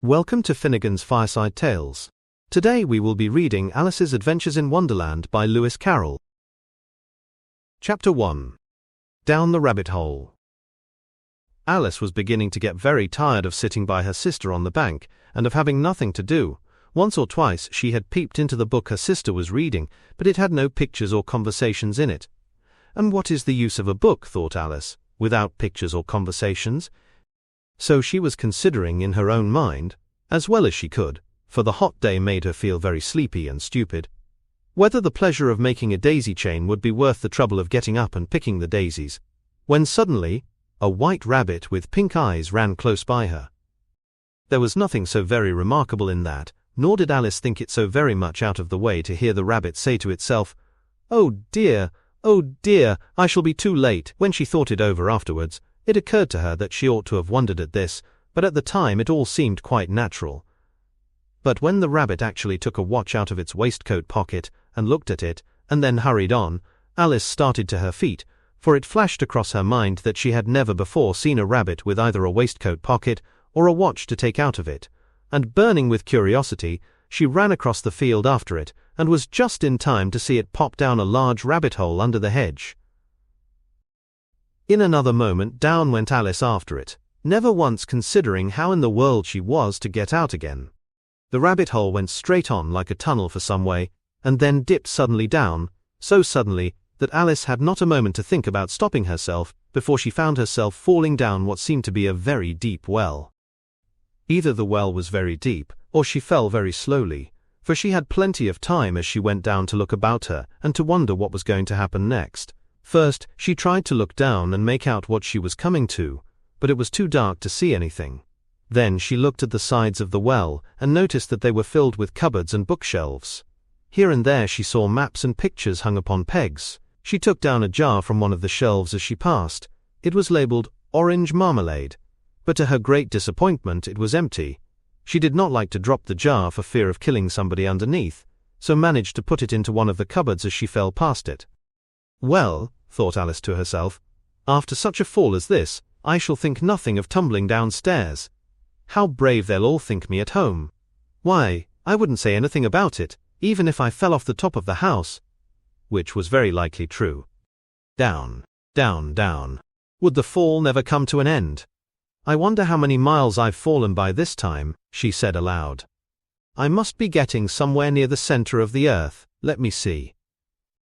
Welcome to Finnegan's Fireside Tales. Today we will be reading Alice's Adventures in Wonderland by Lewis Carroll. Chapter 1. Down the Rabbit Hole. Alice was beginning to get very tired of sitting by her sister on the bank, and of having nothing to do. Once or twice she had peeped into the book her sister was reading, but it had no pictures or conversations in it. And what is the use of a book, thought Alice, without pictures or conversations? So she was considering in her own mind, as well as she could, for the hot day made her feel very sleepy and stupid, whether the pleasure of making a daisy chain would be worth the trouble of getting up and picking the daisies, when suddenly, a white rabbit with pink eyes ran close by her. There was nothing so very remarkable in that, nor did Alice think it so very much out of the way to hear the rabbit say to itself, oh dear, I shall be too late." When she thought it over afterwards, it occurred to her that she ought to have wondered at this, but at the time it all seemed quite natural. But when the rabbit actually took a watch out of its waistcoat pocket and looked at it, and then hurried on, Alice started to her feet, for it flashed across her mind that she had never before seen a rabbit with either a waistcoat pocket or a watch to take out of it, and burning with curiosity, she ran across the field after it, and was just in time to see it pop down a large rabbit hole under the hedge. In another moment down went Alice after it, never once considering how in the world she was to get out again. The rabbit hole went straight on like a tunnel for some way, and then dipped suddenly down, so suddenly that Alice had not a moment to think about stopping herself before she found herself falling down what seemed to be a very deep well. Either the well was very deep, or she fell very slowly, for she had plenty of time as she went down to look about her and to wonder what was going to happen next. First, she tried to look down and make out what she was coming to, but it was too dark to see anything. Then she looked at the sides of the well and noticed that they were filled with cupboards and bookshelves. Here and there she saw maps and pictures hung upon pegs. She took down a jar from one of the shelves as she passed. It was labeled orange marmalade, but to her great disappointment it was empty. She did not like to drop the jar for fear of killing somebody underneath, so managed to put it into one of the cupboards as she fell past it. Well, thought Alice to herself, after such a fall as this, I shall think nothing of tumbling downstairs. How brave they'll all think me at home. Why, I wouldn't say anything about it, even if I fell off the top of the house. Which was very likely true. Down, down, down. Would the fall never come to an end? I wonder how many miles I've fallen by this time, she said aloud. I must be getting somewhere near the center of the earth, let me see.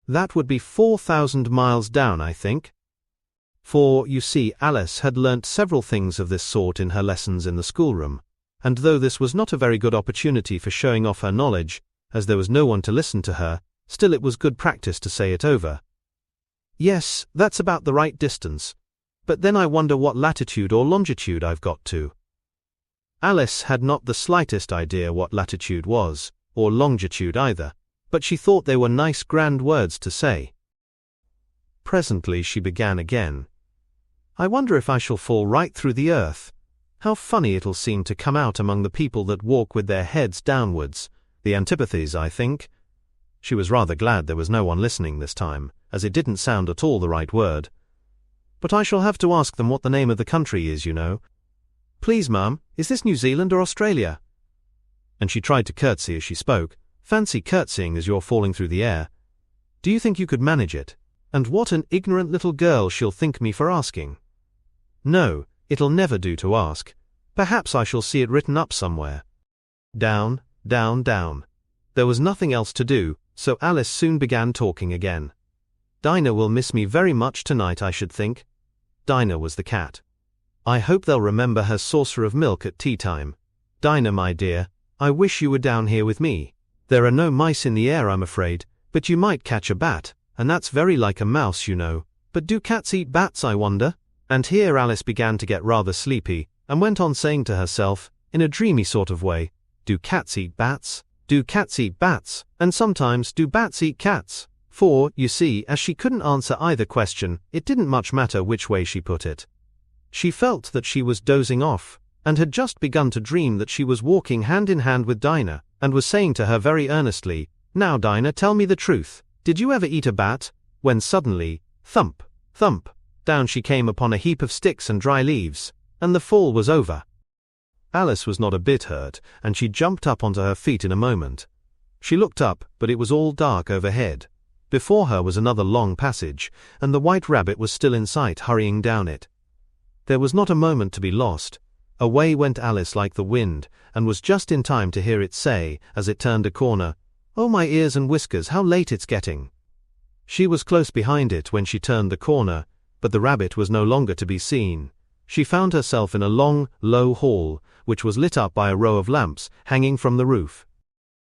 That would be 4,000 miles down, I think. For, you see, Alice had learnt several things of this sort in her lessons in the schoolroom, and though this was not a very good opportunity for showing off her knowledge, as there was no one to listen to her, still it was good practice to say it over. Yes, that's about the right distance. But then I wonder what latitude or longitude I've got to. Alice had not the slightest idea what latitude was, or longitude either, but she thought they were nice grand words to say. Presently she began again. I wonder if I shall fall right through the earth. How funny it'll seem to come out among the people that walk with their heads downwards, the antipathies, I think. She was rather glad there was no one listening this time, as it didn't sound at all the right word. But I shall have to ask them what the name of the country is, you know. Please, ma'am, is this New Zealand or Australia? And she tried to curtsy as she spoke. Fancy curtsying as you're falling through the air. Do you think you could manage it? And what an ignorant little girl she'll think me for asking. No, it'll never do to ask. Perhaps I shall see it written up somewhere. Down, down, down. There was nothing else to do, so Alice soon began talking again. Dinah will miss me very much tonight, I should think. Dinah was the cat. I hope they'll remember her saucer of milk at tea time. Dinah, my dear, I wish you were down here with me. There are no mice in the air, I'm afraid, but you might catch a bat, and that's very like a mouse, you know. But do cats eat bats, I wonder? And here Alice began to get rather sleepy, and went on saying to herself, in a dreamy sort of way, do cats eat bats? Do cats eat bats? And sometimes do bats eat cats? For, you see, as she couldn't answer either question, it didn't much matter which way she put it. She felt that she was dozing off, and had just begun to dream that she was walking hand in hand with Dinah, and was saying to her very earnestly, Now, Dinah, tell me the truth. Did you ever eat a bat? When suddenly, thump, thump, down she came upon a heap of sticks and dry leaves, and the fall was over. Alice was not a bit hurt, and she jumped up onto her feet in a moment. She looked up, but it was all dark overhead. Before her was another long passage, and the White Rabbit was still in sight, hurrying down it. There was not a moment to be lost. Away went Alice like the wind, and was just in time to hear it say, as it turned a corner, "Oh, my ears and whiskers, how late it's getting!" She was close behind it when she turned the corner, but the rabbit was no longer to be seen. She found herself in a long, low hall, which was lit up by a row of lamps hanging from the roof.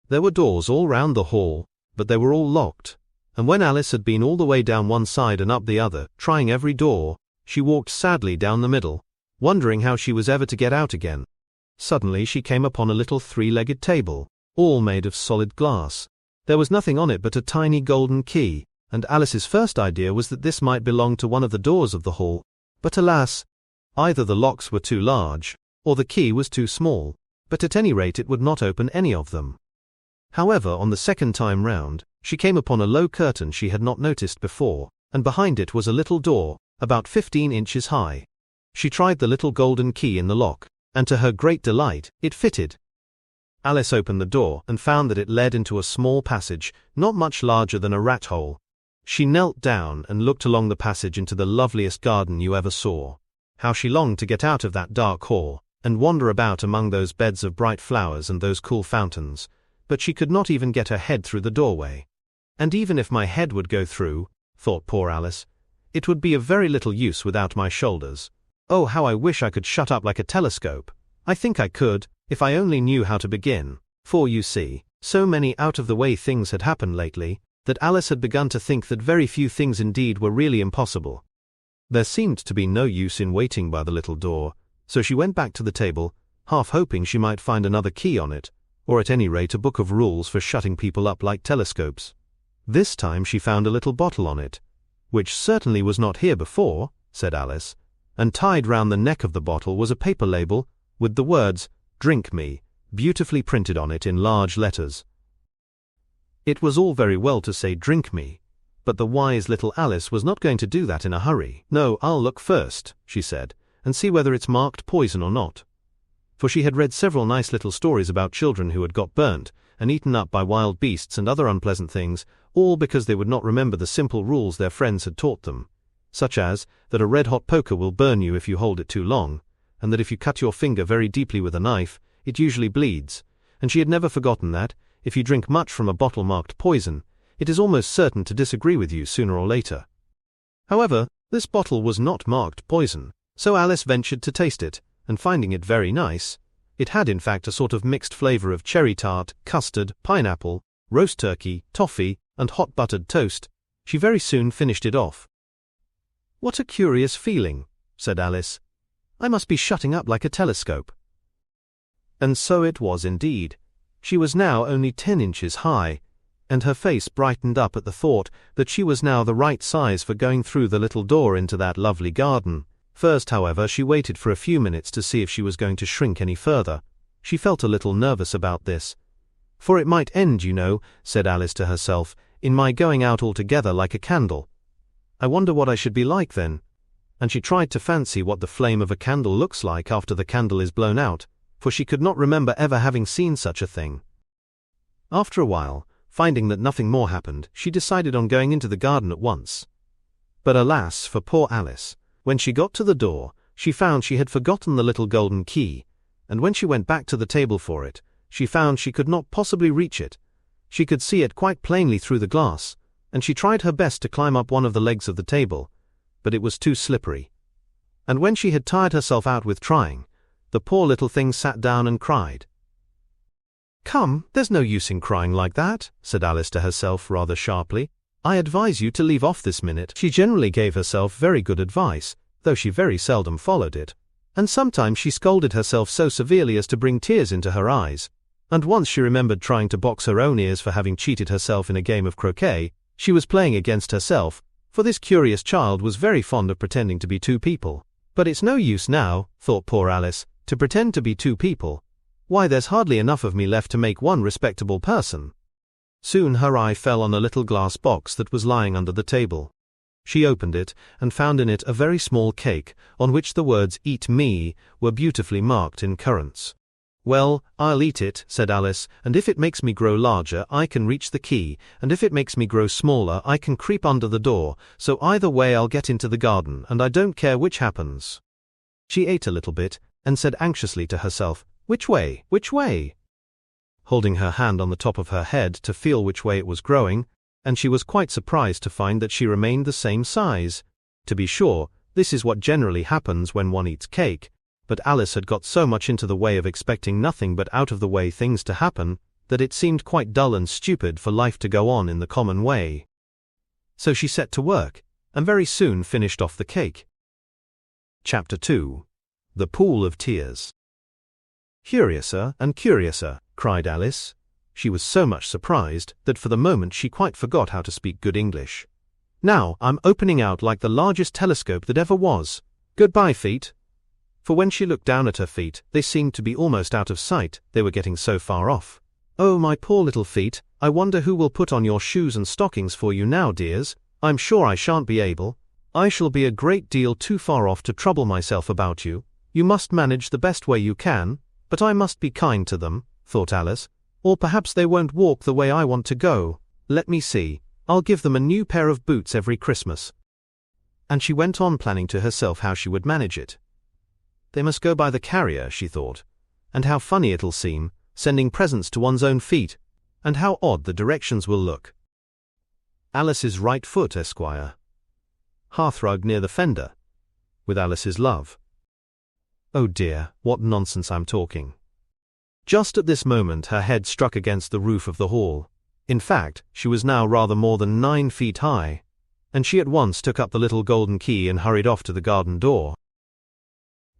There were doors all round the hall, but they were all locked, and when Alice had been all the way down one side and up the other, trying every door, she walked sadly down the middle, wondering how she was ever to get out again. Suddenly she came upon a little three-legged table, all made of solid glass. There was nothing on it but a tiny golden key, and Alice's first idea was that this might belong to one of the doors of the hall, but alas, either the locks were too large, or the key was too small, but at any rate it would not open any of them. However, on the second time round, she came upon a low curtain she had not noticed before, and behind it was a little door, about 15 inches high. She tried the little golden key in the lock, and to her great delight, it fitted. Alice opened the door and found that it led into a small passage, not much larger than a rat hole. She knelt down and looked along the passage into the loveliest garden you ever saw. How she longed to get out of that dark hall, and wander about among those beds of bright flowers and those cool fountains, but she could not even get her head through the doorway. And even if my head would go through, thought poor Alice, it would be of very little use without my shoulders. Oh, how I wish I could shut up like a telescope. I think I could, if I only knew how to begin, for you see, so many out-of-the-way things had happened lately, that Alice had begun to think that very few things indeed were really impossible. There seemed to be no use in waiting by the little door, so she went back to the table, half hoping she might find another key on it, or at any rate a book of rules for shutting people up like telescopes. This time she found a little bottle on it, which certainly was not here before, said Alice, and tied round the neck of the bottle was a paper label with the words, "Drink me," beautifully printed on it in large letters. It was all very well to say "drink me," but the wise little Alice was not going to do that in a hurry. "No, I'll look first," she said, "and see whether it's marked poison or not." For she had read several nice little stories about children who had got burnt and eaten up by wild beasts and other unpleasant things, all because they would not remember the simple rules their friends had taught them, such as that a red-hot poker will burn you if you hold it too long, and that if you cut your finger very deeply with a knife, it usually bleeds, and she had never forgotten that, if you drink much from a bottle marked poison, it is almost certain to disagree with you sooner or later. However, this bottle was not marked poison, so Alice ventured to taste it, and finding it very nice, it had in fact a sort of mixed flavor of cherry tart, custard, pineapple, roast turkey, toffee, and hot buttered toast, she very soon finished it off. "What a curious feeling," said Alice. "I must be shutting up like a telescope." And so it was indeed. She was now only 10 inches high, and her face brightened up at the thought that she was now the right size for going through the little door into that lovely garden. First, however, she waited for a few minutes to see if she was going to shrink any further. She felt a little nervous about this. "For it might end, you know," said Alice to herself, "in my going out altogether like a candle. I wonder what I should be like then." And she tried to fancy what the flame of a candle looks like after the candle is blown out, for she could not remember ever having seen such a thing. After a while, finding that nothing more happened, she decided on going into the garden at once. But alas for poor Alice! When she got to the door, she found she had forgotten the little golden key, and when she went back to the table for it, she found she could not possibly reach it. She could see it quite plainly through the glass, and she tried her best to climb up one of the legs of the table, but it was too slippery. And when she had tired herself out with trying, the poor little thing sat down and cried. "Come, there's no use in crying like that," said Alice to herself rather sharply. "I advise you to leave off this minute." She generally gave herself very good advice, though she very seldom followed it, and sometimes she scolded herself so severely as to bring tears into her eyes, and once she remembered trying to box her own ears for having cheated herself in a game of croquet. She was playing against herself, for this curious child was very fond of pretending to be two people. "But it's no use now," thought poor Alice, "to pretend to be two people. Why, there's hardly enough of me left to make one respectable person." Soon her eye fell on a little glass box that was lying under the table. She opened it and found in it a very small cake on which the words "Eat me" were beautifully marked in currants. Well, I'll eat it, said Alice, and if it makes me grow larger, I can reach the key, and if it makes me grow smaller, I can creep under the door, so either way I'll get into the garden, and I don't care which happens. She ate a little bit, and said anxiously to herself, Which way? Which way? Holding her hand on the top of her head to feel which way it was growing, and she was quite surprised to find that she remained the same size. To be sure, this is what generally happens when one eats cake, but Alice had got so much into the way of expecting nothing but out-of-the-way things to happen, that it seemed quite dull and stupid for life to go on in the common way. So she set to work, and very soon finished off the cake. Chapter 2. The Pool of Tears. Curiouser and curiouser, cried Alice. She was so much surprised that for the moment she quite forgot how to speak good English. Now I'm opening out like the largest telescope that ever was. Goodbye, feet. For when she looked down at her feet, they seemed to be almost out of sight, they were getting so far off. Oh, my poor little feet, I wonder who will put on your shoes and stockings for you now, dears. I'm sure I shan't be able. I shall be a great deal too far off to trouble myself about you. You must manage the best way you can, but I must be kind to them, thought Alice, or perhaps they won't walk the way I want to go. Let me see, I'll give them a new pair of boots every Christmas. And she went on planning to herself how she would manage it. They must go by the carrier, she thought, and how funny it'll seem, sending presents to one's own feet, and how odd the directions will look. Alice's right foot, Esquire. Hearthrug near the fender. With Alice's love. Oh dear, what nonsense I'm talking. Just at this moment her head struck against the roof of the hall. In fact, she was now rather more than 9 feet high, and she at once took up the little golden key and hurried off to the garden door.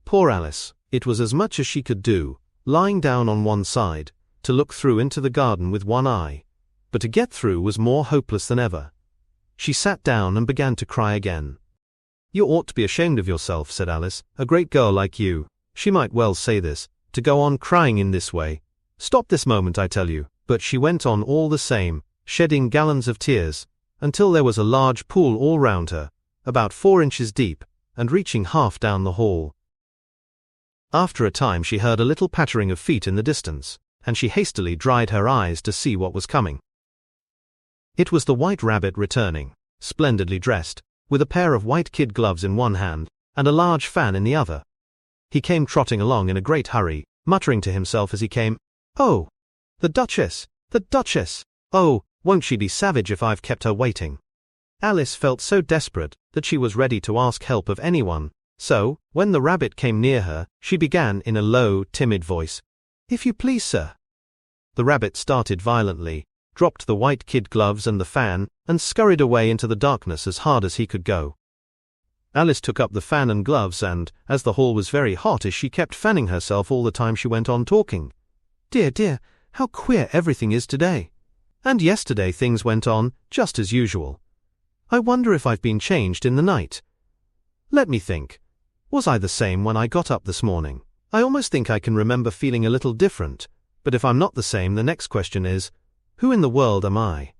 Poor Alice, it was as much as she could do, lying down on one side, to look through into the garden with one eye, but to get through was more hopeless than ever. She sat down and began to cry again. You ought to be ashamed of yourself, said Alice, a great girl like you, she might well say this, to go on crying in this way. Stop this moment, I tell you. But she went on all the same, shedding gallons of tears, until there was a large pool all round her, about 4 inches deep, and reaching half down the hall. After a time she heard a little pattering of feet in the distance, and she hastily dried her eyes to see what was coming. It was the White Rabbit returning, splendidly dressed, with a pair of white kid gloves in one hand, and a large fan in the other. He came trotting along in a great hurry, muttering to himself as he came, Oh! The Duchess! The Duchess! Oh, won't she be savage if I've kept her waiting? Alice felt so desperate that she was ready to ask help of anyone, so, when the rabbit came near her, she began in a low, timid voice, If you please, sir. The rabbit started violently, dropped the white kid gloves and the fan, and scurried away into the darkness as hard as he could go. Alice took up the fan and gloves and, as the hall was very hot, she kept fanning herself all the time she went on talking. Dear, dear, how queer everything is today. And yesterday things went on, just as usual. I wonder if I've been changed in the night. Let me think. Was I the same when I got up this morning? I almost think I can remember feeling a little different, but if I'm not the same, the next question is, who in the world am I?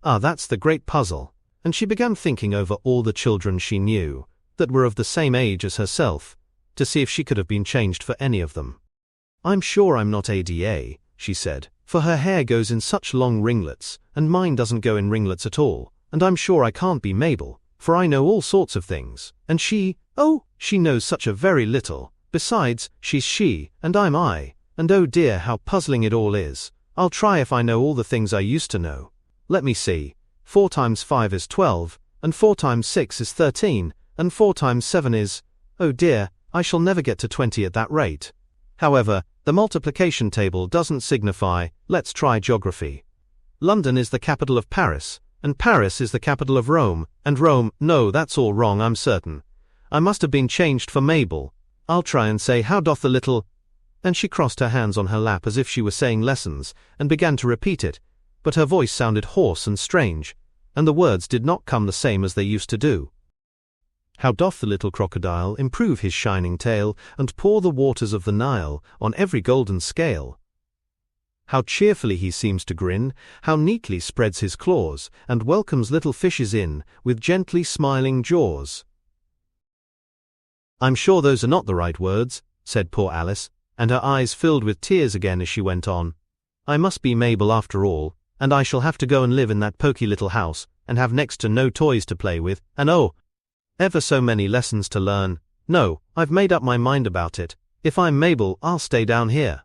Ah, that's the great puzzle, and she began thinking over all the children she knew, that were of the same age as herself, to see if she could have been changed for any of them. I'm sure I'm not Ada, she said, for her hair goes in such long ringlets, and mine doesn't go in ringlets at all, and I'm sure I can't be Mabel, for I know all sorts of things, and she knows such a very little. Besides, she's she, and I'm I, and oh dear, how puzzling it all is. I'll try if I know all the things I used to know. Let me see. 4 times 5 is 12, and 4 times 6 is 13, and 4 times 7 is, oh dear, I shall never get to 20 at that rate. However, the multiplication table doesn't signify. Let's try geography. London is the capital of Paris, and Paris is the capital of Rome, and Rome, no, that's all wrong, I'm certain. I must have been changed for Mabel. I'll try and say, how doth the little... And she crossed her hands on her lap as if she were saying lessons, and began to repeat it, but her voice sounded hoarse and strange, and the words did not come the same as they used to do. How doth the little crocodile improve his shining tail, and pour the waters of the Nile on every golden scale? How cheerfully he seems to grin, how neatly spreads his claws, and welcomes little fishes in, with gently smiling jaws. I'm sure those are not the right words, said poor Alice, and her eyes filled with tears again as she went on. "I must be Mabel after all, and I shall have to go and live in that poky little house, and have next to no toys to play with, and oh, ever so many lessons to learn. No, I've made up my mind about it. If I'm Mabel, I'll stay down here.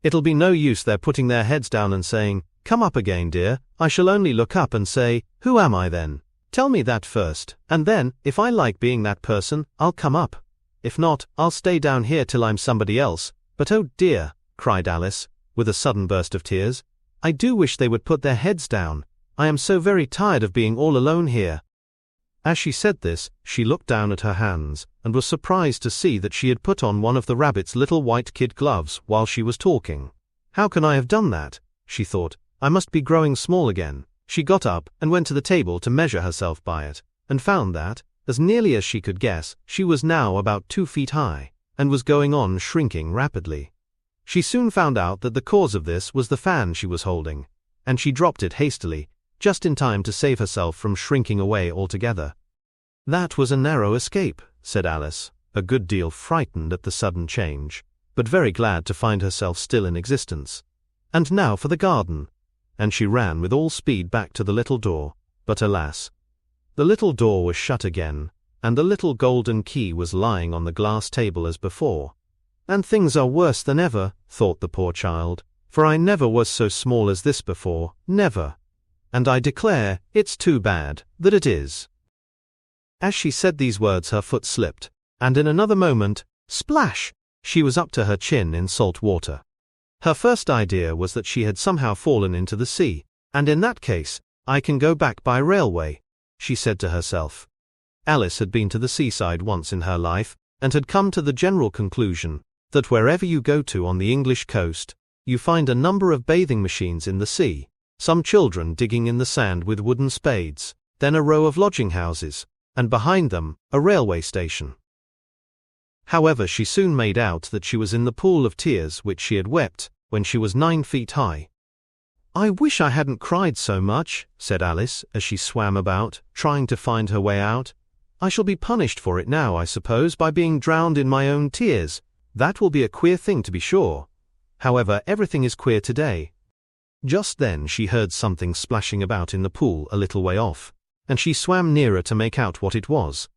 It'll be no use their putting their heads down and saying, 'Come up again, dear.' I shall only look up and say, 'Who am I then? Tell me that first, and then, if I like being that person, I'll come up. If not, I'll stay down here till I'm somebody else.' But oh dear," cried Alice, with a sudden burst of tears, "I do wish they would put their heads down. I am so very tired of being all alone here." As she said this, she looked down at her hands, and was surprised to see that she had put on one of the rabbit's little white kid gloves while she was talking. "How can I have done that?" she thought. "I must be growing small again." She got up and went to the table to measure herself by it, and found that, as nearly as she could guess, she was now about 2 feet high, and was going on shrinking rapidly. She soon found out that the cause of this was the fan she was holding, and she dropped it hastily, just in time to save herself from shrinking away altogether. "That was a narrow escape," said Alice, a good deal frightened at the sudden change, but very glad to find herself still in existence. "And now for the garden." And she ran with all speed back to the little door, but alas! The little door was shut again, and the little golden key was lying on the glass table as before. "And things are worse than ever," thought the poor child, "for I never was so small as this before, never. And I declare, it's too bad, that it is." As she said these words her foot slipped, and in another moment, splash! She was up to her chin in salt water. Her first idea was that she had somehow fallen into the sea, and in that case, "I can go back by railway," she said to herself. Alice had been to the seaside once in her life, and had come to the general conclusion that wherever you go to on the English coast, you find a number of bathing machines in the sea, some children digging in the sand with wooden spades, then a row of lodging houses, and behind them, a railway station. However, she soon made out that she was in the pool of tears which she had wept when she was 9 feet high. "I wish I hadn't cried so much," said Alice as she swam about, trying to find her way out. "I shall be punished for it now, I suppose, by being drowned in my own tears. That will be a queer thing, to be sure. However, everything is queer today." Just then she heard something splashing about in the pool a little way off, and she swam nearer to make out what it was.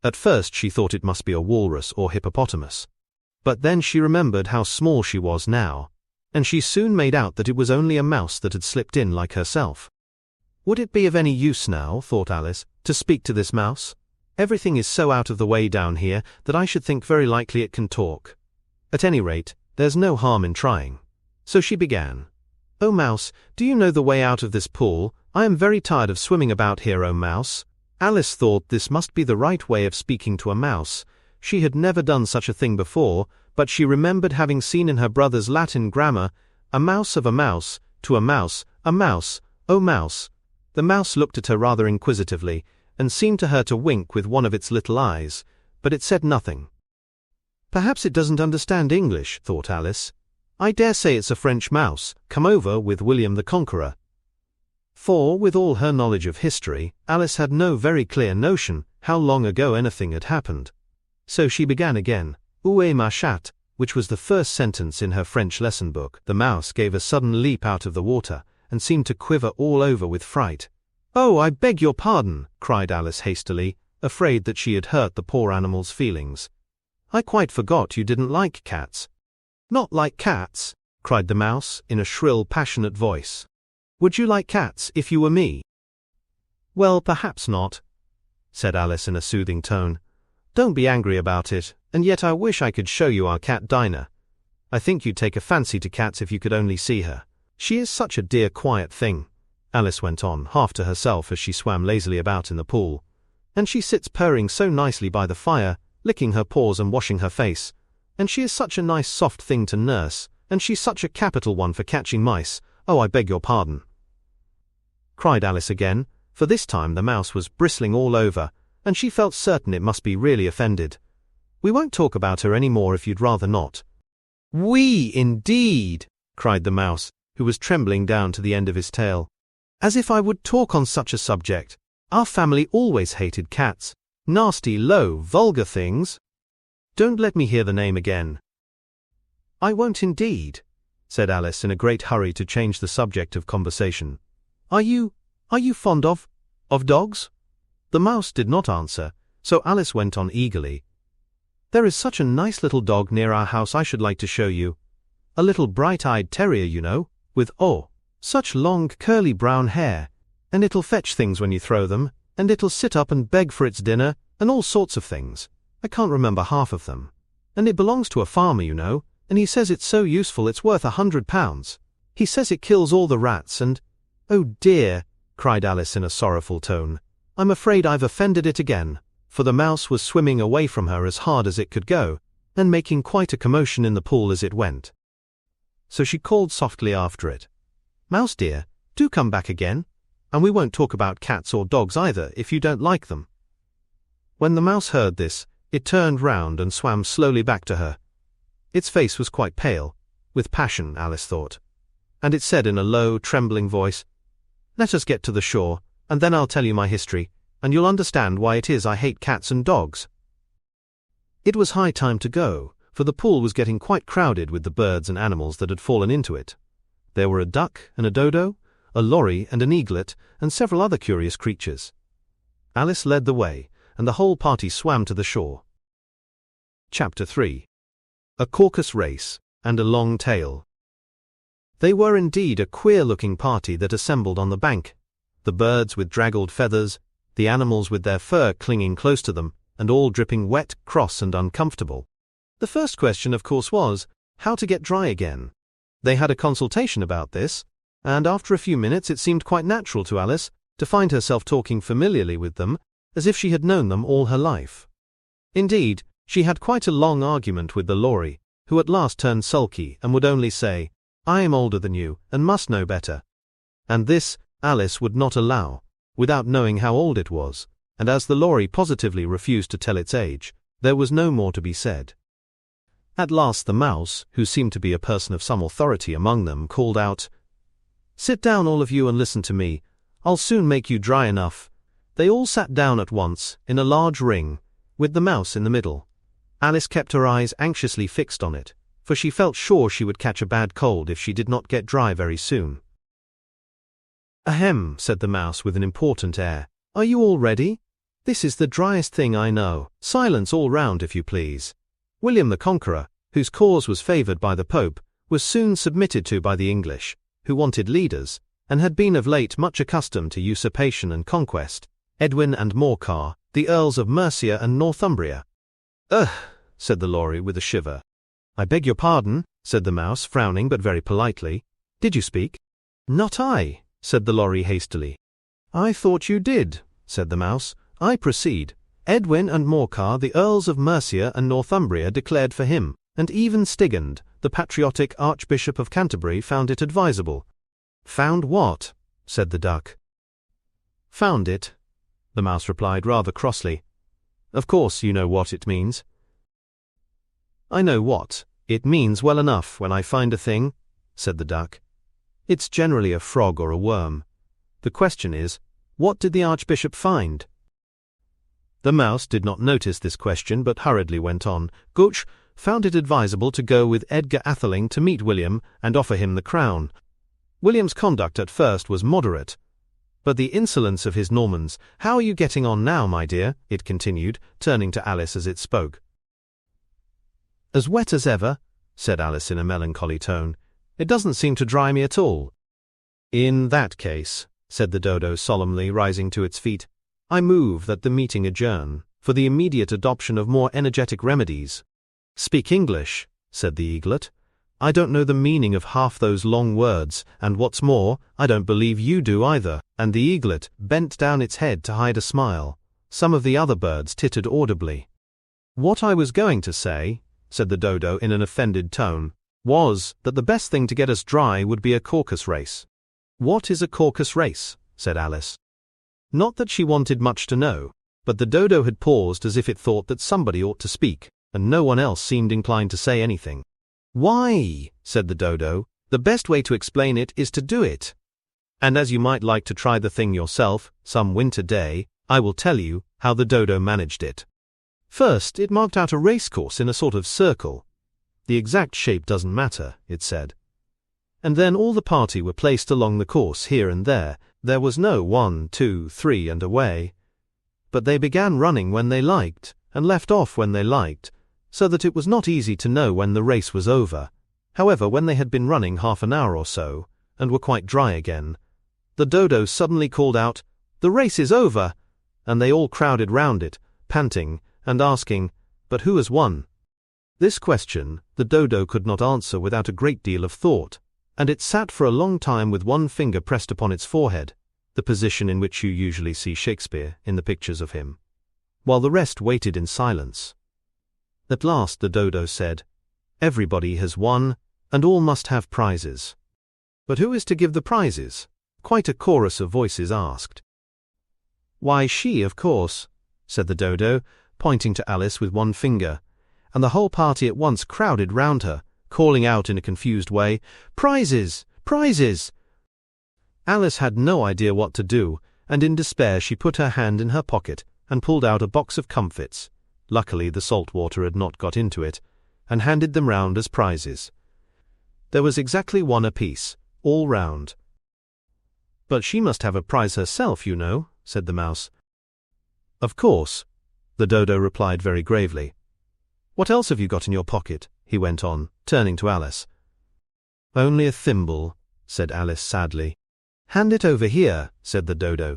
At first she thought it must be a walrus or hippopotamus. But then she remembered how small she was now, and she soon made out that it was only a mouse that had slipped in like herself. "Would it be of any use now," thought Alice, "to speak to this mouse? Everything is so out of the way down here that I should think very likely it can talk. At any rate, there's no harm in trying." So she began. "Oh mouse, do you know the way out of this pool? I am very tired of swimming about here, oh mouse." Alice thought this must be the right way of speaking to a mouse. She had never done such a thing before, but she remembered having seen in her brother's Latin grammar, "A mouse of a mouse, to a mouse, oh mouse." The mouse looked at her rather inquisitively, and seemed to her to wink with one of its little eyes, but it said nothing. "Perhaps it doesn't understand English," thought Alice. "I dare say it's a French mouse, come over with William the Conqueror." For, with all her knowledge of history, Alice had no very clear notion how long ago anything had happened. So she began again, "Où est ma chatte?" which was the first sentence in her French lesson book. The mouse gave a sudden leap out of the water, and seemed to quiver all over with fright. "Oh, I beg your pardon," cried Alice hastily, afraid that she had hurt the poor animal's feelings. "I quite forgot you didn't like cats." "Not like cats?" cried the mouse, in a shrill, passionate voice. "Would you like cats if you were me?" "Well, perhaps not," said Alice in a soothing tone. "Don't be angry about it, and yet I wish I could show you our cat Dinah. I think you'd take a fancy to cats if you could only see her. She is such a dear quiet thing," Alice went on, half to herself as she swam lazily about in the pool. "And she sits purring so nicely by the fire, licking her paws and washing her face. And she is such a nice soft thing to nurse, and she's such a capital one for catching mice. Oh, I beg your pardon," cried Alice again, for this time the mouse was bristling all over, and she felt certain it must be really offended. "We won't talk about her any more if you'd rather not." "We, indeed!" cried the mouse, who was trembling down to the end of his tail. "As if I would talk on such a subject. Our family always hated cats. Nasty, low, vulgar things. Don't let me hear the name again." "I won't indeed," said Alice in a great hurry to change the subject of conversation. Are you fond of dogs?" The mouse did not answer, so Alice went on eagerly. "There is such a nice little dog near our house I should like to show you. A little bright-eyed terrier, you know, with, such long curly brown hair, and it'll fetch things when you throw them, and it'll sit up and beg for its dinner, and all sorts of things. I can't remember half of them. And it belongs to a farmer, you know, and he says it's so useful it's worth £100. He says it kills all the rats and—" "Oh dear," cried Alice in a sorrowful tone. "I'm afraid I've offended it again," for the mouse was swimming away from her as hard as it could go, and making quite a commotion in the pool as it went. So she called softly after it, "Mouse dear, do come back again, and we won't talk about cats or dogs either if you don't like them." When the mouse heard this, it turned round and swam slowly back to her. Its face was quite pale, with passion, Alice thought, and it said in a low, trembling voice, "Let us get to the shore, and then I'll tell you my history, and you'll understand why it is I hate cats and dogs." It was high time to go, for the pool was getting quite crowded with the birds and animals that had fallen into it. There were a duck and a dodo, a lorry and an eaglet, and several other curious creatures. Alice led the way, and the whole party swam to the shore. Chapter 3. A Caucus Race and a Long Tail. They were indeed a queer-looking party that assembled on the bank, the birds with draggled feathers, the animals with their fur clinging close to them, and all dripping wet, cross, and uncomfortable. The first question, of course, was, how to get dry again. They had a consultation about this, and after a few minutes it seemed quite natural to Alice to find herself talking familiarly with them, as if she had known them all her life. Indeed, she had quite a long argument with the lorry, who at last turned sulky and would only say, "I am older than you, and must know better." And this Alice would not allow, without knowing how old it was, and as the lorry positively refused to tell its age, there was no more to be said. At last the mouse, who seemed to be a person of some authority among them, called out, "Sit down all of you and listen to me. I'll soon make you dry enough." They all sat down at once, in a large ring, with the mouse in the middle. Alice kept her eyes anxiously fixed on it, for she felt sure she would catch a bad cold if she did not get dry very soon. "Ahem," said the mouse with an important air. "Are you all ready? This is the driest thing I know. Silence all round, if you please." William the Conqueror, whose cause was favoured by the Pope, was soon submitted to by the English, who wanted leaders, and had been of late much accustomed to usurpation and conquest. Edwin and Morcar, the Earls of Mercia and Northumbria. "Ugh," said the lorry with a shiver. "I beg your pardon," said the mouse, frowning but very politely. "Did you speak?" "Not I," said the lorry hastily. "I thought you did," said the mouse. "I proceed. Edwin and Morcar, the Earls of Mercia and Northumbria, declared for him, and even Stigand, the patriotic Archbishop of Canterbury, found it advisable." "Found what?" said the duck. "Found it," the mouse replied rather crossly. "Of course you know what it means." "I know what it means well enough when I find a thing," said the duck. "It's generally a frog or a worm. The question is, what did the Archbishop find?" The mouse did not notice this question, but hurriedly went on. "Gooch found it advisable to go with Edgar Atheling to meet William and offer him the crown. William's conduct at first was moderate, but the insolence of his Normans— How are you getting on now, my dear?" it continued, turning to Alice as it spoke. "As wet as ever," said Alice in a melancholy tone. "It doesn't seem to dry me at all." "In that case," said the dodo solemnly, rising to its feet, "I move that the meeting adjourn, for the immediate adoption of more energetic remedies." "Speak English," said the eaglet. "I don't know the meaning of half those long words, and what's more, I don't believe you do either." And the eaglet bent down its head to hide a smile. Some of the other birds tittered audibly. "What I was going to say," said the dodo in an offended tone, "was that the best thing to get us dry would be a caucus race." "What is a caucus race?" said Alice. Not that she wanted much to know, but the dodo had paused as if it thought that somebody ought to speak, and no one else seemed inclined to say anything. "Why," said the dodo, "the best way to explain it is to do it. And as you might like to try the thing yourself, some winter day, I will tell you how the dodo managed it. First, it marked out a racecourse in a sort of circle. The exact shape doesn't matter, it said. And then all the party were placed along the course here and there. There was no 1, 2, 3 and away. But they began running when they liked, and left off when they liked, so that it was not easy to know when the race was over. However, when they had been running half an hour or so, and were quite dry again, the dodo suddenly called out, "The race is over!" And they all crowded round it, panting, and asking, "But who has won?" This question the dodo could not answer without a great deal of thought, and it sat for a long time with one finger pressed upon its forehead, the position in which you usually see Shakespeare in the pictures of him, while the rest waited in silence. At last the dodo said, "Everybody has won, and all must have prizes." "But who is to give the prizes?" quite a chorus of voices asked. "Why, she, of course," said the dodo, pointing to Alice with one finger, and the whole party at once crowded round her, calling out in a confused way, "Prizes! Prizes!" Alice had no idea what to do, and in despair she put her hand in her pocket and pulled out a box of comfits. Luckily the salt water had not got into it, and handed them round as prizes. There was exactly one apiece, all round. "But she must have a prize herself, you know," said the mouse. "Of course," the dodo replied very gravely. "What else have you got in your pocket?" he went on, turning to Alice. "Only a thimble," said Alice sadly. "Hand it over here," said the dodo.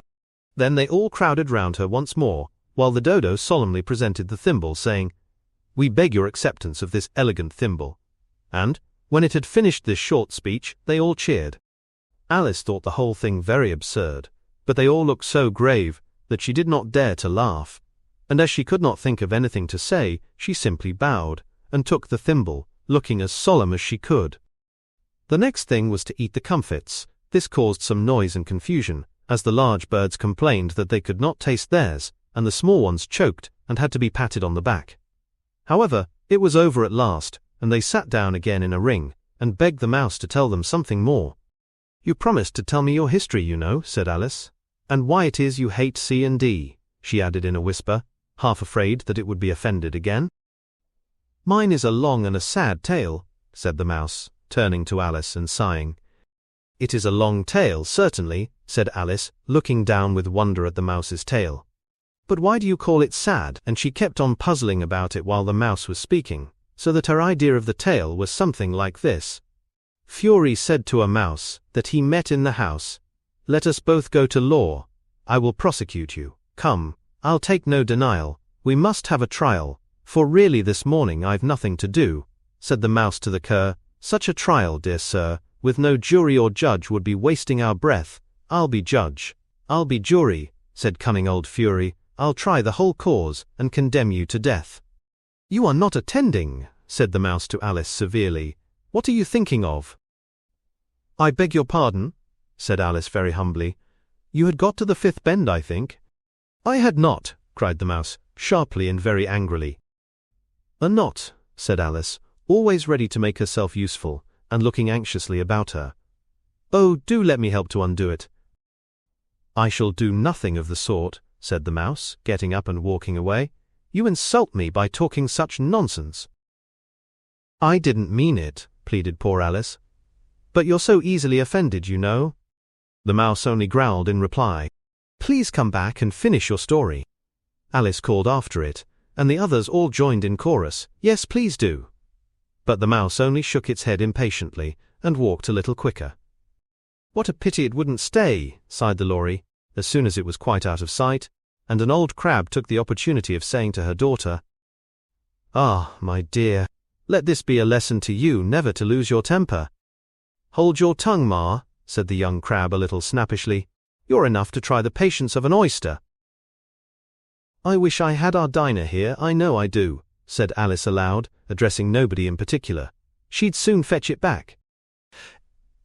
Then they all crowded round her once more, while the dodo solemnly presented the thimble, saying, "We beg your acceptance of this elegant thimble." And, when it had finished this short speech, they all cheered. Alice thought the whole thing very absurd, but they all looked so grave that she did not dare to laugh, and as she could not think of anything to say, she simply bowed, and took the thimble, looking as solemn as she could. The next thing was to eat the comfits. This caused some noise and confusion, as the large birds complained that they could not taste theirs, and the small ones choked and had to be patted on the back. However, it was over at last, and they sat down again in a ring, and begged the mouse to tell them something more. "You promised to tell me your history, you know," said Alice, "and why it is you hate C&D, she added in a whisper, half afraid that it would be offended again. "Mine is a long and a sad tale," said the mouse, turning to Alice and sighing. "It is a long tale, certainly," said Alice, looking down with wonder at the mouse's tail. "But why do you call it sad?" And she kept on puzzling about it while the mouse was speaking, so that her idea of the tale was something like this. Fury said to a mouse that he met in the house, "Let us both go to law. I will prosecute you. Come, I'll take no denial. We must have a trial, for really this morning I've nothing to do." Said the mouse to the cur, "Such a trial, dear sir, with no jury or judge would be wasting our breath. I'll be judge. I'll be jury," said cunning old Fury. "I'll try the whole cause and condemn you to death." "You are not attending," said the mouse to Alice severely. "What are you thinking of?" "I beg your pardon," said Alice very humbly. "You had got to the fifth bend, I think." "I had not," cried the mouse, sharply and very angrily. "A knot," said Alice, always ready to make herself useful, and looking anxiously about her. "Oh, do let me help to undo it." "I shall do nothing of the sort," said the mouse, getting up and walking away. "You insult me by talking such nonsense." "I didn't mean it," pleaded poor Alice. "But you're so easily offended, you know." The mouse only growled in reply. "Please come back and finish your story." Alice called after it, and the others all joined in chorus, "Yes, please do." But the mouse only shook its head impatiently and walked a little quicker. "What a pity it wouldn't stay," sighed the lory, as soon as it was quite out of sight, and an old crab took the opportunity of saying to her daughter, "Ah, my dear, let this be a lesson to you never to lose your temper." "Hold your tongue, Ma," said the young crab a little snappishly. "You're enough to try the patience of an oyster." "I wish I had our Dinah here, I know I do," said Alice aloud, addressing nobody in particular. "She'd soon fetch it back."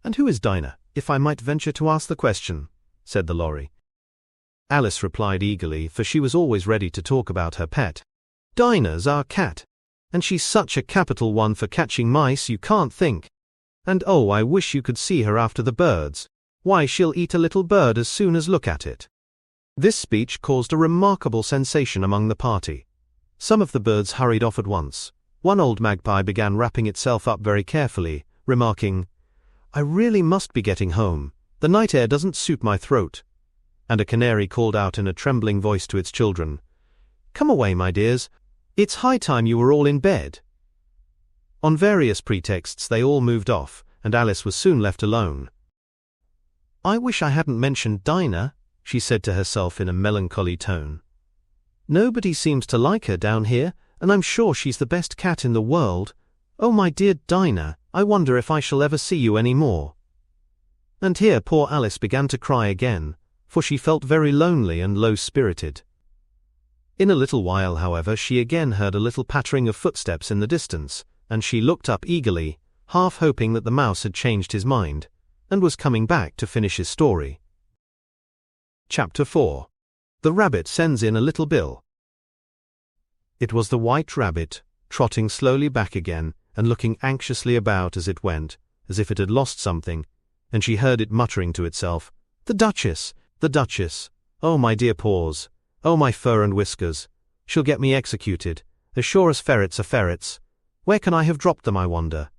"And who is Dinah, if I might venture to ask the question?" said the lory. Alice replied eagerly, for she was always ready to talk about her pet. "Dinah's our cat, and she's such a capital one for catching mice you can't think. And oh, I wish you could see her after the birds. Why, she'll eat a little bird as soon as look at it." This speech caused a remarkable sensation among the party. Some of the birds hurried off at once, One old magpie began wrapping itself up very carefully, remarking, "I really must be getting home. The night air doesn't suit my throat." And a canary called out in a trembling voice to its children, "Come away, my dears. It's high time you were all in bed." On various pretexts they all moved off, and Alice was soon left alone. "I wish I hadn't mentioned Dinah," she said to herself in a melancholy tone. "Nobody seems to like her down here, and I'm sure she's the best cat in the world. Oh, my dear Dinah, I wonder if I shall ever see you any more." And here poor Alice began to cry again, for she felt very lonely and low-spirited. In a little while, however, she again heard a little pattering of footsteps in the distance, and she looked up eagerly, half hoping that the mouse had changed his mind, and was coming back to finish his story. Chapter 4. The Rabbit Sends in a Little Bill. It was the White Rabbit, trotting slowly back again, and looking anxiously about as it went, as if it had lost something, and she heard it muttering to itself, "The Duchess! The Duchess! Oh, my dear paws! Oh, my fur and whiskers! She'll get me executed, as sure as ferrets are ferrets. Where can I have dropped them, I wonder?"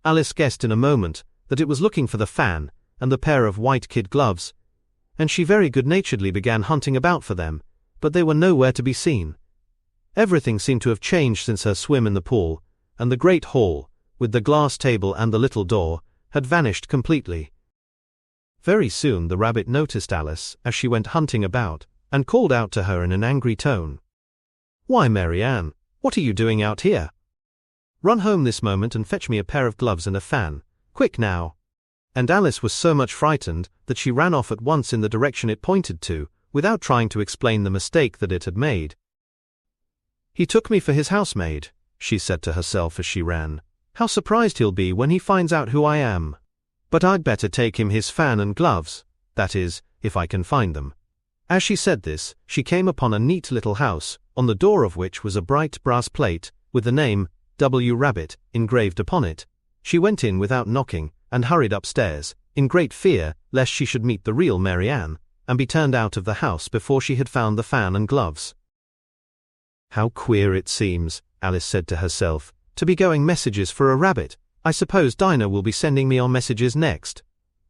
Alice guessed in a moment that it was looking for the fan and the pair of white kid gloves, and she very good-naturedly began hunting about for them, but they were nowhere to be seen. Everything seemed to have changed since her swim in the pool, and the great hall, with the glass table and the little door, had vanished completely. Very soon the rabbit noticed Alice as she went hunting about, and called out to her in an angry tone, "Why, Mary Ann, what are you doing out here? Run home this moment and fetch me a pair of gloves and a fan. Quick now." And Alice was so much frightened that she ran off at once in the direction it pointed to, without trying to explain the mistake that it had made. "He took me for his housemaid," she said to herself as she ran. "How surprised he'll be when he finds out who I am. But I'd better take him his fan and gloves, that is, if I can find them." As she said this, she came upon a neat little house, on the door of which was a bright brass plate, with the name W. Rabbit engraved upon it. She went in without knocking, and hurried upstairs, in great fear lest she should meet the real Mary Ann, and be turned out of the house before she had found the fan and gloves. "How queer it seems," Alice said to herself, "to be going messages for a rabbit. I suppose Dinah will be sending me on messages next."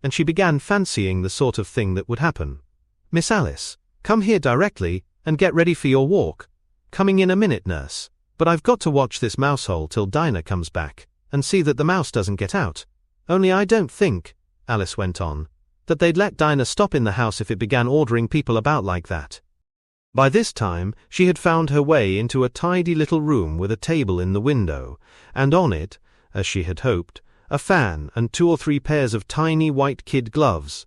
And she began fancying the sort of thing that would happen. "Miss Alice, come here directly, and get ready for your walk. Coming in a minute, nurse. But I've got to watch this mouse hole till Dinah comes back, and see that the mouse doesn't get out. Only I don't think," Alice went on, "that they'd let Dinah stop in the house if it began ordering people about like that." By this time, she had found her way into a tidy little room with a table in the window, and on it, as she had hoped, a fan and 2 or 3 pairs of tiny white kid gloves.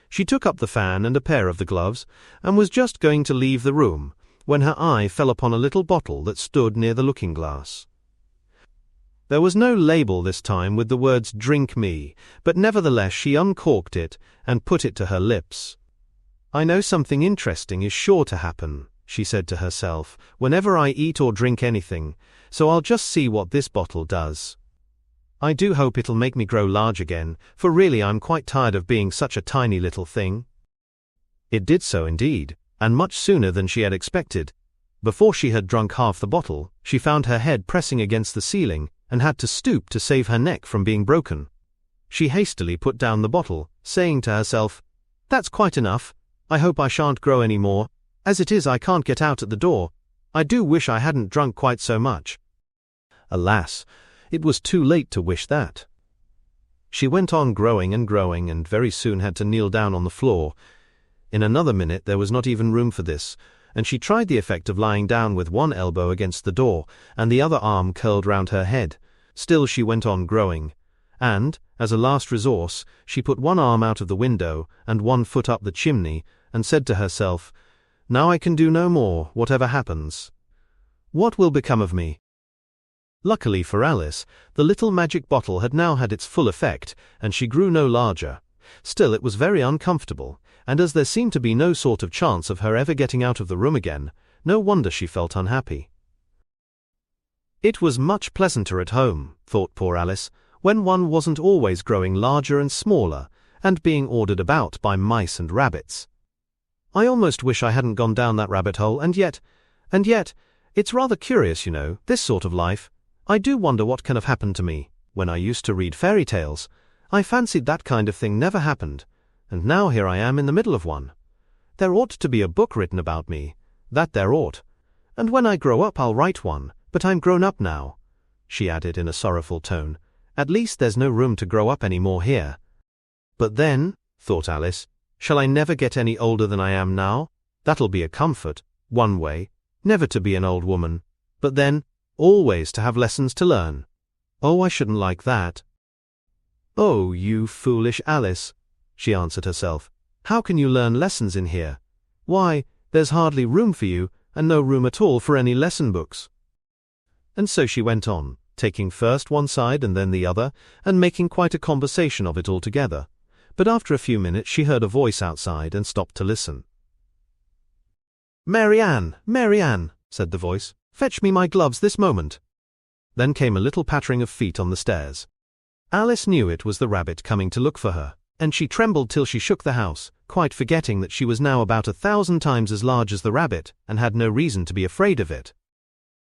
She took up the fan and a pair of the gloves, and was just going to leave the room, when her eye fell upon a little bottle that stood near the looking-glass. There was no label this time with the words "Drink me," but nevertheless she uncorked it and put it to her lips. "I know something interesting is sure to happen," she said to herself, "whenever I eat or drink anything, so I'll just see what this bottle does. I do hope it'll make me grow large again, for really I'm quite tired of being such a tiny little thing." It did so indeed, and much sooner than she had expected. Before she had drunk half the bottle, she found her head pressing against the ceiling, and had to stoop to save her neck from being broken. She hastily put down the bottle, saying to herself, "That's quite enough. I hope I shan't grow any more. As it is, I can't get out at the door. I do wish I hadn't drunk quite so much." Alas, it was too late to wish that. She went on growing and growing, and very soon had to kneel down on the floor. In another minute there was not even room for this, and she tried the effect of lying down with one elbow against the door, and the other arm curled round her head. Still she went on growing, and, as a last resource, she put one arm out of the window and one foot up the chimney, and said to herself, "Now I can do no more, whatever happens. What will become of me?" Luckily for Alice, the little magic bottle had now had its full effect, and she grew no larger. Still it was very uncomfortable, and as there seemed to be no sort of chance of her ever getting out of the room again, no wonder she felt unhappy. It was much pleasanter at home, thought poor Alice, when one wasn't always growing larger and smaller, and being ordered about by mice and rabbits. I almost wish I hadn't gone down that rabbit hole, and yet, it's rather curious, you know, this sort of life. I do wonder what can have happened to me. When I used to read fairy tales, I fancied that kind of thing never happened, and now here I am in the middle of one. There ought to be a book written about me, that there ought. And when I grow up I'll write one, but I'm grown up now," she added in a sorrowful tone. "At least there's no room to grow up any more here." "But then," thought Alice, "shall I never get any older than I am now? That'll be a comfort, one way, never to be an old woman, but then, always to have lessons to learn. Oh, I shouldn't like that." "Oh, you foolish Alice," she answered herself. "How can you learn lessons in here? Why, there's hardly room for you, and no room at all for any lesson books." And so she went on, taking first one side and then the other, and making quite a conversation of it altogether. But after a few minutes she heard a voice outside and stopped to listen. "Mary Ann, Mary Ann," said the voice, "fetch me my gloves this moment." Then came a little pattering of feet on the stairs. Alice knew it was the rabbit coming to look for her, and she trembled till she shook the house, quite forgetting that she was now about 1,000 times as large as the rabbit, and had no reason to be afraid of it.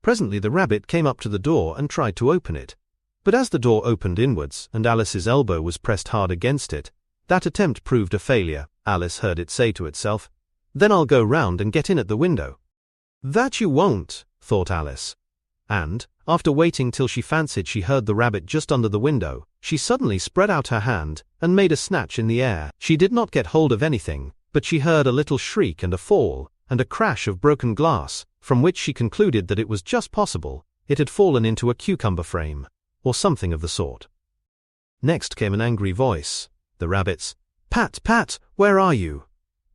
Presently the rabbit came up to the door and tried to open it. But as the door opened inwards, and Alice's elbow was pressed hard against it, that attempt proved a failure. Alice heard it say to itself, "Then I'll go round and get in at the window." "That you won't," thought Alice. And, after waiting till she fancied she heard the rabbit just under the window, she suddenly spread out her hand and made a snatch in the air. She did not get hold of anything, but she heard a little shriek and a fall, and a crash of broken glass, from which she concluded that it was just possible it had fallen into a cucumber frame, or something of the sort. Next came an angry voice, the rabbit's, "Pat, Pat, where are you?"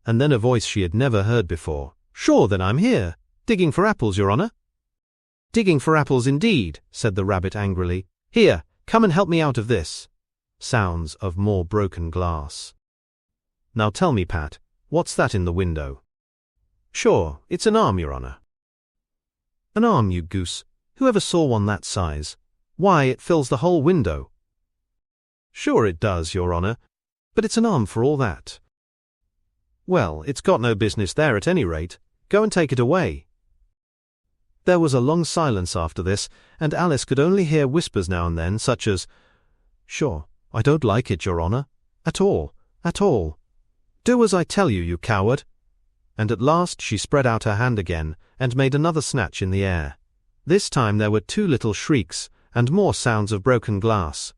And then a voice she had never heard before, "Sure, then I'm here, digging for apples, Your Honor." "Digging for apples indeed," said the rabbit angrily. "Here, come and help me out of this." Sounds of more broken glass. "Now tell me, Pat, what's that in the window?" "Sure, it's an arm, Your Honor." "An arm, you goose. Who ever saw one that size? Why, it fills the whole window." "Sure it does, Your Honor, but it's an arm for all that." "Well, it's got no business there at any rate. Go and take it away." There was a long silence after this, and Alice could only hear whispers now and then, such as, "Sure, I don't like it, Your Honor. At all, at all. Do as I tell you, you coward." And at last she spread out her hand again, and made another snatch in the air. This time there were 2 little shrieks, and more sounds of broken glass.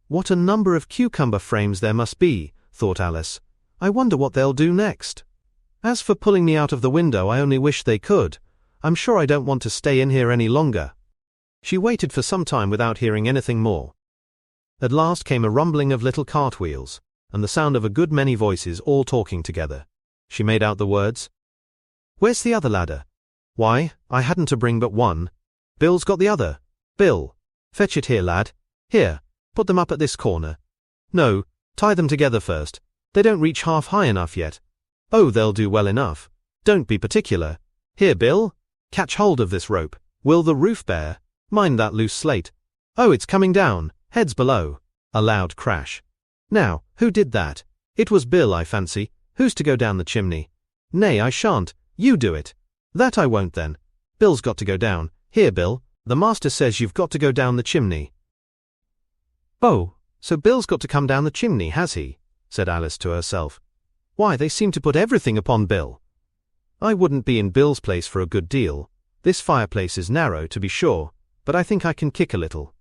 "What a number of cucumber frames there must be," thought Alice. "I wonder what they'll do next. As for pulling me out of the window, I only wish they could. I'm sure I don't want to stay in here any longer." She waited for some time without hearing anything more. At last came a rumbling of little cartwheels, and the sound of a good many voices all talking together. She made out the words, "Where's the other ladder? Why, I hadn't to bring but one. Bill's got the other. Bill, fetch it here, lad. Here, put them up at this corner. No, tie them together first. They don't reach half high enough yet. Oh, they'll do well enough. Don't be particular. Here, Bill, catch hold of this rope. Will the roof bear? Mind that loose slate. Oh, it's coming down, heads below." A loud crash. "Now, who did that? It was Bill, I fancy. Who's to go down the chimney?" "Nay, I shan't. You do it." "That I won't then. Bill's got to go down. Here, Bill, the master says you've got to go down the chimney." "Oh, so Bill's got to come down the chimney, has he?" said Alice to herself. "Why, they seem to put everything upon Bill. I wouldn't be in Bill's place for a good deal. This fireplace is narrow, to be sure, but I think I can kick a little."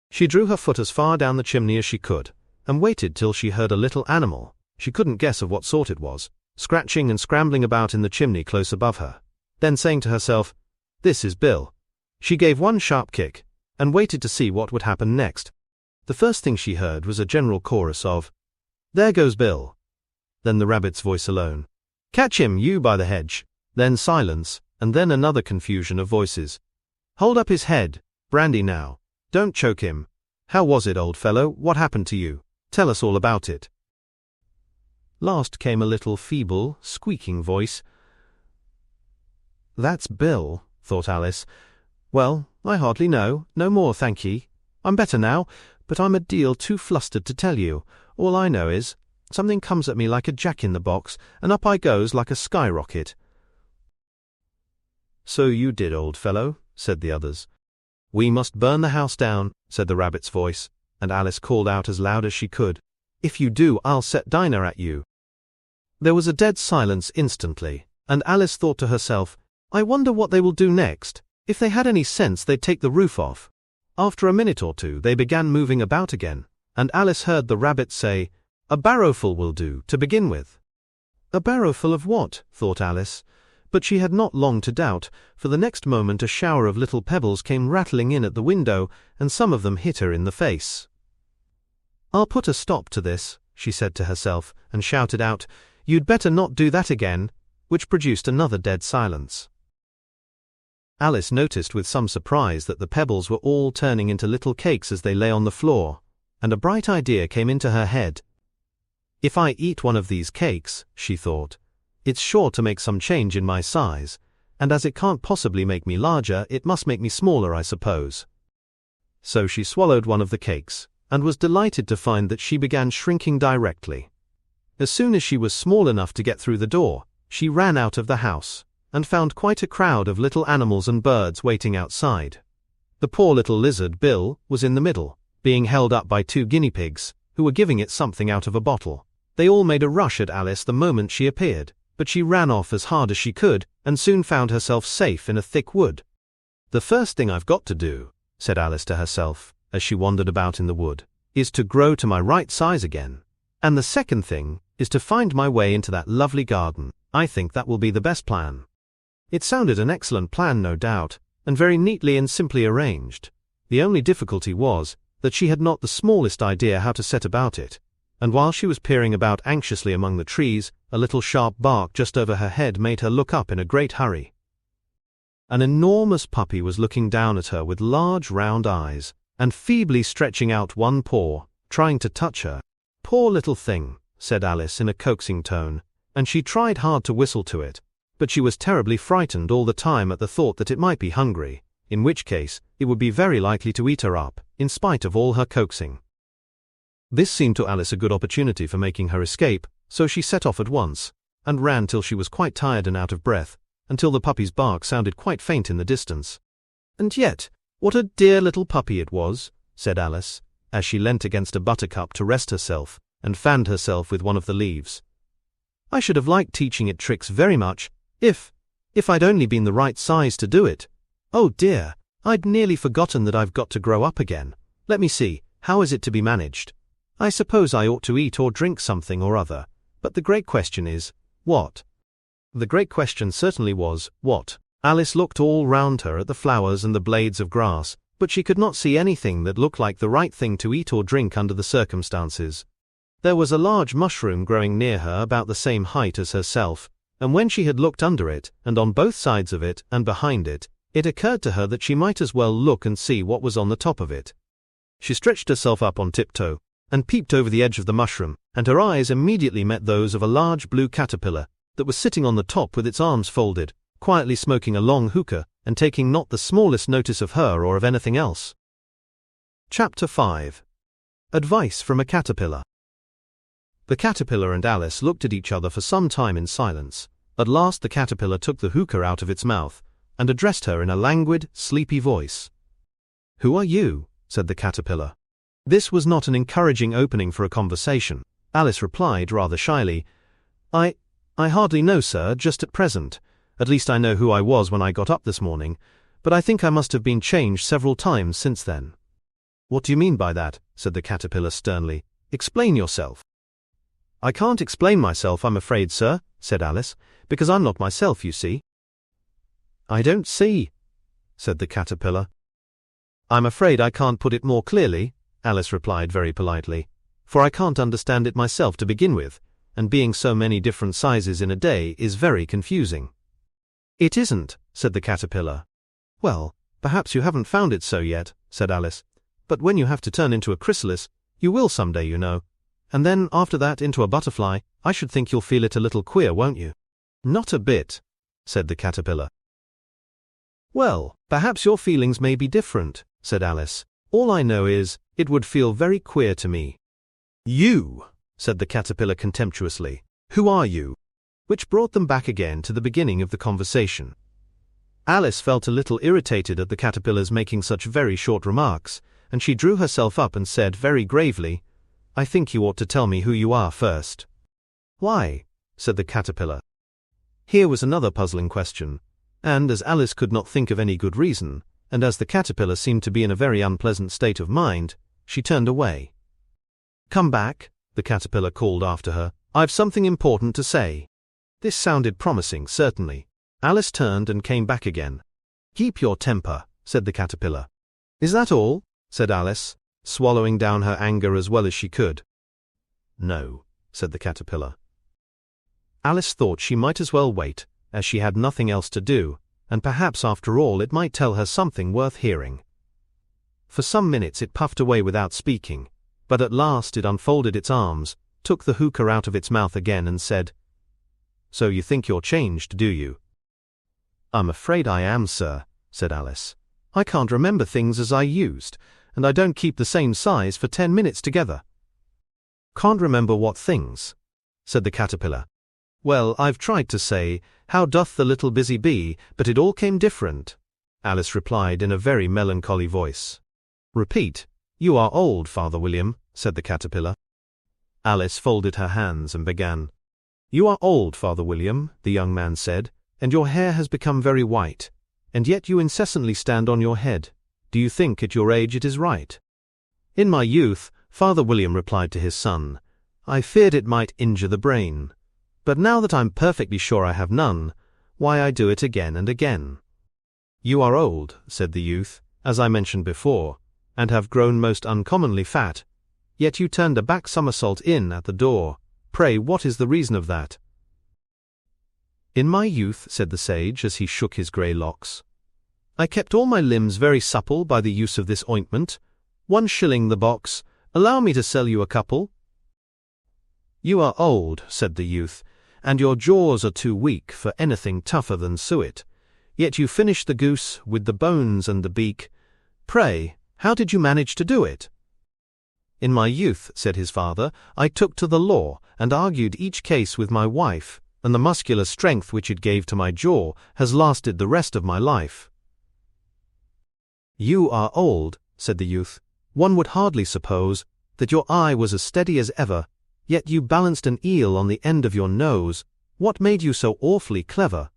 She drew her foot as far down the chimney as she could, and waited till she heard a little animal, she couldn't guess of what sort it was, scratching and scrambling about in the chimney close above her. Then saying to herself, "This is Bill," she gave one sharp kick, and waited to see what would happen next. The first thing she heard was a general chorus of, "There goes Bill." Then the rabbit's voice alone, "Catch him, you by the hedge." Then silence, and then another confusion of voices. "Hold up his head, brandy now. Don't choke him. How was it, old fellow? What happened to you? Tell us all about it." Last came a little feeble, squeaking voice. "That's Bill," thought Alice. "Well, I hardly know. No more, thank ye. I'm better now, but I'm a deal too flustered to tell you. All I know is, something comes at me like a jack-in-the-box, and up I goes like a skyrocket." "So you did, old fellow," said the others. "We must burn the house down," said the rabbit's voice, and Alice called out as loud as she could, "If you do, I'll set Dinah at you." There was a dead silence instantly, and Alice thought to herself, "I wonder what they will do next. If they had any sense, they'd take the roof off." After a minute or two, they began moving about again, and Alice heard the rabbit say, "A barrowful will do, to begin with." A barrowful of what? thought Alice. But she had not long to doubt, for the next moment a shower of little pebbles came rattling in at the window, and some of them hit her in the face. "I'll put a stop to this," she said to herself, and shouted out, "You'd better not do that again," which produced another dead silence. Alice noticed with some surprise that the pebbles were all turning into little cakes as they lay on the floor, and a bright idea came into her head. "If I eat one of these cakes," she thought, "it's sure to make some change in my size, and as it can't possibly make me larger, it must make me smaller, I suppose." So she swallowed one of the cakes, and was delighted to find that she began shrinking directly. As soon as she was small enough to get through the door, she ran out of the house, and found quite a crowd of little animals and birds waiting outside. The poor little lizard, Bill, was in the middle, being held up by 2 guinea pigs, who were giving it something out of a bottle. They all made a rush at Alice the moment she appeared, but she ran off as hard as she could, and soon found herself safe in a thick wood. "The first thing I've got to do," said Alice to herself, as she wandered about in the wood, "is to grow to my right size again. And the second thing is to find my way into that lovely garden. I think that will be the best plan." It sounded an excellent plan, no doubt, and very neatly and simply arranged. The only difficulty was that she had not the smallest idea how to set about it, and while she was peering about anxiously among the trees, a little sharp bark just over her head made her look up in a great hurry. An enormous puppy was looking down at her with large round eyes, and feebly stretching out one paw, trying to touch her. "Poor little thing," said Alice in a coaxing tone, and she tried hard to whistle to it, but she was terribly frightened all the time at the thought that it might be hungry, in which case it would be very likely to eat her up, in spite of all her coaxing. This seemed to Alice a good opportunity for making her escape, so she set off at once, and ran till she was quite tired and out of breath, until the puppy's bark sounded quite faint in the distance. "And yet, what a dear little puppy it was," said Alice, as she leant against a buttercup to rest herself, and fanned herself with one of the leaves. "I should have liked teaching it tricks very much, if I'd only been the right size to do it. Oh dear, I'd nearly forgotten that I've got to grow up again. Let me see, how is it to be managed? I suppose I ought to eat or drink something or other, but the great question is, what?" The great question certainly was, what? Alice looked all round her at the flowers and the blades of grass, but she could not see anything that looked like the right thing to eat or drink under the circumstances. There was a large mushroom growing near her about the same height as herself, and when she had looked under it, and on both sides of it, and behind it, it occurred to her that she might as well look and see what was on the top of it. She stretched herself up on tiptoe, and peeped over the edge of the mushroom, and her eyes immediately met those of a large blue caterpillar that was sitting on the top with its arms folded, quietly smoking a long hookah, and taking not the smallest notice of her or of anything else. Chapter 5. Advice from a Caterpillar. The caterpillar and Alice looked at each other for some time in silence. At last the caterpillar took the hookah out of its mouth, and addressed her in a languid, sleepy voice. "Who are you?" said the caterpillar. This was not an encouraging opening for a conversation. Alice replied rather shyly, I hardly know, sir, just at present. At least I know who I was when I got up this morning, but I think I must have been changed several times since then." "What do you mean by that?" said the caterpillar sternly. "Explain yourself." "I can't explain myself, I'm afraid, sir," said Alice, "because I'm not myself, you see." "I don't see," said the caterpillar. "I'm afraid I can't put it more clearly," Alice replied very politely, "for I can't understand it myself to begin with, and being so many different sizes in a day is very confusing." "It isn't," said the caterpillar. "Well, perhaps you haven't found it so yet," said Alice, "but when you have to turn into a chrysalis, you will some day, you know, and then after that into a butterfly, I should think you'll feel it a little queer, won't you?" "Not a bit," said the caterpillar. "Well, perhaps your feelings may be different," said Alice. "All I know is, it would feel very queer to me." "You," said the caterpillar contemptuously. "Who are you?" Which brought them back again to the beginning of the conversation. Alice felt a little irritated at the caterpillars making such very short remarks, and she drew herself up and said very gravely, "I think you ought to tell me who you are first." "Why?" said the caterpillar. Here was another puzzling question, and as Alice could not think of any good reason, and as the caterpillar seemed to be in a very unpleasant state of mind, she turned away. "Come back," the caterpillar called after her. "I've something important to say." This sounded promising, certainly. Alice turned and came back again. "Keep your temper," said the caterpillar. "Is that all?" said Alice, swallowing down her anger as well as she could. "No," said the caterpillar. Alice thought she might as well wait, as she had nothing else to do, and perhaps after all it might tell her something worth hearing. For some minutes it puffed away without speaking, but at last it unfolded its arms, took the hookah out of its mouth again and said, "So you think you're changed, do you?" "I'm afraid I am, sir," said Alice. "I can't remember things as I used, and I don't keep the same size for 10 minutes together." "Can't remember what things?" said the caterpillar. "Well, I've tried to say, how doth the little busy bee, but it all came different," Alice replied in a very melancholy voice. "Repeat, you are old, Father William," said the caterpillar. Alice folded her hands and began. "You are old, Father William," the young man said, "and your hair has become very white, and yet you incessantly stand on your head. Do you think at your age it is right?" "In my youth," Father William replied to his son, "I feared it might injure the brain. But now that I'm perfectly sure I have none, why I do it again and again." "You are old," said the youth, "as I mentioned before, and have grown most uncommonly fat, yet you turned a back somersault in at the door. Pray, what is the reason of that?" "In my youth," said the sage, as he shook his grey locks, "I kept all my limbs very supple by the use of this ointment. 1 shilling the box. Allow me to sell you a couple." "You are old," said the youth, "and your jaws are too weak for anything tougher than suet. Yet you finished the goose with the bones and the beak. Pray, how did you manage to do it?" "In my youth," said his father, "I took to the law and argued each case with my wife, and the muscular strength which it gave to my jaw has lasted the rest of my life." "You are old," said the youth. "One would hardly suppose that your eye was as steady as ever, yet you balanced an eel on the end of your nose. What made you so awfully clever?"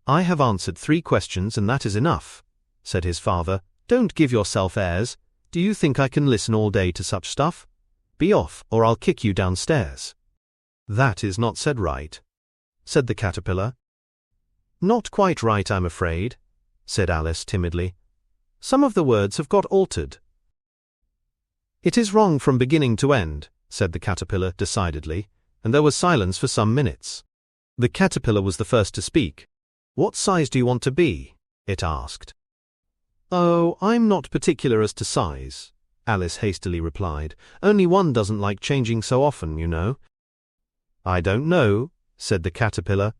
"I have answered 3 questions, and that is enough," said his father. "Don't give yourself airs. Do you think I can listen all day to such stuff? Be off, or I'll kick you downstairs." "That is not said right," said the caterpillar. "Not quite right, I'm afraid," said Alice timidly. "Some of the words have got altered." "It is wrong from beginning to end," said the caterpillar decidedly, and there was silence for some minutes. The caterpillar was the first to speak. "What size do you want to be?" it asked. "Oh, I'm not particular as to size," Alice hastily replied. "Only one doesn't like changing so often, you know." "I don't know," said the caterpillar.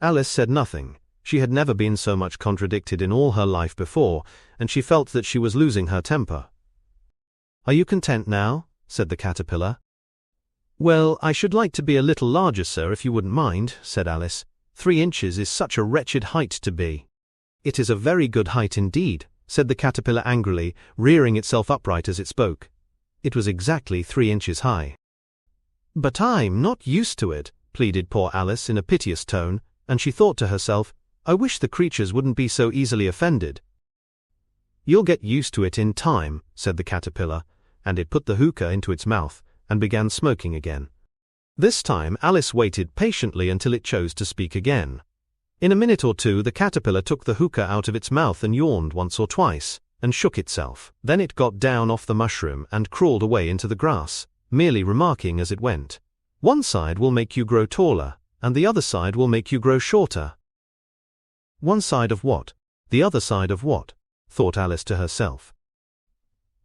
Alice said nothing. She had never been so much contradicted in all her life before, and she felt that she was losing her temper. "Are you content now?" said the caterpillar. "Well, I should like to be a little larger, sir, if you wouldn't mind," said Alice. 3 inches is such a wretched height to be." "It is a very good height indeed," said the caterpillar angrily, rearing itself upright as it spoke. It was exactly 3 inches high. "But I'm not used to it," pleaded poor Alice in a piteous tone, and she thought to herself, "I wish the creatures wouldn't be so easily offended." "You'll get used to it in time," said the caterpillar, and it put the hookah into its mouth and began smoking again. This time Alice waited patiently until it chose to speak again. In a minute or two the caterpillar took the hookah out of its mouth and yawned once or twice, and shook itself. Then it got down off the mushroom and crawled away into the grass, merely remarking as it went, "One side will make you grow taller, and the other side will make you grow shorter." "One side of what? The other side of what?" thought Alice to herself.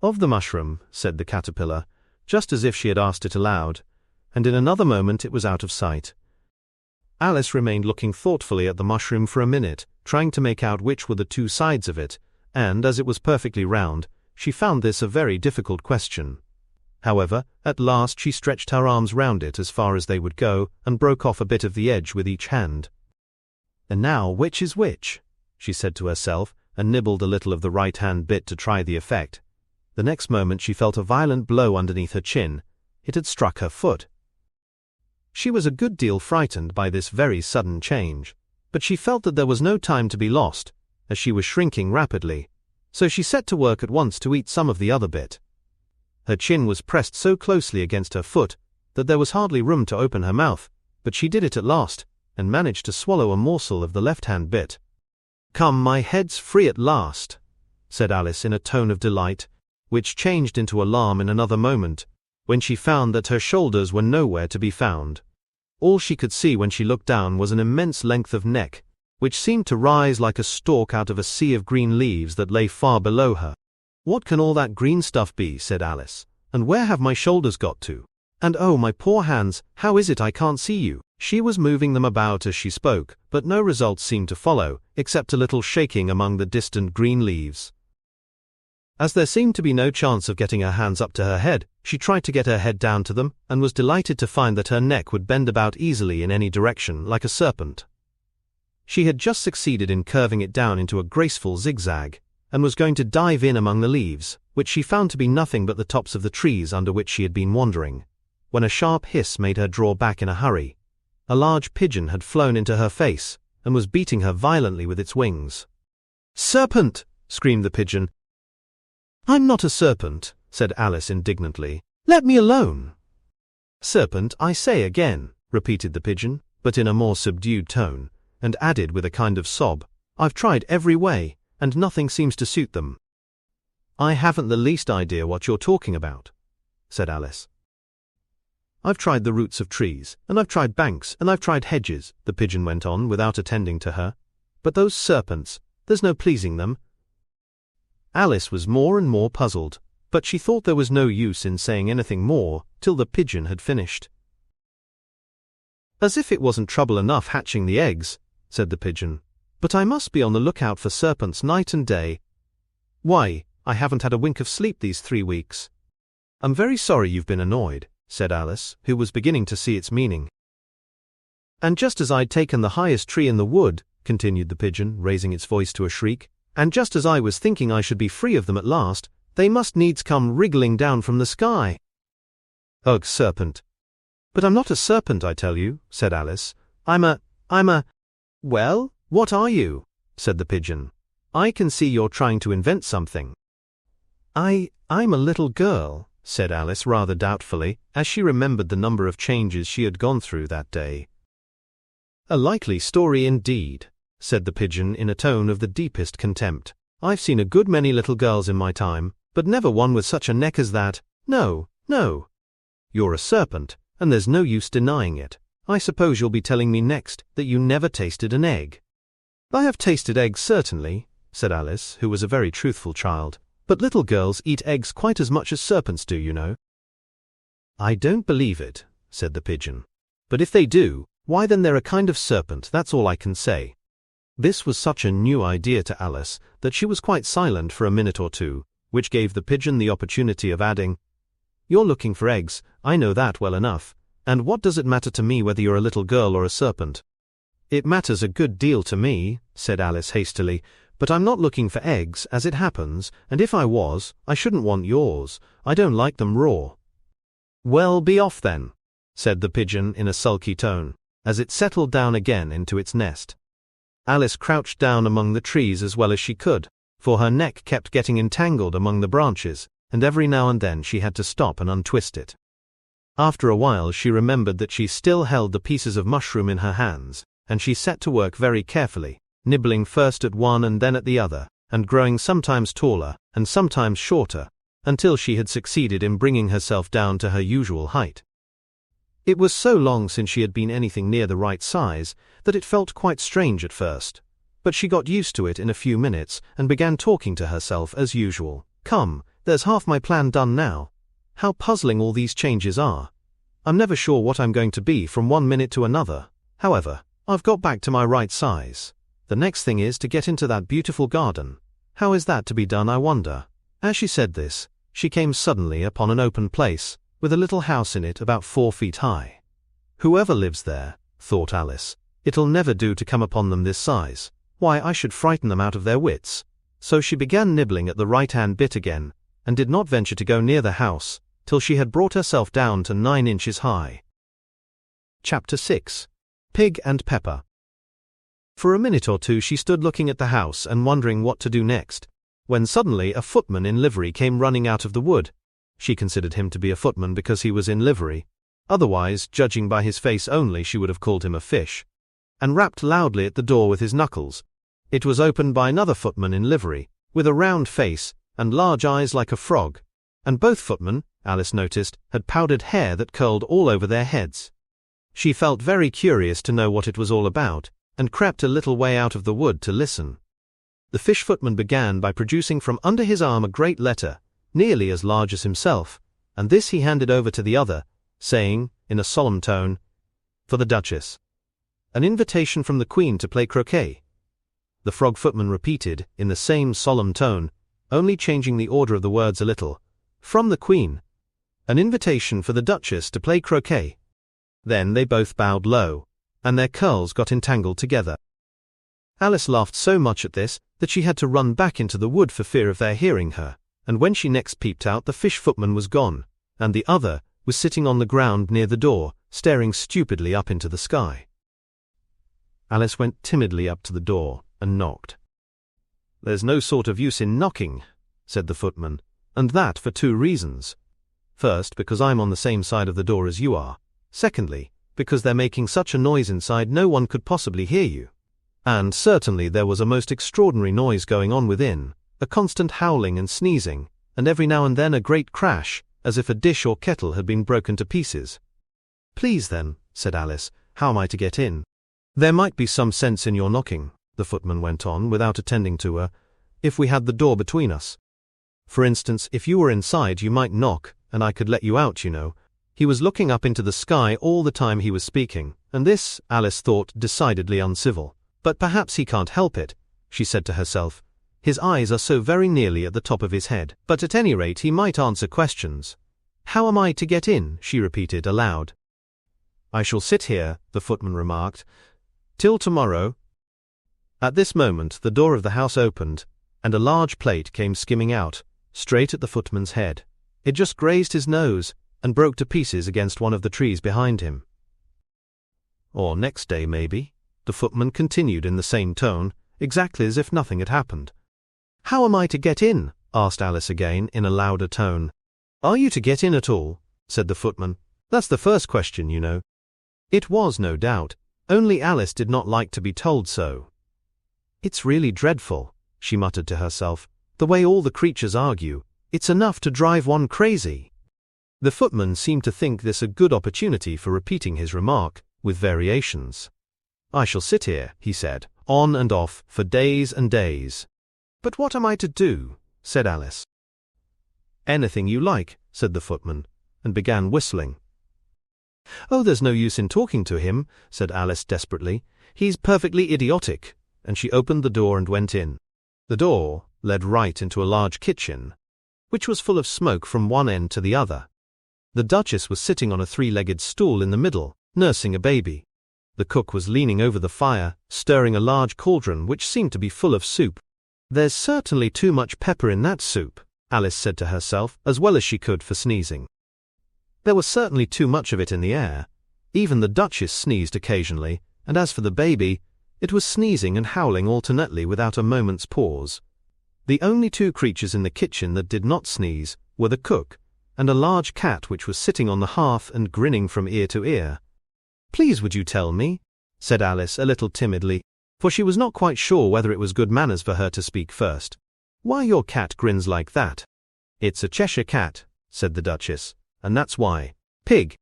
"Of the mushroom," said the caterpillar, just as if she had asked it aloud, and in another moment it was out of sight. Alice remained looking thoughtfully at the mushroom for a minute, trying to make out which were the 2 sides of it, and, as it was perfectly round, she found this a very difficult question. However, at last she stretched her arms round it as far as they would go, and broke off a bit of the edge with each hand. And now which is which? She said to herself, and nibbled a little of the right-hand bit to try the effect. The next moment she felt a violent blow underneath her chin. It had struck her foot. She was a good deal frightened by this very sudden change, but she felt that there was no time to be lost, as she was shrinking rapidly, so she set to work at once to eat some of the other bit. Her chin was pressed so closely against her foot that there was hardly room to open her mouth, but she did it at last, and managed to swallow a morsel of the left-hand bit. "Come, my head's free at last," said Alice in a tone of delight, which changed into alarm in another moment, when she found that her shoulders were nowhere to be found. All she could see when she looked down was an immense length of neck, which seemed to rise like a stalk out of a sea of green leaves that lay far below her. "What can all that green stuff be?" said Alice. "And where have my shoulders got to? And oh, my poor hands, how is it I can't see you?" She was moving them about as she spoke, but no results seemed to follow, except a little shaking among the distant green leaves. As there seemed to be no chance of getting her hands up to her head, she tried to get her head down to them, and was delighted to find that her neck would bend about easily in any direction, like a serpent. She had just succeeded in curving it down into a graceful zigzag, and was going to dive in among the leaves, which she found to be nothing but the tops of the trees under which she had been wandering, when a sharp hiss made her draw back in a hurry. A large pigeon had flown into her face, and was beating her violently with its wings. "Serpent!" screamed the pigeon. "I'm not a serpent," said Alice indignantly. "Let me alone." "Serpent, I say again," repeated the pigeon, but in a more subdued tone, and added with a kind of sob, "I've tried every way, and nothing seems to suit them." "I haven't the least idea what you're talking about," said Alice. "I've tried the roots of trees, and I've tried banks, and I've tried hedges," the pigeon went on without attending to her. "But those serpents, there's no pleasing them." Alice was more and more puzzled, but she thought there was no use in saying anything more till the pigeon had finished. "As if it wasn't trouble enough hatching the eggs," said the pigeon, "but I must be on the lookout for serpents night and day. Why, I haven't had a wink of sleep these 3 weeks." "I'm very sorry you've been annoyed," said Alice, who was beginning to see its meaning. "And just as I'd taken the highest tree in the wood," continued the pigeon, raising its voice to a shriek, "and just as I was thinking I should be free of them at last, they must needs come wriggling down from the sky." "Ugh, serpent." "But I'm not a serpent, I tell you," said Alice. I'm a... "Well, what are you?" said the pigeon. "I can see you're trying to invent something." I'm a little girl," said Alice rather doubtfully, as she remembered the number of changes she had gone through that day. "A likely story indeed," said the pigeon in a tone of the deepest contempt. "I've seen a good many little girls in my time, but never one with such a neck as that. No, no. You're a serpent, and there's no use denying it. I suppose you'll be telling me next that you never tasted an egg." "I have tasted eggs, certainly," said Alice, who was a very truthful child. "But little girls eat eggs quite as much as serpents do, you know." "I don't believe it," said the pigeon. "But if they do, why then they're a kind of serpent, that's all I can say." This was such a new idea to Alice that she was quite silent for a minute or two, which gave the pigeon the opportunity of adding, "You're looking for eggs, I know that well enough, and what does it matter to me whether you're a little girl or a serpent?" "It matters a good deal to me," said Alice hastily, "but I'm not looking for eggs, as it happens, and if I was, I shouldn't want yours. I don't like them raw." "Well, be off then," said the pigeon in a sulky tone, as it settled down again into its nest. Alice crouched down among the trees as well as she could, for her neck kept getting entangled among the branches, and every now and then she had to stop and untwist it. After a while she remembered that she still held the pieces of mushroom in her hands, and she set to work very carefully, nibbling first at one and then at the other, and growing sometimes taller and sometimes shorter, until she had succeeded in bringing herself down to her usual height. It was so long since she had been anything near the right size that it felt quite strange at first, but she got used to it in a few minutes and began talking to herself as usual. "Come, there's half my plan done now. How puzzling all these changes are. I'm never sure what I'm going to be from one minute to another. However, I've got back to my right size. The next thing is to get into that beautiful garden. How is that to be done, I wonder?" As she said this, she came suddenly upon an open place, with a little house in it about 4 feet high. "Whoever lives there," thought Alice, It'll never do to come upon them this size. Why, I should frighten them out of their wits. So she began nibbling at the right-hand bit again, and did not venture to go near the house, till she had brought herself down to 9 inches high. Chapter 6. Pig and Pepper. For a minute or two she stood looking at the house and wondering what to do next, when suddenly a footman in livery came running out of the wood. She considered him to be a footman because he was in livery. Otherwise, judging by his face only, she would have called him a fish. And rapped loudly at the door with his knuckles. It was opened by another footman in livery, with a round face and large eyes like a frog, and both footmen, Alice noticed, had powdered hair that curled all over their heads. She felt very curious to know what it was all about, and crept a little way out of the wood to listen. The fish footman began by producing from under his arm a great letter, nearly as large as himself, and this he handed over to the other, saying, in a solemn tone, "For the Duchess. An invitation from the Queen to play croquet." The frog footman repeated, in the same solemn tone, only changing the order of the words a little, "From the Queen. An invitation for the Duchess to play croquet." Then they both bowed low, and their curls got entangled together. Alice laughed so much at this that she had to run back into the wood for fear of their hearing her, and when she next peeped out the fish footman was gone, and the other was sitting on the ground near the door, staring stupidly up into the sky. Alice went timidly up to the door and knocked. "There's no sort of use in knocking," said the footman, "and that for 2 reasons. First, because I'm on the same side of the door as you are. Secondly, because they're making such a noise inside no one could possibly hear you. And certainly there was a most extraordinary noise going on within, a constant howling and sneezing, and every now and then a great crash, as if a dish or kettle had been broken to pieces." "Please then," said Alice, "how am I to get in?" "There might be some sense in your knocking," the footman went on, without attending to her, "if we had the door between us. For instance, if you were inside you might knock, and I could let you out, you know." He was looking up into the sky all the time he was speaking, and this, Alice thought, decidedly uncivil. But perhaps he can't help it, she said to herself. His eyes are so very nearly at the top of his head. But at any rate he might answer questions. "How am I to get in?" she repeated aloud. "I shall sit here," the footman remarked, "till tomorrow." At this moment the door of the house opened, and a large plate came skimming out, straight at the footman's head. It just grazed his nose, and broke to pieces against one of the trees behind him. "Or next day, maybe," the footman continued in the same tone, exactly as if nothing had happened. "How am I to get in?" asked Alice again, in a louder tone. "Are you to get in at all?" said the footman. "That's the first question, you know." It was, no doubt, only Alice did not like to be told so. "It's really dreadful," she muttered to herself, "the way all the creatures argue. It's enough to drive one crazy." The footman seemed to think this a good opportunity for repeating his remark, with variations. "I shall sit here," he said, "on and off, for days and days." "But what am I to do?" said Alice. "Anything you like," said the footman, and began whistling. "Oh, there's no use in talking to him," said Alice desperately. "He's perfectly idiotic," and she opened the door and went in. The door led right into a large kitchen, which was full of smoke from one end to the other. The Duchess was sitting on a 3-legged stool in the middle, nursing a baby. The cook was leaning over the fire, stirring a large cauldron which seemed to be full of soup. "There's certainly too much pepper in that soup," Alice said to herself, as well as she could for sneezing. There was certainly too much of it in the air. Even the Duchess sneezed occasionally, and as for the baby, it was sneezing and howling alternately without a moment's pause. The only 2 creatures in the kitchen that did not sneeze were the cook, and a large cat which was sitting on the hearth and grinning from ear to ear. "Please would you tell me?" said Alice a little timidly, for she was not quite sure whether it was good manners for her to speak first. "Why your cat grins like that?" "It's a Cheshire cat," said the Duchess, "and that's why." "Pig."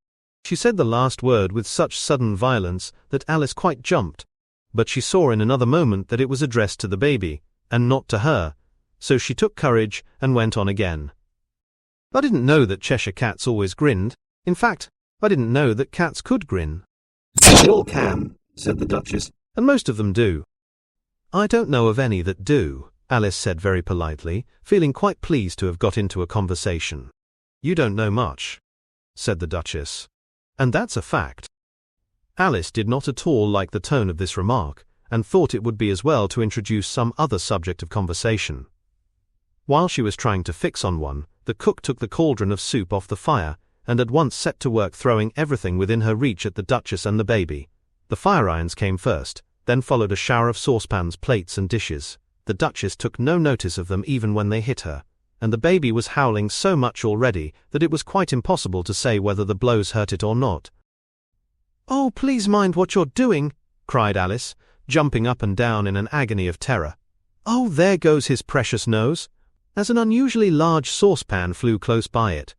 She said the last word with such sudden violence that Alice quite jumped, but she saw in another moment that it was addressed to the baby, and not to her, so she took courage and went on again. "I didn't know that Cheshire cats always grinned. In fact, I didn't know that cats could grin." "They all can," said the Duchess, "and most of them do." "I don't know of any that do," Alice said very politely, feeling quite pleased to have got into a conversation. "You don't know much," said the Duchess. "And that's a fact." Alice did not at all like the tone of this remark, and thought it would be as well to introduce some other subject of conversation. While she was trying to fix on one, the cook took the cauldron of soup off the fire, and at once set to work throwing everything within her reach at the Duchess and the baby. The fire irons came first, then followed a shower of saucepans, plates and dishes. The Duchess took no notice of them even when they hit her, and the baby was howling so much already that it was quite impossible to say whether the blows hurt it or not. "Oh, please mind what you're doing," cried Alice, jumping up and down in an agony of terror. "Oh, there goes his precious nose," as an unusually large saucepan flew close by it,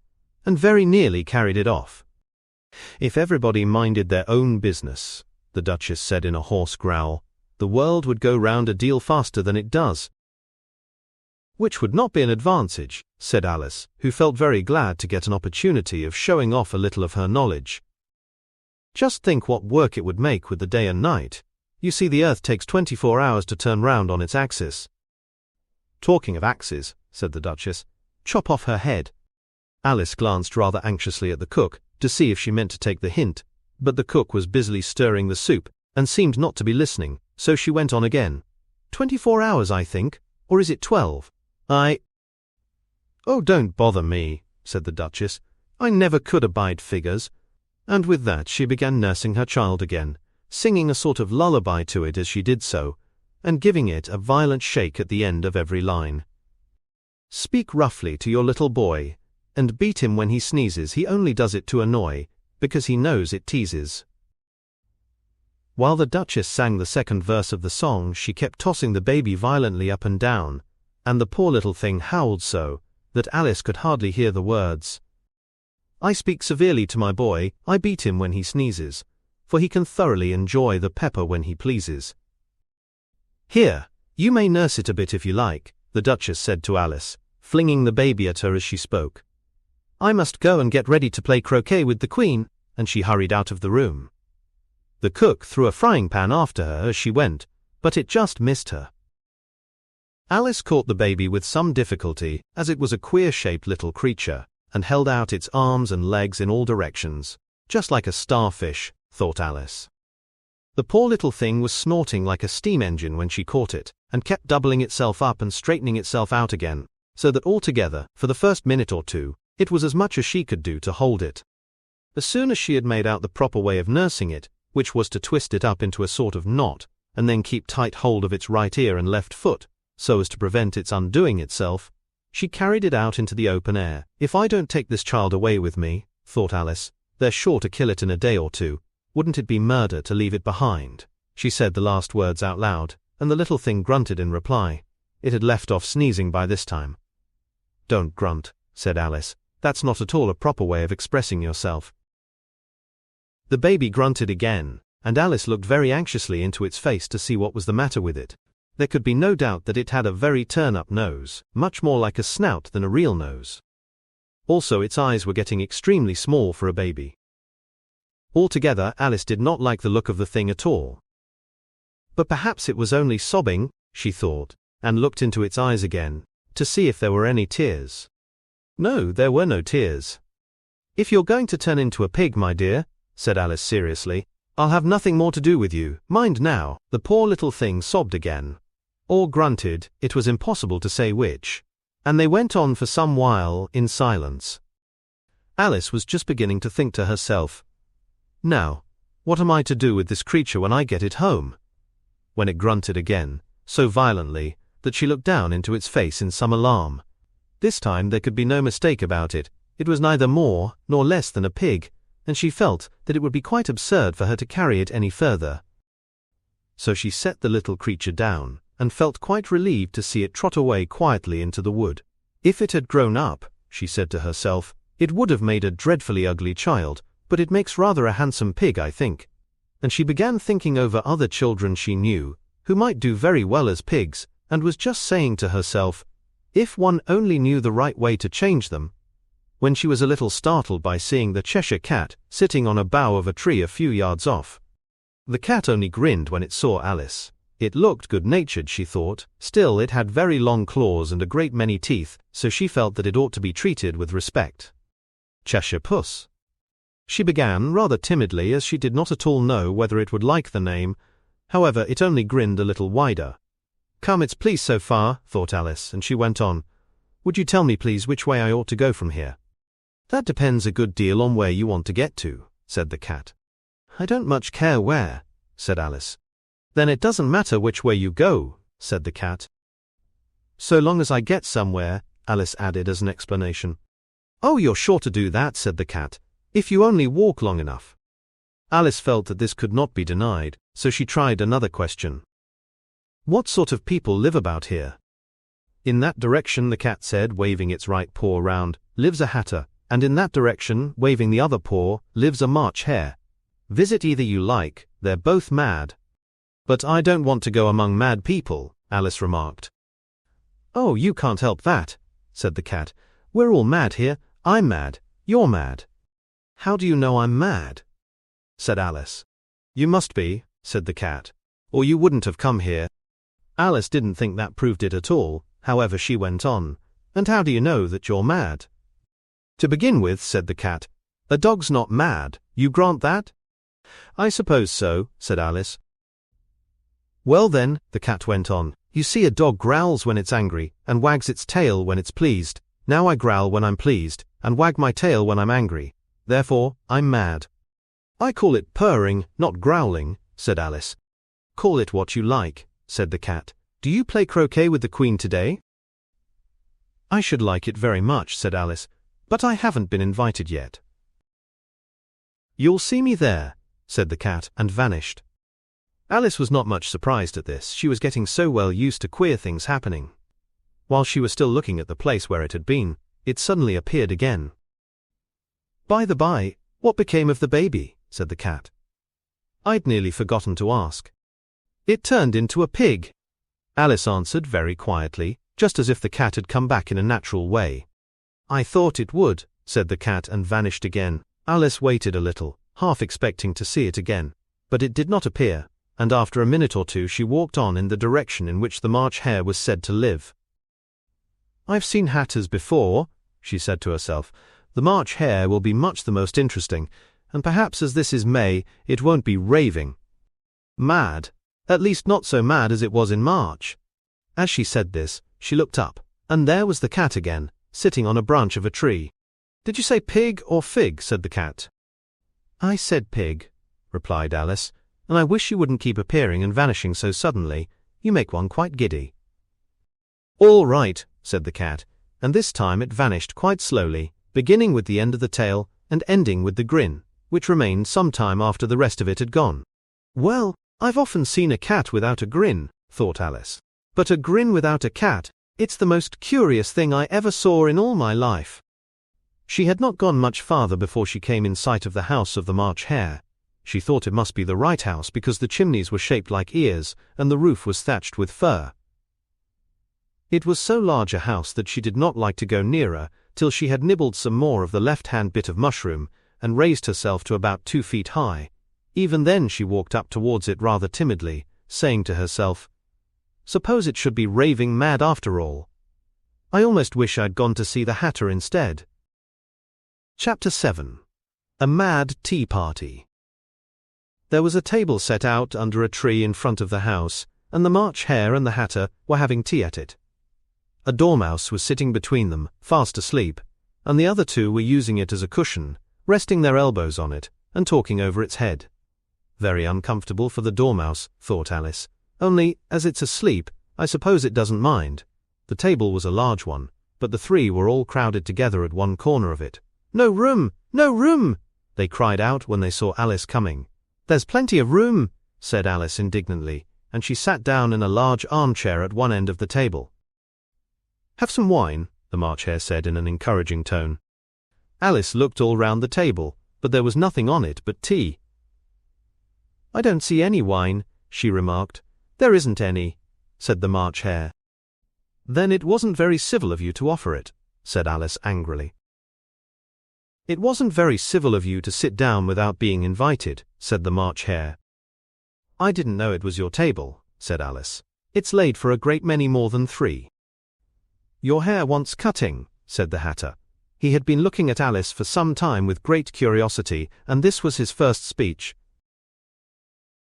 and very nearly carried it off. "If everybody minded their own business," the Duchess said in a hoarse growl, "the world would go round a deal faster than it does." "Which would not be an advantage," said Alice, who felt very glad to get an opportunity of showing off a little of her knowledge. "Just think what work it would make with the day and night. You see, the Earth takes 24 hours to turn round on its axis." "Talking of axes," said the Duchess, "chop off her head." Alice glanced rather anxiously at the cook, to see if she meant to take the hint, but the cook was busily stirring the soup, and seemed not to be listening, so she went on again. 24 hours, I think, or is it 12? "Oh, don't bother me," said the Duchess. "I never could abide figures." And with that she began nursing her child again, singing a sort of lullaby to it as she did so, and giving it a violent shake at the end of every line. "Speak roughly to your little boy, and beat him when he sneezes. He only does it to annoy, because he knows it teases." While the Duchess sang the second verse of the song, she kept tossing the baby violently up and down, and the poor little thing howled so that Alice could hardly hear the words. "I speak severely to my boy, I beat him when he sneezes, for he can thoroughly enjoy the pepper when he pleases." "Here, you may nurse it a bit if you like," the Duchess said to Alice, flinging the baby at her as she spoke. "I must go and get ready to play croquet with the Queen," and she hurried out of the room. The cook threw a frying pan after her as she went, but it just missed her. Alice caught the baby with some difficulty, as it was a queer-shaped little creature, and held out its arms and legs in all directions, just like a starfish, thought Alice. The poor little thing was snorting like a steam engine when she caught it, and kept doubling itself up and straightening itself out again, so that altogether, for the first minute or two, it was as much as she could do to hold it. As soon as she had made out the proper way of nursing it, which was to twist it up into a sort of knot, and then keep tight hold of its right ear and left foot, so as to prevent its undoing itself, she carried it out into the open air. "If I don't take this child away with me," thought Alice, "they're sure to kill it in a day or two. Wouldn't it be murder to leave it behind?" She said the last words out loud, and the little thing grunted in reply. It had left off sneezing by this time. "Don't grunt," said Alice. "That's not at all a proper way of expressing yourself." The baby grunted again, and Alice looked very anxiously into its face to see what was the matter with it. There could be no doubt that it had a very turn-up nose, much more like a snout than a real nose. Also, its eyes were getting extremely small for a baby. Altogether, Alice did not like the look of the thing at all. But perhaps it was only sobbing, she thought, and looked into its eyes again, to see if there were any tears. No, there were no tears. "If you're going to turn into a pig, my dear," said Alice seriously, "I'll have nothing more to do with you. Mind now." The poor little thing sobbed again, or grunted, it was impossible to say which, and they went on for some while in silence. Alice was just beginning to think to herself, "Now, what am I to do with this creature when I get it home?" when it grunted again, so violently that she looked down into its face in some alarm. This time there could be no mistake about it. It was neither more nor less than a pig, and she felt that it would be quite absurd for her to carry it any further. So she set the little creature down, and felt quite relieved to see it trot away quietly into the wood. "If it had grown up," she said to herself, "it would have made a dreadfully ugly child, but it makes rather a handsome pig, I think." And she began thinking over other children she knew, who might do very well as pigs, and was just saying to herself, if one only knew the right way to change them, when she was a little startled by seeing the Cheshire Cat sitting on a bough of a tree a few yards off. The cat only grinned when it saw Alice. It looked good-natured, she thought, still it had very long claws and a great many teeth, so she felt that it ought to be treated with respect. "Cheshire Puss," She began rather timidly, as she did not at all know whether it would like the name. However, it only grinned a little wider. "Come, it's pleased so far," thought Alice, and she went on. "Would you tell me, please, which way I ought to go from here?" "That depends a good deal on where you want to get to," said the cat. "I don't much care where," said Alice. "Then it doesn't matter which way you go," said the cat. "So long as I get somewhere," Alice added as an explanation. "Oh, you're sure to do that," said the cat, "if you only walk long enough." Alice felt that this could not be denied, so she tried another question. "What sort of people live about here?" "In that direction," the cat said, waving its right paw round, "lives a hatter, and in that direction, waving the other paw, lives a March hare. Visit either you like, they're both mad." "But I don't want to go among mad people," Alice remarked. "Oh, you can't help that," said the cat. "We're all mad here. I'm mad. You're mad." "How do you know I'm mad?" said Alice. "You must be," said the cat, "or you wouldn't have come here." Alice didn't think that proved it at all. However, she went on. "And how do you know that you're mad?" "To begin with," said the cat, "a dog's not mad. You grant that?" "I suppose so," said Alice. "Well then," the cat went on, "you see, a dog growls when it's angry, and wags its tail when it's pleased. Now I growl when I'm pleased, and wag my tail when I'm angry. Therefore, I'm mad." "I call it purring, not growling," said Alice. "Call it what you like," said the cat. "Do you play croquet with the Queen today?" "I should like it very much," said Alice, "but I haven't been invited yet." "You'll see me there," said the cat, and vanished. Alice was not much surprised at this. She was getting so well used to queer things happening. While she was still looking at the place where it had been, it suddenly appeared again. "By the by, what became of the baby?" said the cat. "I'd nearly forgotten to ask." "It turned into a pig," Alice answered very quietly, just as if the cat had come back in a natural way. "I thought it would," said the cat, and vanished again. Alice waited a little, half expecting to see it again, but it did not appear, and after a minute or two she walked on in the direction in which the March hare was said to live. "I've seen hatters before," she said to herself. "The March hare will be much the most interesting, and perhaps as this is May, it won't be raving mad, at least not so mad as it was in March." As she said this, she looked up, and there was the cat again, sitting on a branch of a tree. "Did you say pig or fig?" said the cat. "I said pig," replied Alice, "and I wish you wouldn't keep appearing and vanishing so suddenly. You make one quite giddy." "All right," said the cat, and this time it vanished quite slowly, beginning with the end of the tail and ending with the grin, which remained some time after the rest of it had gone. "Well, I've often seen a cat without a grin," thought Alice. "But a grin without a cat, it's the most curious thing I ever saw in all my life." She had not gone much farther before she came in sight of the house of the March hare. She thought it must be the right house because the chimneys were shaped like ears and the roof was thatched with fur. It was so large a house that she did not like to go nearer till she had nibbled some more of the left-hand bit of mushroom and raised herself to about 2 feet high. Even then she walked up towards it rather timidly, saying to herself, "Suppose it should be raving mad after all. I almost wish I'd gone to see the hatter instead." Chapter 7. A Mad Tea Party. There was a table set out under a tree in front of the house, and the March hare and the hatter were having tea at it. A dormouse was sitting between them, fast asleep, and the other two were using it as a cushion, resting their elbows on it, and talking over its head. Very uncomfortable for the dormouse, thought Alice. Only, as it's asleep, I suppose it doesn't mind. The table was a large one, but the three were all crowded together at one corner of it. "No room! No room!" they cried out when they saw Alice coming. "There's plenty of room," said Alice indignantly, and she sat down in a large armchair at one end of the table. "Have some wine," the March hare said in an encouraging tone. Alice looked all round the table, but there was nothing on it but tea. "I don't see any wine," she remarked. "There isn't any," said the March hare. "Then it wasn't very civil of you to offer it," said Alice angrily. "It wasn't very civil of you to sit down without being invited," said the March hare. "I didn't know it was your table," said Alice. "It's laid for a great many more than 3. "Your hair wants cutting," said the hatter. He had been looking at Alice for some time with great curiosity, and this was his first speech.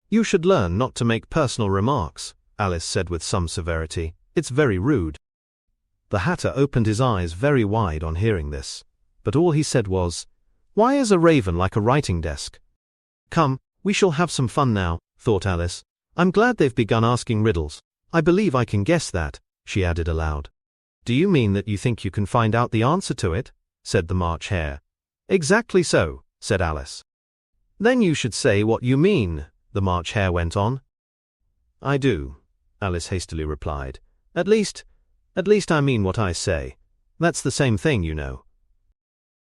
"You should learn not to make personal remarks," Alice said with some severity. "It's very rude." The Hatter opened his eyes very wide on hearing this, but all he said was, "Why is a raven like a writing desk?" "Come, we shall have some fun now," thought Alice. "I'm glad they've begun asking riddles. I believe I can guess that," she added aloud. "Do you mean that you think you can find out the answer to it?" said the March Hare. "Exactly so," said Alice. "Then you should say what you mean," the March Hare went on. "I do," Alice hastily replied. At least I mean what I say. That's the same thing, you know."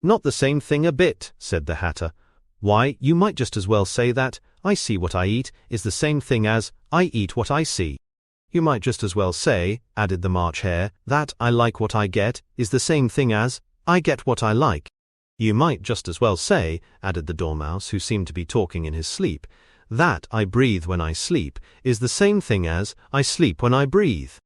"Not the same thing a bit," said the Hatter. "Why, you might just as well say that 'I see what I eat' is the same thing as 'I eat what I see.' You might just as well say," added the March Hare, "that 'I like what I get' is the same thing as 'I get what I like.' You might just as well say," added the Dormouse, who seemed to be talking in his sleep, "that 'I breathe when I sleep' is the same thing as 'I sleep when I breathe.'"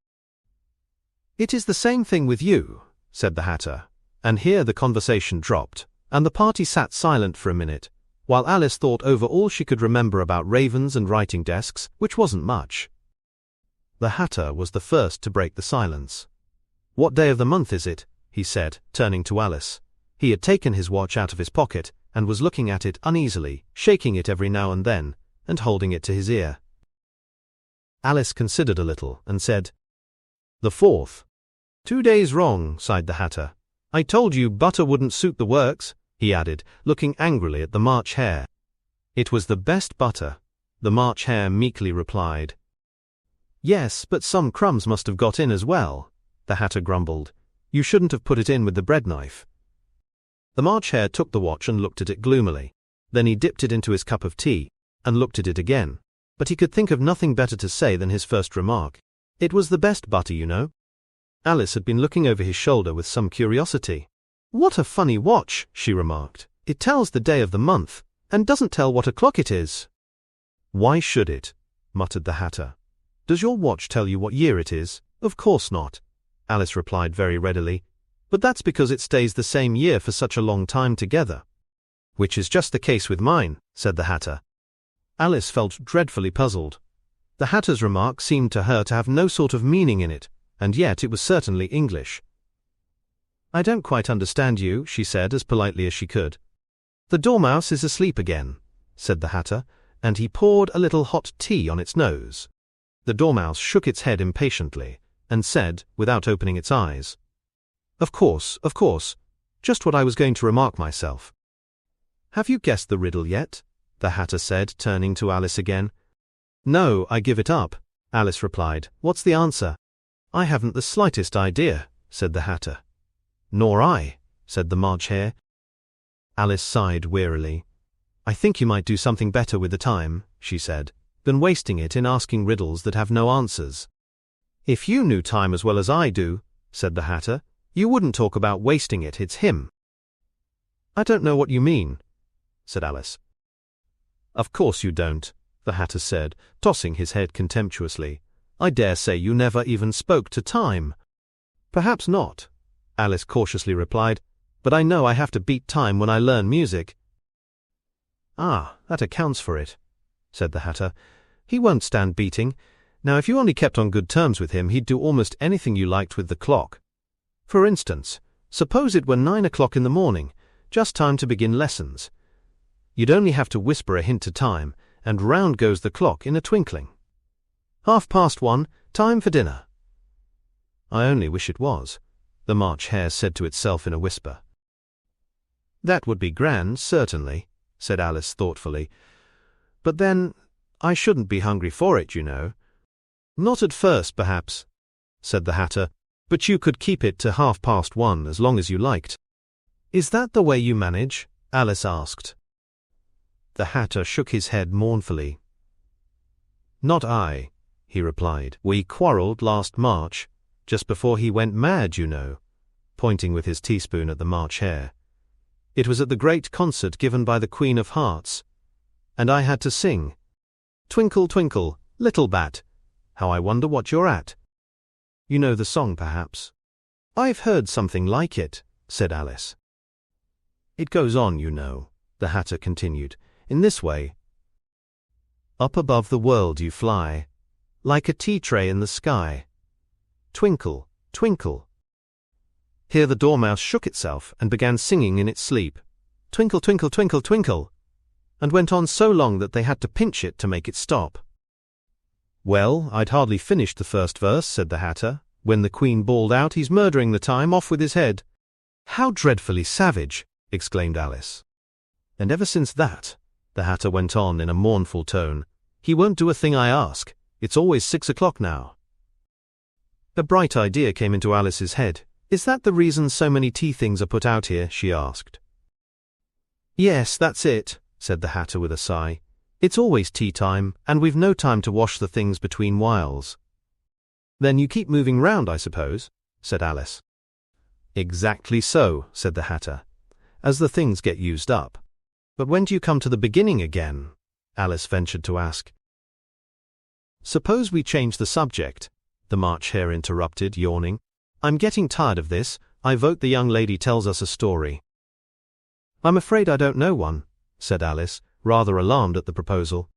"It is the same thing with you," said the Hatter, and here the conversation dropped, and the party sat silent for a minute, while Alice thought over all she could remember about ravens and writing desks, which wasn't much. The Hatter was the first to break the silence. "What day of the month is it?" he said, turning to Alice. He had taken his watch out of his pocket, and was looking at it uneasily, shaking it every now and then, and holding it to his ear. Alice considered a little, and said, "The 4th. "2 days wrong," sighed the Hatter. "I told you butter wouldn't suit the works," he added, looking angrily at the March Hare. "It was the best butter," the March Hare meekly replied. "Yes, but some crumbs must have got in as well," the Hatter grumbled. "You shouldn't have put it in with the bread knife." The March Hare took the watch and looked at it gloomily. Then he dipped it into his cup of tea, and looked at it again. But he could think of nothing better to say than his first remark. "It was the best butter, you know." Alice had been looking over his shoulder with some curiosity. "What a funny watch," she remarked. "It tells the day of the month, and doesn't tell what o'clock it is." "Why should it?" muttered the Hatter. "Does your watch tell you what year it is?" "Of course not," Alice replied very readily. "But that's because it stays the same year for such a long time together." "Which is just the case with mine," said the Hatter. Alice felt dreadfully puzzled. The Hatter's remark seemed to her to have no sort of meaning in it, and yet it was certainly English. "I don't quite understand you," she said as politely as she could. "The Dormouse is asleep again," said the Hatter, and he poured a little hot tea on its nose. The Dormouse shook its head impatiently, and said, without opening its eyes, of course, just what I was going to remark myself." "Have you guessed the riddle yet?" the Hatter said, turning to Alice again. "No, I give it up," Alice replied. "What's the answer?" "I haven't the slightest idea," said the Hatter. "Nor I," said the March Hare. Alice sighed wearily. "I think you might do something better with the time," she said, "than wasting it in asking riddles that have no answers." "If you knew time as well as I do," said the Hatter, "you wouldn't talk about wasting it, it's him." "I don't know what you mean," said Alice. "Of course you don't," the Hatter said, tossing his head contemptuously. "I dare say you never even spoke to time." "Perhaps not," Alice cautiously replied, "but I know I have to beat time when I learn music." "Ah, that accounts for it," said the Hatter. "He won't stand beating. Now if you only kept on good terms with him, he'd do almost anything you liked with the clock. For instance, suppose it were 9 o'clock in the morning, just time to begin lessons. You'd only have to whisper a hint to time, and round goes the clock in a twinkling. 1:30, time for dinner." "I only wish it was," the March Hare said to itself in a whisper. "That would be grand, certainly," said Alice thoughtfully. "But then, I shouldn't be hungry for it, you know." "Not at first, perhaps," said the Hatter, "but you could keep it to 1:30 as long as you liked." "Is that the way you manage?" Alice asked. The Hatter shook his head mournfully. "Not I," he replied. "We quarrelled last March, just before he went mad, you know," pointing with his teaspoon at the March Hare. "It was at the great concert given by the Queen of Hearts, and I had to sing, 'Twinkle, twinkle, little bat, how I wonder what you're at.' You know the song, perhaps?" "I've heard something like it," said Alice. It goes on, you know, the Hatter continued, in this way. Up above the world you fly, like a tea tray in the sky. Twinkle, twinkle. Here the Dormouse shook itself and began singing in its sleep, Twinkle, twinkle, twinkle, twinkle, and went on so long that they had to pinch it to make it stop. Well, I'd hardly finished the first verse, said the Hatter, when the Queen bawled out, He's murdering the time, off with his head. How dreadfully savage, exclaimed Alice. And ever since that, the Hatter went on in a mournful tone, he won't do a thing I ask. It's always 6 o'clock now. A bright idea came into Alice's head. Is that the reason so many tea things are put out here? She asked. Yes, that's it, said the Hatter with a sigh. It's always tea time, and we've no time to wash the things between whiles. Then you keep moving round, I suppose, said Alice. Exactly so, said the Hatter, as the things get used up. But when do you come to the beginning again? Alice ventured to ask. Suppose we change the subject, the March Hare interrupted, yawning. I'm getting tired of this. I vote the young lady tells us a story. I'm afraid I don't know one, said Alice, rather alarmed at the proposal.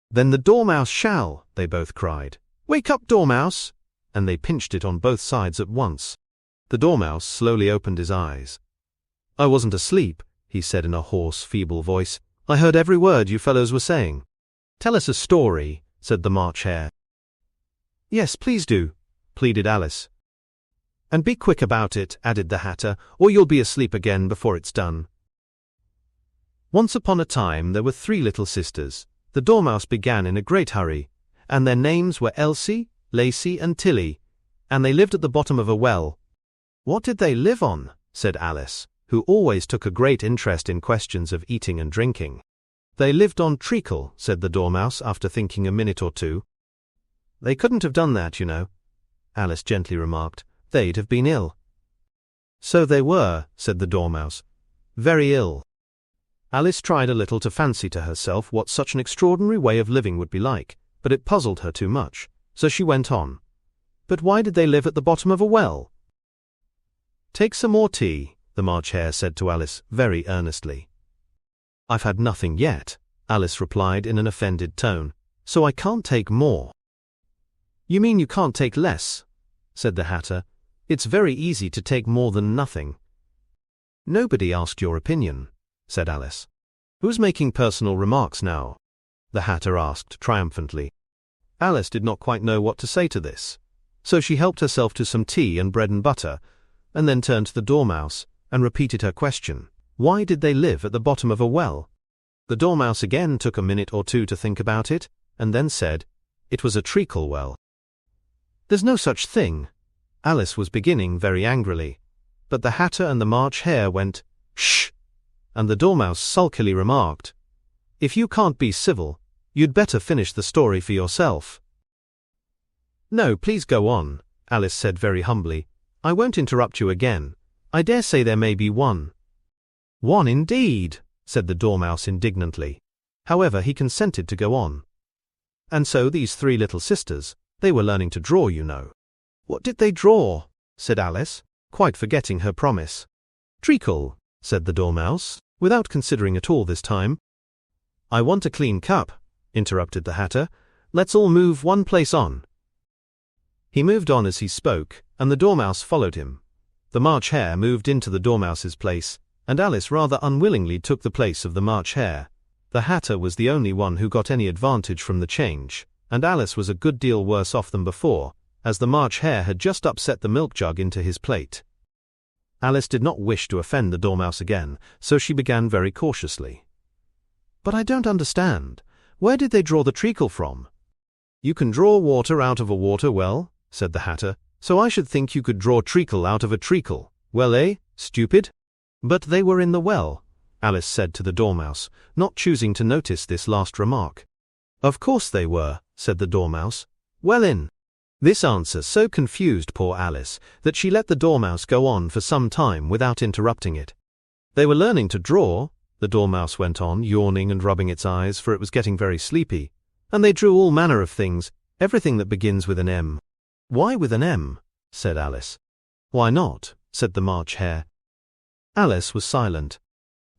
Then the Dormouse shall, they both cried. Wake up, Dormouse! And they pinched it on both sides at once. The Dormouse slowly opened his eyes. I wasn't asleep, he said in a hoarse, feeble voice. I heard every word you fellows were saying. Tell us a story, said the March Hare. Yes, please do, pleaded Alice. And be quick about it, added the Hatter, or you'll be asleep again before it's done. Once upon a time there were 3 little sisters. The Dormouse began in a great hurry, and their names were Elsie, Lacey, and Tilly, and they lived at the bottom of a well. What did they live on? Said Alice, who always took a great interest in questions of eating and drinking. They lived on treacle, said the Dormouse after thinking a minute or two. They couldn't have done that, you know, Alice gently remarked. They'd have been ill. So they were, said the Dormouse. Very ill. Alice tried a little to fancy to herself what such an extraordinary way of living would be like, but it puzzled her too much, so she went on. But why did they live at the bottom of a well? Take some more tea, the March Hare said to Alice very earnestly. I've had nothing yet, Alice replied in an offended tone, so I can't take more. You mean you can't take less, said the Hatter. It's very easy to take more than nothing. Nobody asked your opinion, said Alice. Who's making personal remarks now? The Hatter asked triumphantly. Alice did not quite know what to say to this, so she helped herself to some tea and bread and butter, and then turned to the Dormouse and repeated her question. Why did they live at the bottom of a well? The Dormouse again took a minute or two to think about it, and then said, It was a treacle well. There's no such thing. Alice was beginning very angrily, but the Hatter and the March Hare went, Shh! And the Dormouse sulkily remarked, If you can't be civil, you'd better finish the story for yourself. No, please go on, Alice said very humbly. I won't interrupt you again. I dare say there may be one. One indeed, said the Dormouse indignantly. However, he consented to go on. And so these 3 little sisters, they were learning to draw, you know. What did they draw? Said Alice, quite forgetting her promise. Treacle, said the Dormouse, without considering at all this time. I want a clean cup, interrupted the Hatter. Let's all move one place on. He moved on as he spoke, and the Dormouse followed him. The March Hare moved into the Dormouse's place, and Alice rather unwillingly took the place of the March Hare. The Hatter was the only one who got any advantage from the change, and Alice was a good deal worse off than before, as the March Hare had just upset the milk jug into his plate. Alice did not wish to offend the Dormouse again, so she began very cautiously. But I don't understand. Where did they draw the treacle from? You can draw water out of a water well, said the Hatter, so I should think you could draw treacle out of a treacle. Well, eh, stupid? But they were in the well, Alice said to the Dormouse, not choosing to notice this last remark. Of course they were, said the Dormouse. Well in. This answer so confused poor Alice that she let the Dormouse go on for some time without interrupting it. They were learning to draw, the Dormouse went on, yawning and rubbing its eyes, for it was getting very sleepy, and they drew all manner of things, everything that begins with an M. Why with an M? Said Alice. Why not? Said the March Hare. Alice was silent.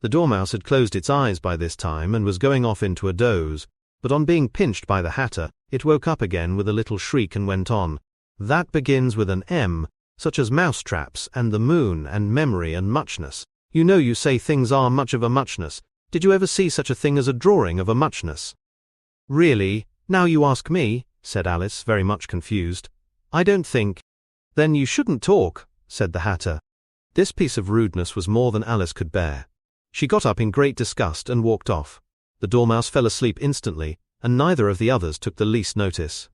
The Dormouse had closed its eyes by this time and was going off into a doze, but on being pinched by the Hatter, it woke up again with a little shriek and went on. That begins with an M, such as mousetraps and the moon and memory and muchness. You know you say things are much of a muchness. Did you ever see such a thing as a drawing of a muchness? Really? Now you ask me, said Alice, very much confused. I don't think. Then you shouldn't talk, said the Hatter. This piece of rudeness was more than Alice could bear. She got up in great disgust and walked off. The Dormouse fell asleep instantly, and neither of the others took the least notice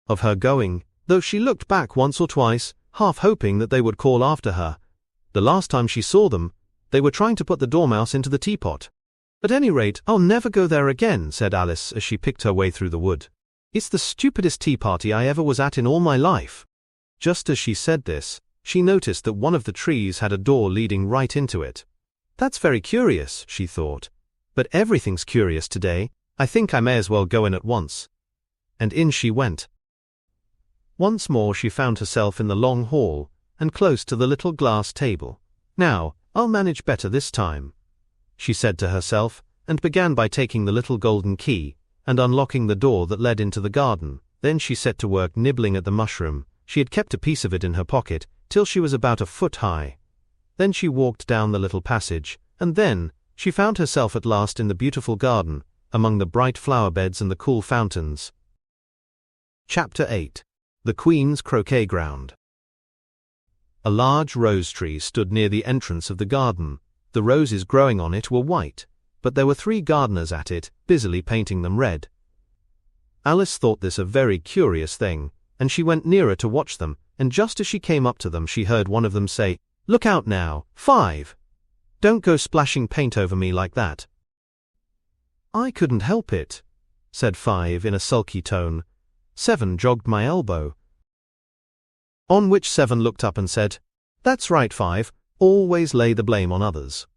of her going, though she looked back once or twice, half hoping that they would call after her. The last time she saw them, they were trying to put the Dormouse into the teapot. At any rate, I'll never go there again, said Alice as she picked her way through the wood. It's the stupidest tea party I ever was at in all my life. Just as she said this, she noticed that one of the trees had a door leading right into it. That's very curious, she thought. But everything's curious today. I think I may as well go in at once. And in she went. Once more she found herself in the long hall, and close to the little glass table. Now, I'll manage better this time, she said to herself, and began by taking the little golden key, and unlocking the door that led into the garden. Then she set to work nibbling at the mushroom. She had kept a piece of it in her pocket, till she was about a foot high. Then she walked down the little passage, and then she found herself at last in the beautiful garden, among the bright flower beds and the cool fountains. Chapter 8. The Queen's Croquet Ground. A large rose tree stood near the entrance of the garden. The roses growing on it were white, but there were 3 gardeners at it, busily painting them red. Alice thought this a very curious thing, and she went nearer to watch them, and just as she came up to them she heard one of them say, "Look out now, 5! Don't go splashing paint over me like that." "I couldn't help it," said 5 in a sulky tone. 7 jogged my elbow. On which 7 looked up and said, "That's right, 5, always lay the blame on others."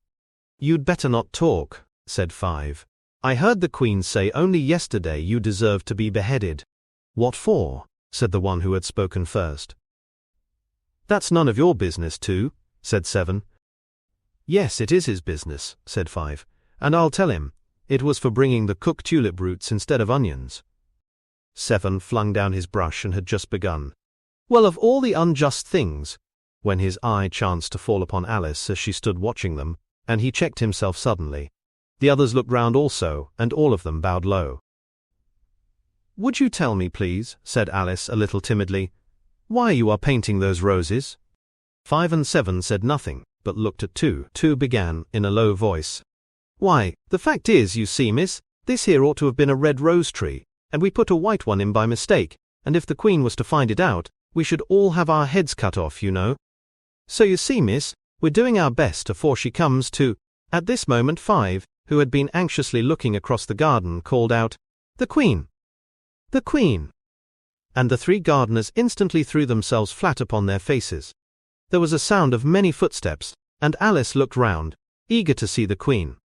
"You'd better not talk," said 5. "I heard the Queen say only yesterday you deserved to be beheaded." "What for?" said the one who had spoken first. "That's none of your business too," said 7. "Yes, it is his business," said 5, "and I'll tell him. It was for bringing the cooked tulip roots instead of onions." 7 flung down his brush and had just begun. "Well, of all the unjust things," when his eye chanced to fall upon Alice as she stood watching them, and he checked himself suddenly. The others looked round also, and all of them bowed low. "Would you tell me, please," said Alice a little timidly, "why you are painting those roses?" 5 and 7 said nothing, but looked at 2. 2 began, in a low voice. "Why, the fact is, you see, miss, this here ought to have been a red rose tree, and we put a white one in by mistake, and if the Queen was to find it out, we should all have our heads cut off, you know. So you see, miss, we're doing our best afore she comes to—" At this moment 5, who had been anxiously looking across the garden, called out, "The Queen! The Queen!" And the 3 gardeners instantly threw themselves flat upon their faces. There was a sound of many footsteps, and Alice looked round, eager to see the Queen.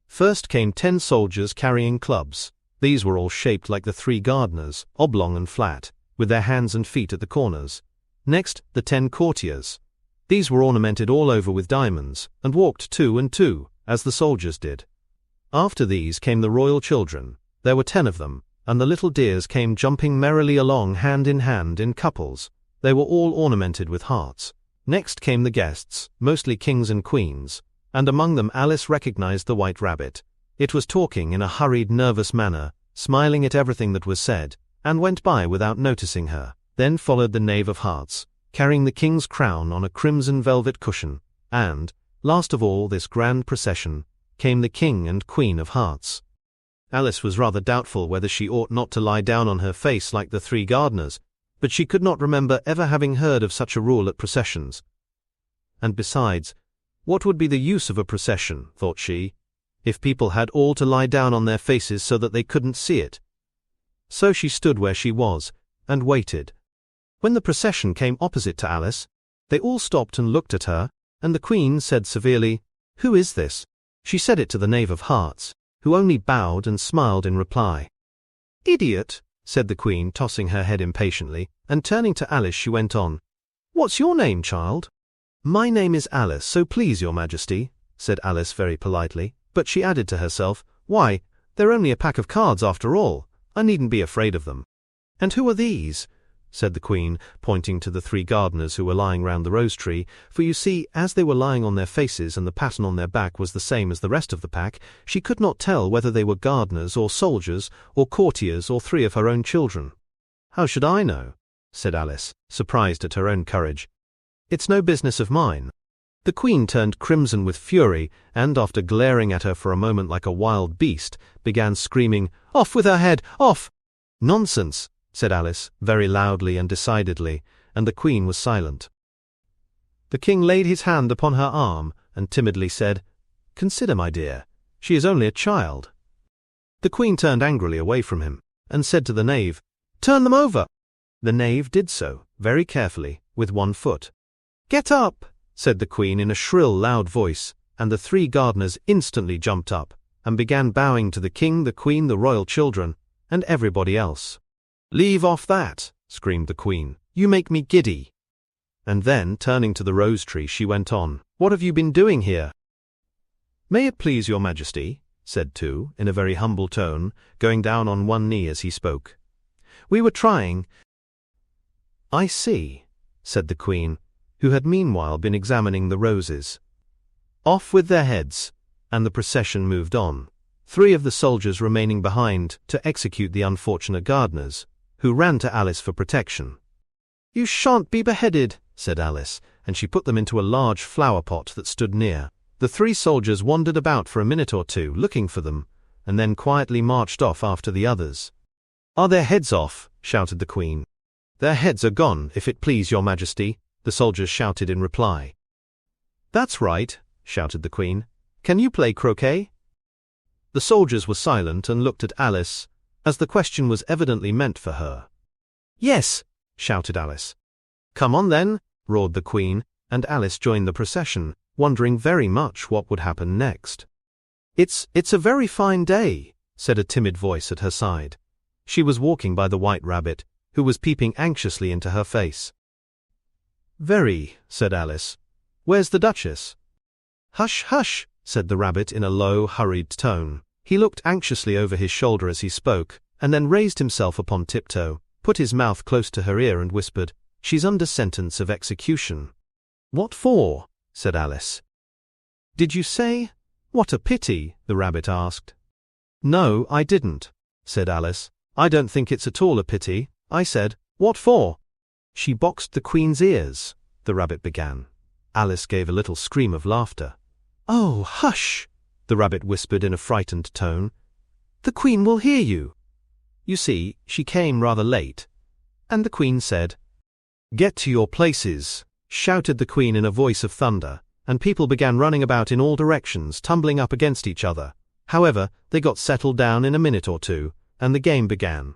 First came 10 soldiers carrying clubs. These were all shaped like the 3 gardeners, oblong and flat, with their hands and feet at the corners. Next, the 10 courtiers. These were ornamented all over with diamonds, and walked 2 and 2, as the soldiers did. After these came the royal children. There were 10 of them, and the little dears came jumping merrily along hand in couples. They were all ornamented with hearts. Next came the guests, mostly kings and queens, and among them Alice recognized the White Rabbit. It was talking in a hurried, nervous manner, smiling at everything that was said, and went by without noticing her. Then followed the Knave of Hearts, carrying the king's crown on a crimson velvet cushion, and, last of all this grand procession, came the King and Queen of Hearts. Alice was rather doubtful whether she ought not to lie down on her face like the 3 gardeners, but she could not remember ever having heard of such a rule at processions. And besides, what would be the use of a procession, thought she, if people had all to lie down on their faces so that they couldn't see it? So she stood where she was, and waited. When the procession came opposite to Alice, they all stopped and looked at her, and the Queen said severely, "Who is this?" She said it to the Knave of Hearts, who only bowed and smiled in reply. "Idiot," said the Queen, tossing her head impatiently, and turning to Alice she went on, "What's your name, child?" "My name is Alice, so please your Majesty," said Alice very politely, but she added to herself, "Why, they're only a pack of cards after all. I needn't be afraid of them." "And who are these?" said the Queen, pointing to the 3 gardeners who were lying round the rose tree, for you see, as they were lying on their faces and the pattern on their back was the same as the rest of the pack, she could not tell whether they were gardeners or soldiers or courtiers or 3 of her own children. "How should I know?" said Alice, surprised at her own courage. "It's no business of mine." The Queen turned crimson with fury, and after glaring at her for a moment like a wild beast, began screaming, "Off with her head, off!" "Nonsense," said Alice, very loudly and decidedly, and the Queen was silent. The King laid his hand upon her arm and timidly said, "Consider, my dear, she is only a child." The Queen turned angrily away from him, and said to the knave, "Turn them over." The knave did so, very carefully, with 1 foot. "Get up," said the Queen in a shrill, loud voice, and the 3 gardeners instantly jumped up, and began bowing to the King, the Queen, the royal children, and everybody else. "Leave off that," screamed the Queen. "You make me giddy." And then, turning to the rose tree, she went on, "What have you been doing here?" "May it please your Majesty," said Tu, in a very humble tone, going down on 1 knee as he spoke. "We were trying—" "I see," said the Queen, who had meanwhile been examining the roses. Off with their heads, and the procession moved on, 3 of the soldiers remaining behind to execute the unfortunate gardeners, who ran to Alice for protection. "You shan't be beheaded," said Alice, and she put them into a large flower pot that stood near. The 3 soldiers wandered about for a minute or 2 looking for them, and then quietly marched off after the others. "Are their heads off?" shouted the Queen. "Their heads are gone, if it please your Majesty," the soldiers shouted in reply. "That's right," shouted the Queen. "Can you play croquet?" The soldiers were silent and looked at Alice, as the question was evidently meant for her. "Yes," shouted Alice. "Come on then," roared the Queen, and Alice joined the procession, wondering very much what would happen next. It's a very fine day," said a timid voice at her side. She was walking by the White Rabbit, who was peeping anxiously into her face. "Very," said Alice. "Where's the Duchess?" "Hush, hush," said the Rabbit in a low, hurried tone. He looked anxiously over his shoulder as he spoke, and then raised himself upon tiptoe, put his mouth close to her ear and whispered, "She's under sentence of execution." "What for?" said Alice. "Did you say? What a pity?" the Rabbit asked. "No, I didn't," said Alice. "I don't think it's at all a pity. I said, what for?" "She boxed the Queen's ears," the Rabbit began. Alice gave a little scream of laughter. "Oh, hush!" the Rabbit whispered in a frightened tone. "The Queen will hear you." You see, she came rather late, and the Queen said, "Get to your places," shouted the Queen in a voice of thunder, and people began running about in all directions, tumbling up against each other. However, they got settled down in a minute or 2, and the game began.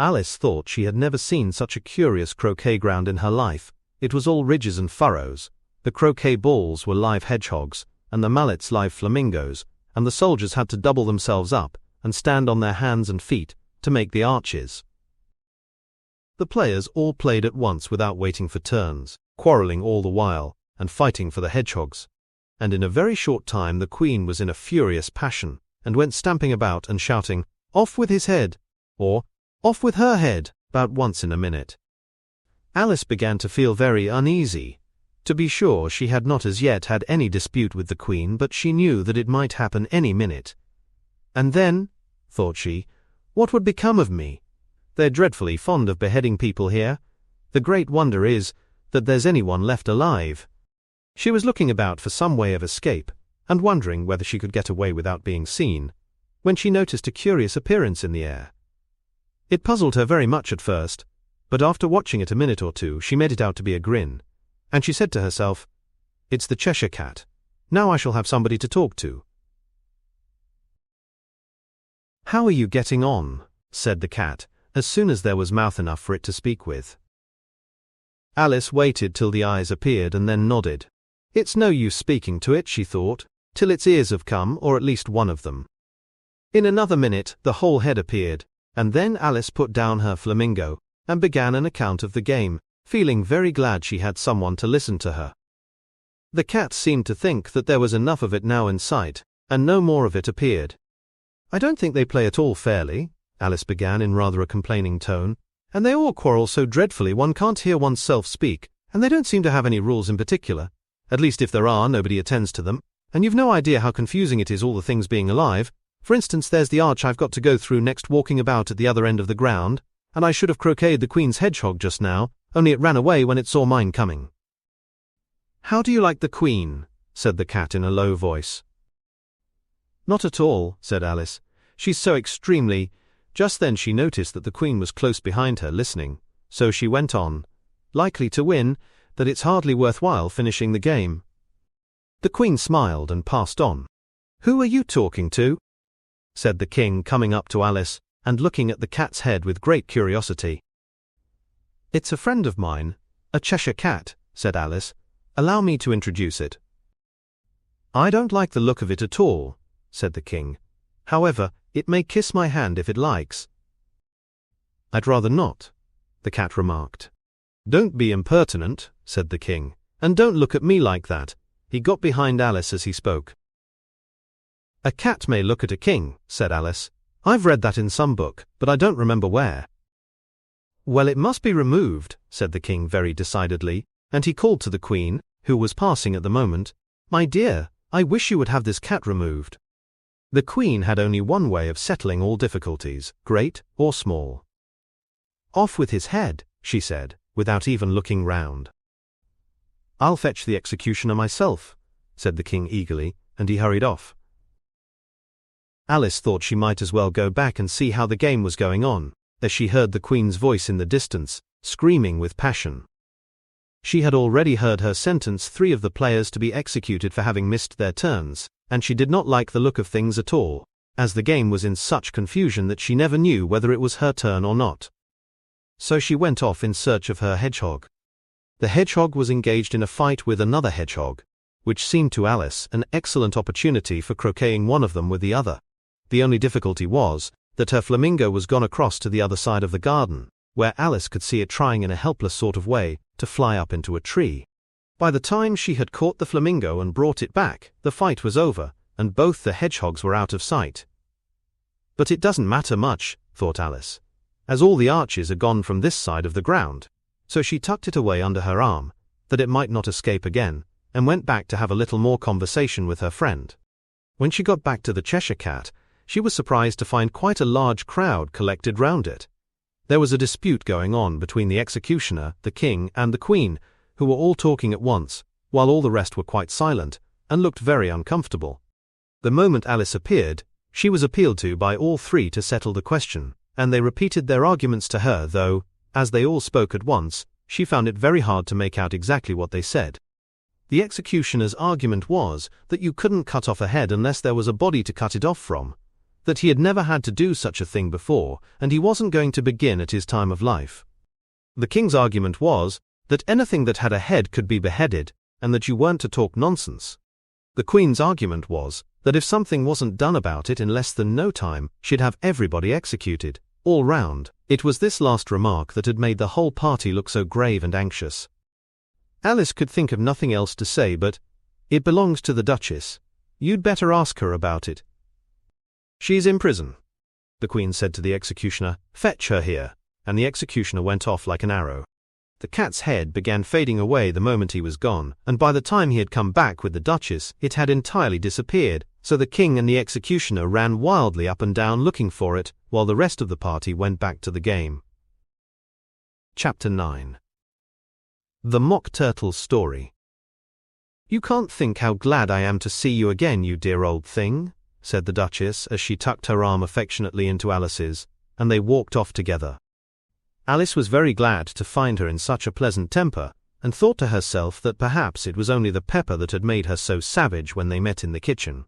Alice thought she had never seen such a curious croquet ground in her life. It was all ridges and furrows. The croquet balls were live hedgehogs, and the mallets live flamingos, and the soldiers had to double themselves up and stand on their hands and feet to make the arches. The players all played at once without waiting for turns, quarrelling all the while, and fighting for the hedgehogs. And in a very short time the Queen was in a furious passion, and went stamping about and shouting, "Off with his head!" or "Off with her head!" about once in a minute. Alice began to feel very uneasy. To be sure, she had not as yet had any dispute with the Queen, but she knew that it might happen any minute. "And then," thought she, "what would become of me? They're dreadfully fond of beheading people here. The great wonder is that there's anyone left alive." She was looking about for some way of escape, and wondering whether she could get away without being seen, when she noticed a curious appearance in the air. It puzzled her very much at first, but after watching it a minute or 2, she made it out to be a grin, and she said to herself, "It's the Cheshire Cat. Now I shall have somebody to talk to." "How are you getting on?" said the cat, as soon as there was mouth enough for it to speak with. Alice waited till the eyes appeared and then nodded. "It's no use speaking to it," she thought, "till its ears have come, or at least one of them." In another minute the whole head appeared, and then Alice put down her flamingo, and began an account of the game, feeling very glad she had someone to listen to her. The cat seemed to think that there was enough of it now in sight, and no more of it appeared. "I don't think they play at all fairly," Alice began in rather a complaining tone, "and they all quarrel so dreadfully one can't hear oneself speak, and they don't seem to have any rules in particular. At least if there are, nobody attends to them, and you've no idea how confusing it is all the things being alive. For instance, there's the arch I've got to go through next walking about at the other end of the ground, and I should have croqueted the Queen's hedgehog just now, only it ran away when it saw mine coming." "How do you like the Queen?" said the cat in a low voice. "Not at all," said Alice. "She's so extremely—" Just then she noticed that the Queen was close behind her listening, so she went on, "likely to win, that it's hardly worthwhile finishing the game." The Queen smiled and passed on. "Who are you talking to?" said the King, coming up to Alice and looking at the cat's head with great curiosity. "It's a friend of mine, a Cheshire cat," said Alice. "Allow me to introduce it." "I don't like the look of it at all," said the King. "However, it may kiss my hand if it likes." "I'd rather not," the cat remarked. "Don't be impertinent," said the King, "and don't look at me like that." He got behind Alice as he spoke. "A cat may look at a king," said Alice. "I've read that in some book, but I don't remember where." "Well, it must be removed," said the King very decidedly, and he called to the Queen, who was passing at the moment, "My dear, I wish you would have this cat removed." The Queen had only one way of settling all difficulties, great or small. "Off with his head," she said, without even looking round. "I'll fetch the executioner myself," said the King eagerly, and he hurried off. Alice thought she might as well go back and see how the game was going on, as she heard the Queen's voice in the distance, screaming with passion. She had already heard her sentence 3 of the players to be executed for having missed their turns, and she did not like the look of things at all, as the game was in such confusion that she never knew whether it was her turn or not. So she went off in search of her hedgehog. The hedgehog was engaged in a fight with another hedgehog, which seemed to Alice an excellent opportunity for croqueting one of them with the other. The only difficulty was that her flamingo was gone across to the other side of the garden, where Alice could see it trying in a helpless sort of way to fly up into a tree. By the time she had caught the flamingo and brought it back, the fight was over, and both the hedgehogs were out of sight. "But it doesn't matter much," thought Alice, "as all the arches are gone from this side of the ground." So she tucked it away under her arm, that it might not escape again, and went back to have a little more conversation with her friend. When she got back to the Cheshire Cat, she was surprised to find quite a large crowd collected round it. There was a dispute going on between the executioner, the King, and the Queen, who were all talking at once, while all the rest were quite silent, and looked very uncomfortable. The moment Alice appeared, she was appealed to by all 3 to settle the question, and they repeated their arguments to her, though, as they all spoke at once, she found it very hard to make out exactly what they said. The executioner's argument was that you couldn't cut off a head unless there was a body to cut it off from, that he had never had to do such a thing before, and he wasn't going to begin at his time of life. The King's argument was that anything that had a head could be beheaded, and that you weren't to talk nonsense. The Queen's argument was that if something wasn't done about it in less than no time, she'd have everybody executed, all round. It was this last remark that had made the whole party look so grave and anxious. Alice could think of nothing else to say but, "It belongs to the Duchess. You'd better ask her about it." "She's in prison," the Queen said to the executioner. "Fetch her here," and the executioner went off like an arrow. The cat's head began fading away the moment he was gone, and by the time he had come back with the Duchess, it had entirely disappeared, so the King and the executioner ran wildly up and down looking for it, while the rest of the party went back to the game. Chapter 9. The Mock Turtle's Story. "You can't think how glad I am to see you again, you dear old thing," said the Duchess as she tucked her arm affectionately into Alice's, and they walked off together. Alice was very glad to find her in such a pleasant temper, and thought to herself that perhaps it was only the pepper that had made her so savage when they met in the kitchen.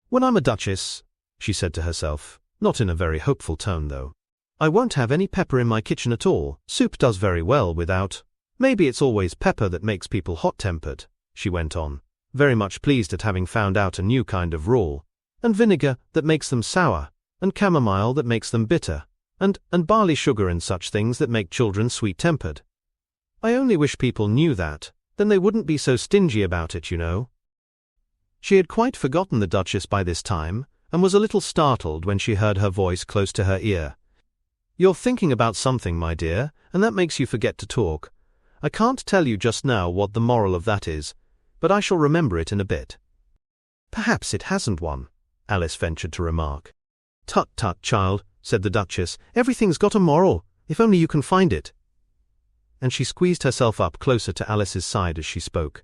"When I'm a duchess," she said to herself, not in a very hopeful tone though, "I won't have any pepper in my kitchen at all. Soup does very well without. Maybe it's always pepper that makes people hot-tempered," she went on, very much pleased at having found out a new kind of rule, "and vinegar that makes them sour, and chamomile that makes them bitter, and barley sugar and such things that make children sweet-tempered. I only wish people knew that Then they wouldn't be so stingy about it, you know." She had quite forgotten the Duchess by this time, and was a little startled when she heard her voice close to her ear. "You're thinking about something, my dear, and that makes you forget to talk. I can't tell you just now what the moral of that is, but I shall remember it in a bit." "Perhaps it hasn't one," Alice ventured to remark. "Tut, tut, child," said the Duchess. "Everything's got a moral, if only you can find it." And she squeezed herself up closer to Alice's side as she spoke.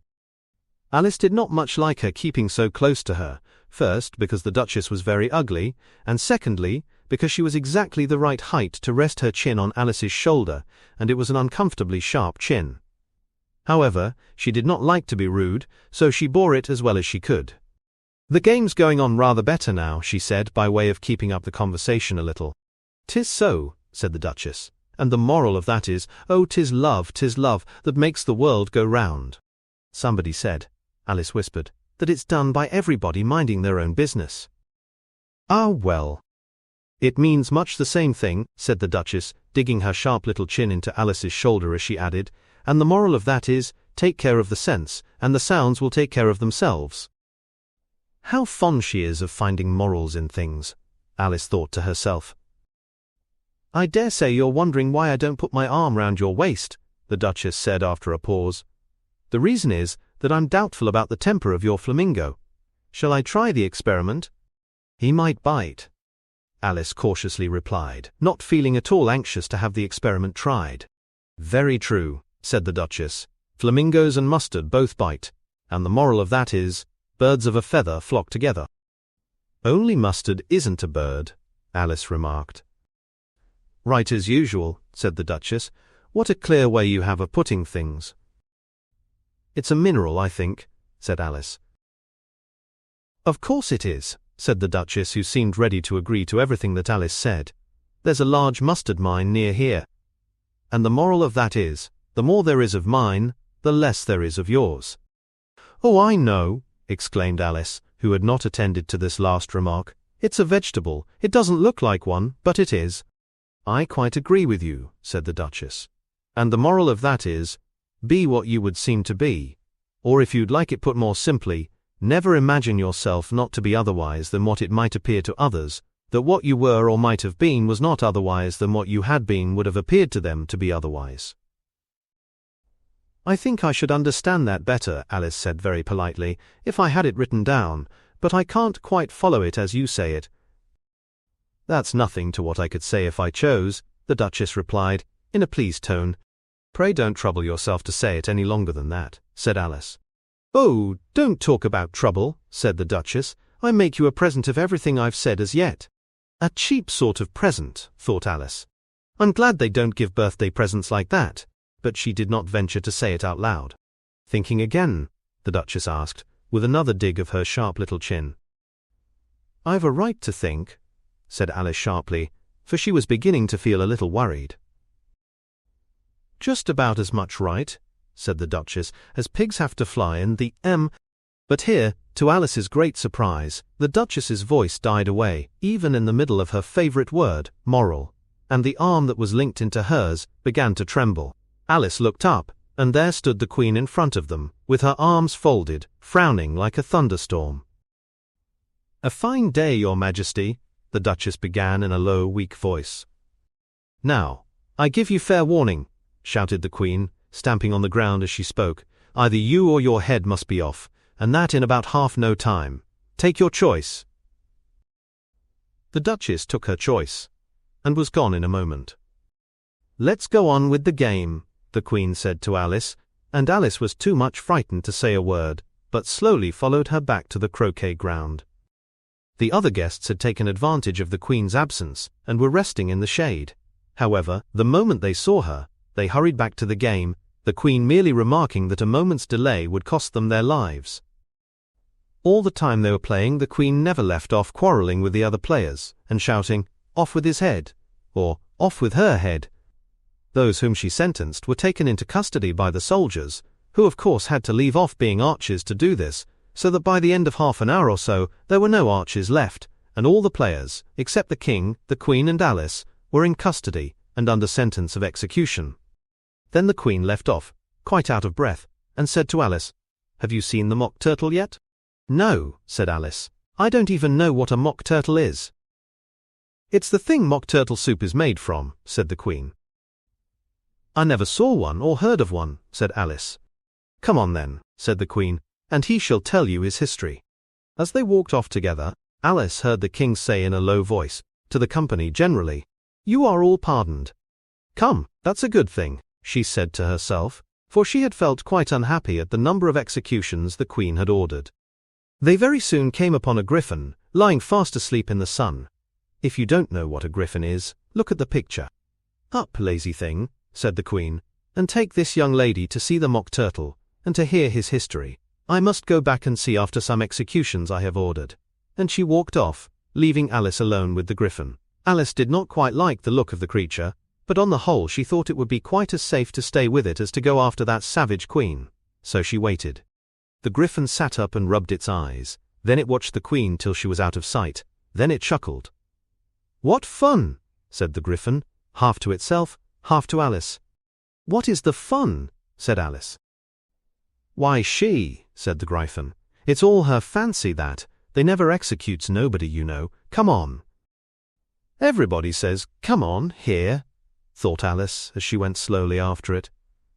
Alice did not much like her keeping so close to her, first because the Duchess was very ugly, and secondly because she was exactly the right height to rest her chin on Alice's shoulder, and it was an uncomfortably sharp chin. However, she did not like to be rude, so she bore it as well as she could. "The game's going on rather better now," she said, by way of keeping up the conversation a little. "'Tis so," said the Duchess, "and the moral of that is, oh, 'tis love, that makes the world go round." "Somebody said," Alice whispered, "that it's done by everybody minding their own business." "Ah, well. It means much the same thing," said the Duchess, digging her sharp little chin into Alice's shoulder as she added, "and the moral of that is, take care of the sense, and the sounds will take care of themselves." How fond she is of finding morals in things, Alice thought to herself. "I dare say you're wondering why I don't put my arm round your waist," the Duchess said after a pause. "The reason is that I'm doubtful about the temper of your flamingo. Shall I try the experiment?" "He might bite," Alice cautiously replied, not feeling at all anxious to have the experiment tried. "Very true," said the Duchess. "Flamingos and mustard both bite, and the moral of that is, birds of a feather flock together." "Only mustard isn't a bird," Alice remarked. "Right as usual," said the Duchess. "What a clear way you have of putting things." "It's a mineral, I think," said Alice. "Of course it is," said the Duchess, who seemed ready to agree to everything that Alice said. "There's a large mustard mine near here. And the moral of that is, the more there is of mine, the less there is of yours." "Oh, I know," exclaimed Alice, who had not attended to this last remark. "It's a vegetable. It doesn't look like one, but it is." "I quite agree with you," said the Duchess. "And the moral of that is, be what you would seem to be. Or if you'd like it put more simply, never imagine yourself not to be otherwise than what it might appear to others, that what you were or might have been was not otherwise than what you had been would have appeared to them to be otherwise." "I think I should understand that better," Alice said very politely, "if I had it written down, but I can't quite follow it as you say it." "That's nothing to what I could say if I chose," the Duchess replied, in a pleased tone. "Pray don't trouble yourself to say it any longer than that," said Alice. "Oh, don't talk about trouble," said the Duchess. "I make you a present of everything I've said as yet." "A cheap sort of present," thought Alice. "I'm glad they don't give birthday presents like that," but she did not venture to say it out loud. "Thinking again?" the Duchess asked, with another dig of her sharp little chin. "I've a right to think," said Alice sharply, for she was beginning to feel a little worried. "Just about as much right," said the Duchess, "as pigs have to fly and the But here, to Alice's great surprise, the Duchess's voice died away, even in the middle of her favourite word, moral, and the arm that was linked into hers began to tremble. Alice looked up, and there stood the Queen in front of them, with her arms folded, frowning like a thunderstorm. "A fine day, Your Majesty," the Duchess began in a low, weak voice. "Now, I give you fair warning," shouted the Queen, stamping on the ground as she spoke. "Either you or your head must be off, and that in about half no time. Take your choice." The Duchess took her choice, and was gone in a moment. "Let's go on with the game," the Queen said to Alice, and Alice was too much frightened to say a word, but slowly followed her back to the croquet ground. The other guests had taken advantage of the Queen's absence, and were resting in the shade. However, the moment they saw her, they hurried back to the game, the Queen merely remarking that a moment's delay would cost them their lives. All the time they were playing, the Queen never left off quarrelling with the other players, and shouting, "Off with his head," or "Off with her head." Those whom she sentenced were taken into custody by the soldiers, who of course had to leave off being archers to do this, so that by the end of half an hour or so there were no archers left, and all the players, except the King, the Queen and Alice, were in custody and under sentence of execution. Then the Queen left off, quite out of breath, and said to Alice, "Have you seen the Mock Turtle yet?" "No," said Alice. "I don't even know what a mock turtle is." "It's the thing mock turtle soup is made from," said the Queen. "I never saw one or heard of one," said Alice. "Come on then," said the Queen, "and he shall tell you his history." As they walked off together, Alice heard the King say in a low voice, to the company generally, "You are all pardoned." "Come, that's a good thing," she said to herself, for she had felt quite unhappy at the number of executions the Queen had ordered. They very soon came upon a griffin, lying fast asleep in the sun. If you don't know what a griffin is, look at the picture. "Up, lazy thing," said the Queen, "and take this young lady to see the Mock Turtle, and to hear his history. I must go back and see after some executions I have ordered." And she walked off, leaving Alice alone with the griffin. Alice did not quite like the look of the creature, but on the whole she thought it would be quite as safe to stay with it as to go after that savage Queen. So she waited. The griffin sat up and rubbed its eyes, then it watched the Queen till she was out of sight, then it chuckled. "What fun!" said the griffin, half to itself, half to Alice. "What is the fun?" said Alice. "Why, she," said the griffin. "It's all her fancy that. They never executes nobody, you know. Come on." "Everybody says, 'Come on, here,'" thought Alice as she went slowly after it.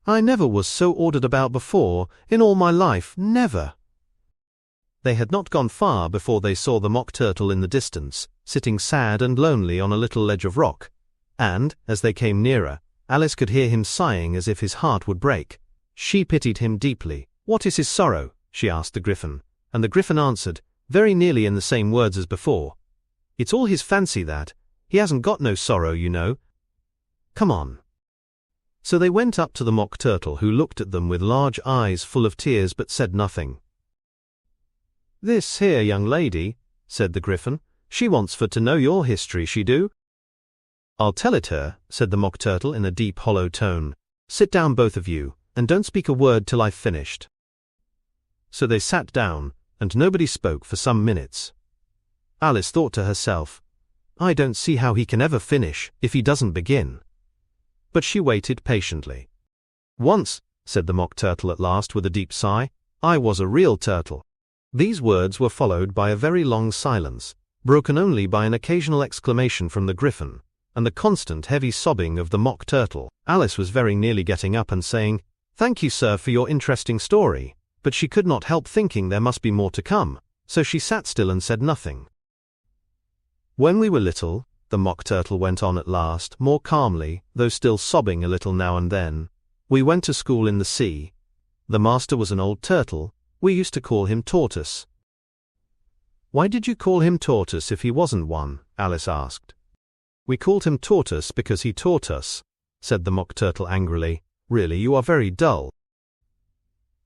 "I never was so ordered about before, in all my life, never." They had not gone far before they saw the Mock Turtle in the distance, sitting sad and lonely on a little ledge of rock, and, as they came nearer, Alice could hear him sighing as if his heart would break. She pitied him deeply. "What is his sorrow?" she asked the griffin, and the griffin answered, very nearly in the same words as before, "It's all his fancy that. He hasn't got no sorrow, you know. Come on." So they went up to the Mock Turtle, who looked at them with large eyes full of tears but said nothing. "This here young lady," said the griffin, "she wants for to know your history, she do." "I'll tell it her," said the Mock Turtle in a deep hollow tone. "Sit down both of you, and don't speak a word till I've finished." So they sat down, and nobody spoke for some minutes. Alice thought to herself, "I don't see how he can ever finish, if he doesn't begin." But she waited patiently. "Once," said the Mock Turtle at last with a deep sigh, "I was a real turtle." These words were followed by a very long silence, broken only by an occasional exclamation from the griffin, and the constant heavy sobbing of the Mock Turtle. Alice was very nearly getting up and saying, "Thank you, sir, for your interesting story," but she could not help thinking there must be more to come, so she sat still and said nothing. "When we were little," the Mock Turtle went on at last, more calmly, though still sobbing a little now and then, "we went to school in the sea. The master was an old turtle. We used to call him Tortoise." "Why did you call him Tortoise if he wasn't one?" Alice asked. "We called him Tortoise because he taught us," said the Mock Turtle angrily. "Really, you are very dull."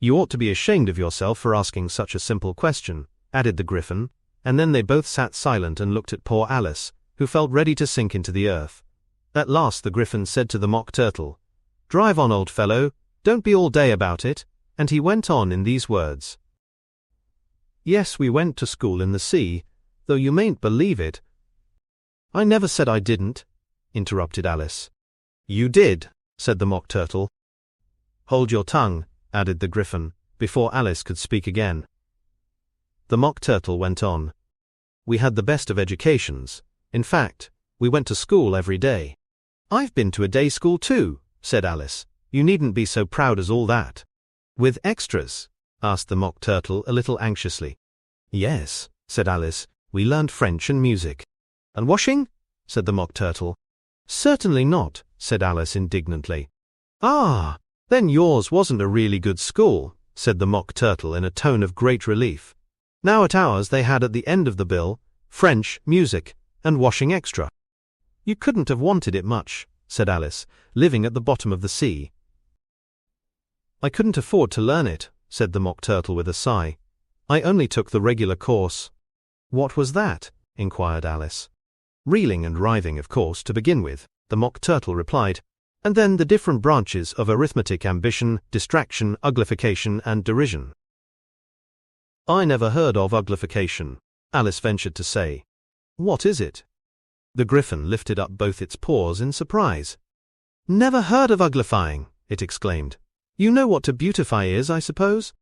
"You ought to be ashamed of yourself for asking such a simple question," added the griffin, and then they both sat silent and looked at poor Alice, who felt ready to sink into the earth. At last the griffin said to the Mock Turtle, "Drive on, old fellow, don't be all day about it," and he went on in these words. "Yes, we went to school in the sea, though you mayn't believe it." "I never said I didn't," interrupted Alice. "You did," said the Mock Turtle. "Hold your tongue," added the griffin, before Alice could speak again. The Mock Turtle went on. "We had the best of educations. In fact, we went to school every day." "I've been to a day school too," said Alice. "You needn't be so proud as all that." "With extras?" asked the Mock Turtle a little anxiously. "Yes," said Alice, "we learned French and music." "And washing?" said the Mock Turtle. "Certainly not," said Alice indignantly. "Ah, then yours wasn't a really good school," said the Mock Turtle in a tone of great relief. "Now at ours they had at the end of the bill, French, music, and washing extra." "You couldn't have wanted it much," said Alice, living at the bottom of the sea. "I couldn't afford to learn it," said the Mock Turtle with a sigh. "I only took the regular course." "What was that?" inquired Alice. "Reeling and writhing, of course, to begin with," the Mock Turtle replied, "and then the different branches of arithmetic, ambition, distraction, uglification, and derision." "I never heard of uglification," Alice ventured to say. "What is it?" The griffin lifted up both its paws in surprise. "Never heard of uglifying!" it exclaimed. You know what to beautify is, I suppose?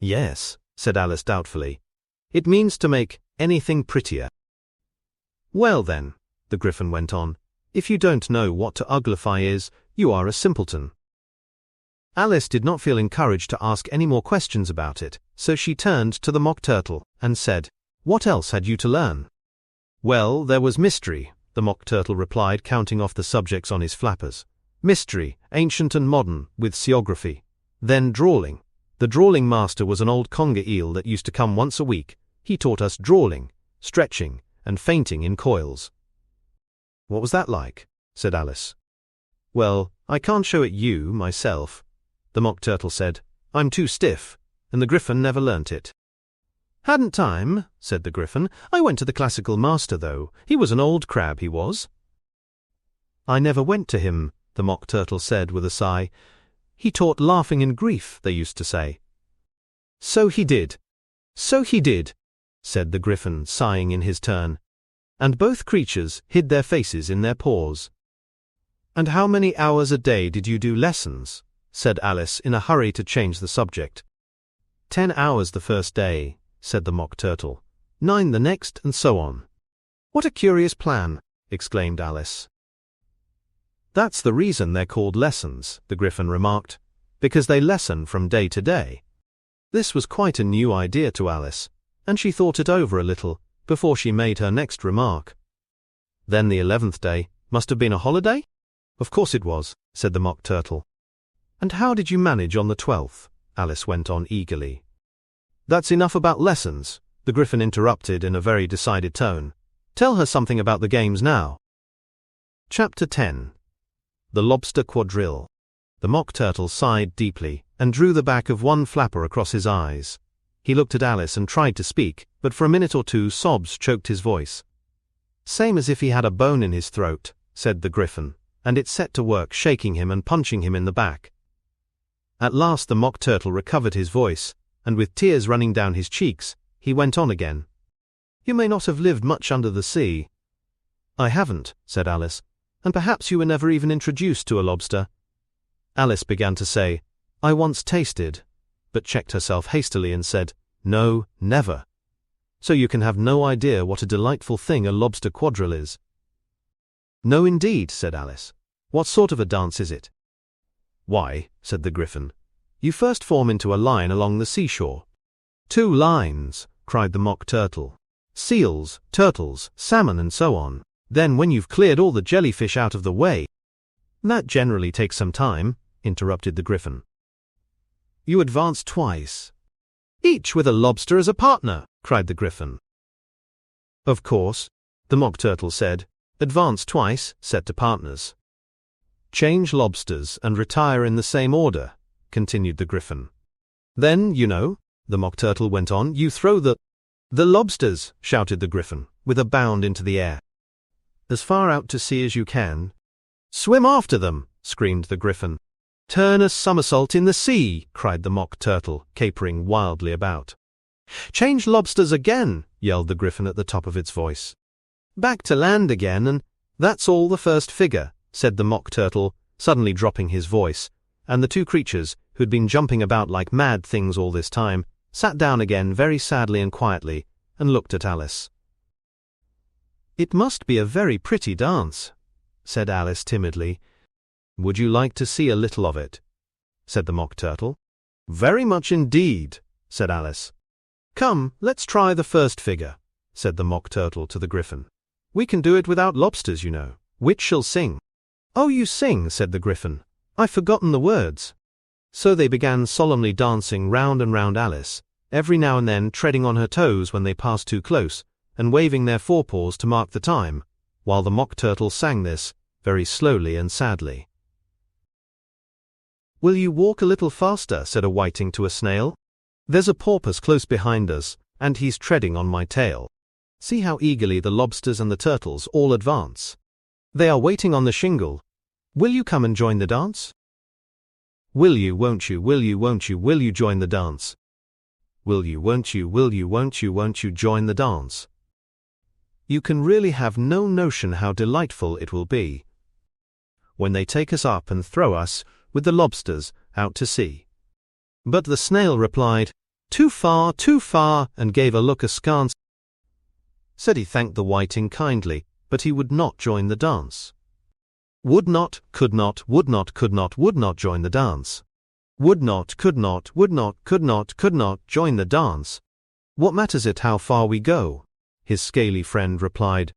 Yes, said Alice doubtfully. It means to make anything prettier. Well then, the Gryphon went on, if you don't know what to uglify is, you are a simpleton. Alice did not feel encouraged to ask any more questions about it, so she turned to the Mock Turtle and said, What else had you to learn? Well, there was mystery, the Mock Turtle replied, counting off the subjects on his flappers. Mystery, ancient and modern, with seography. Then drawling. The drawling master was an old conger eel that used to come once a week. He taught us drawling, stretching, and fainting in coils. What was that like? Said Alice. Well, I can't show it you, myself, the Mock Turtle said. I'm too stiff, and the Gryphon never learnt it. Hadn't time, said the Gryphon. I went to the classical master, though. He was an old crab, he was. I never went to him, the Mock Turtle said with a sigh. He taught laughing in grief, they used to say. So he did. So he did, said the Gryphon, sighing in his turn. And both creatures hid their faces in their paws. And how many hours a day did you do lessons? Said Alice, in a hurry to change the subject. 10 hours the first day, said the Mock Turtle. 9 the next, and so on. What a curious plan, exclaimed Alice. That's the reason they're called lessons, the Gryphon remarked, because they lessen from day to day. This was quite a new idea to Alice, and she thought it over a little before she made her next remark. Then the 11th day must have been a holiday? Of course it was, said the Mock Turtle. And how did you manage on the 12th? Alice went on eagerly. That's enough about lessons, the Gryphon interrupted in a very decided tone. Tell her something about the games now. Chapter 10. The Lobster Quadrille. The Mock Turtle sighed deeply and drew the back of one flapper across his eyes. He looked at Alice and tried to speak, but for a minute or two sobs choked his voice. Same as if he had a bone in his throat, said the Gryphon, and it set to work shaking him and punching him in the back. At last the Mock Turtle recovered his voice, and with tears running down his cheeks, he went on again. You may not have lived much under the sea. I haven't, said Alice, and perhaps you were never even introduced to a lobster. Alice began to say, I once tasted, but checked herself hastily and said, No, never. So you can have no idea what a delightful thing a lobster quadrille is. No indeed, said Alice. What sort of a dance is it? Why, said the Gryphon, you first form into a line along the seashore. 2 lines, cried the Mock Turtle. Seals, turtles, salmon and so on. Then when you've cleared all the jellyfish out of the way— That generally takes some time, interrupted the Gryphon. You advance twice. Each with a lobster as a partner, cried the Gryphon. Of course, the Mock Turtle said. Advance twice, set to partners. Change lobsters and retire in the same order, continued the Gryphon. Then, you know, the Mock Turtle went on, you throw the lobsters, shouted the Gryphon, with a bound into the air. As far out to sea as you can. Swim after them, screamed the Gryphon. Turn a somersault in the sea, cried the Mock Turtle, capering wildly about. Change lobsters again, yelled the Gryphon at the top of its voice. Back to land again, and that's all the first figure, said the Mock Turtle, suddenly dropping his voice, and the 2 creatures, who'd been jumping about like mad things all this time, sat down again very sadly and quietly, and looked at Alice. It must be a very pretty dance, said Alice timidly. Would you like to see a little of it? Said the Mock Turtle. Very much indeed, said Alice. Come, let's try the first figure, said the Mock Turtle to the Gryphon. We can do it without lobsters, you know. Which shall sing? Oh, you sing, said the Gryphon. I've forgotten the words. So they began solemnly dancing round and round Alice, every now and then treading on her toes when they passed too close, and waving their forepaws to mark the time, while the Mock Turtle sang this, very slowly and sadly. Will you walk a little faster, said a whiting to a snail. There's a porpoise close behind us, and he's treading on my tail. See how eagerly the lobsters and the turtles all advance. They are waiting on the shingle. Will you come and join the dance? Will you, won't you, will you, won't you, will you join the dance? Will you, won't you, will you, won't you join the dance? You can really have no notion how delightful it will be when they take us up and throw us, with the lobsters, out to sea. But the snail replied, too far, and gave a look askance. Said he thanked the whiting kindly, but he would not join the dance. Would not, could not join the dance. Would not, could not join the dance. What matters it how far we go? His scaly friend replied.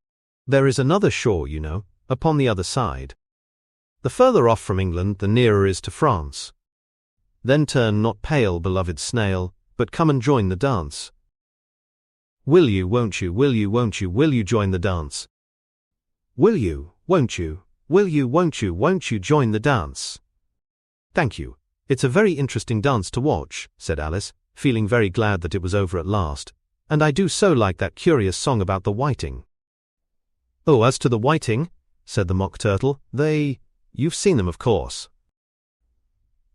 There is another shore, you know, upon the other side. The further off from England, the nearer is to France. Then turn not pale, beloved snail, but come and join the dance. Will you, won't you, will you join the dance? Will you, won't you, won't you join the dance? Thank you. It's a very interesting dance to watch, said Alice, feeling very glad that it was over at last, and I do so like that curious song about the whiting. Oh, as to the whiting, said the Mock Turtle, you've seen them, of course.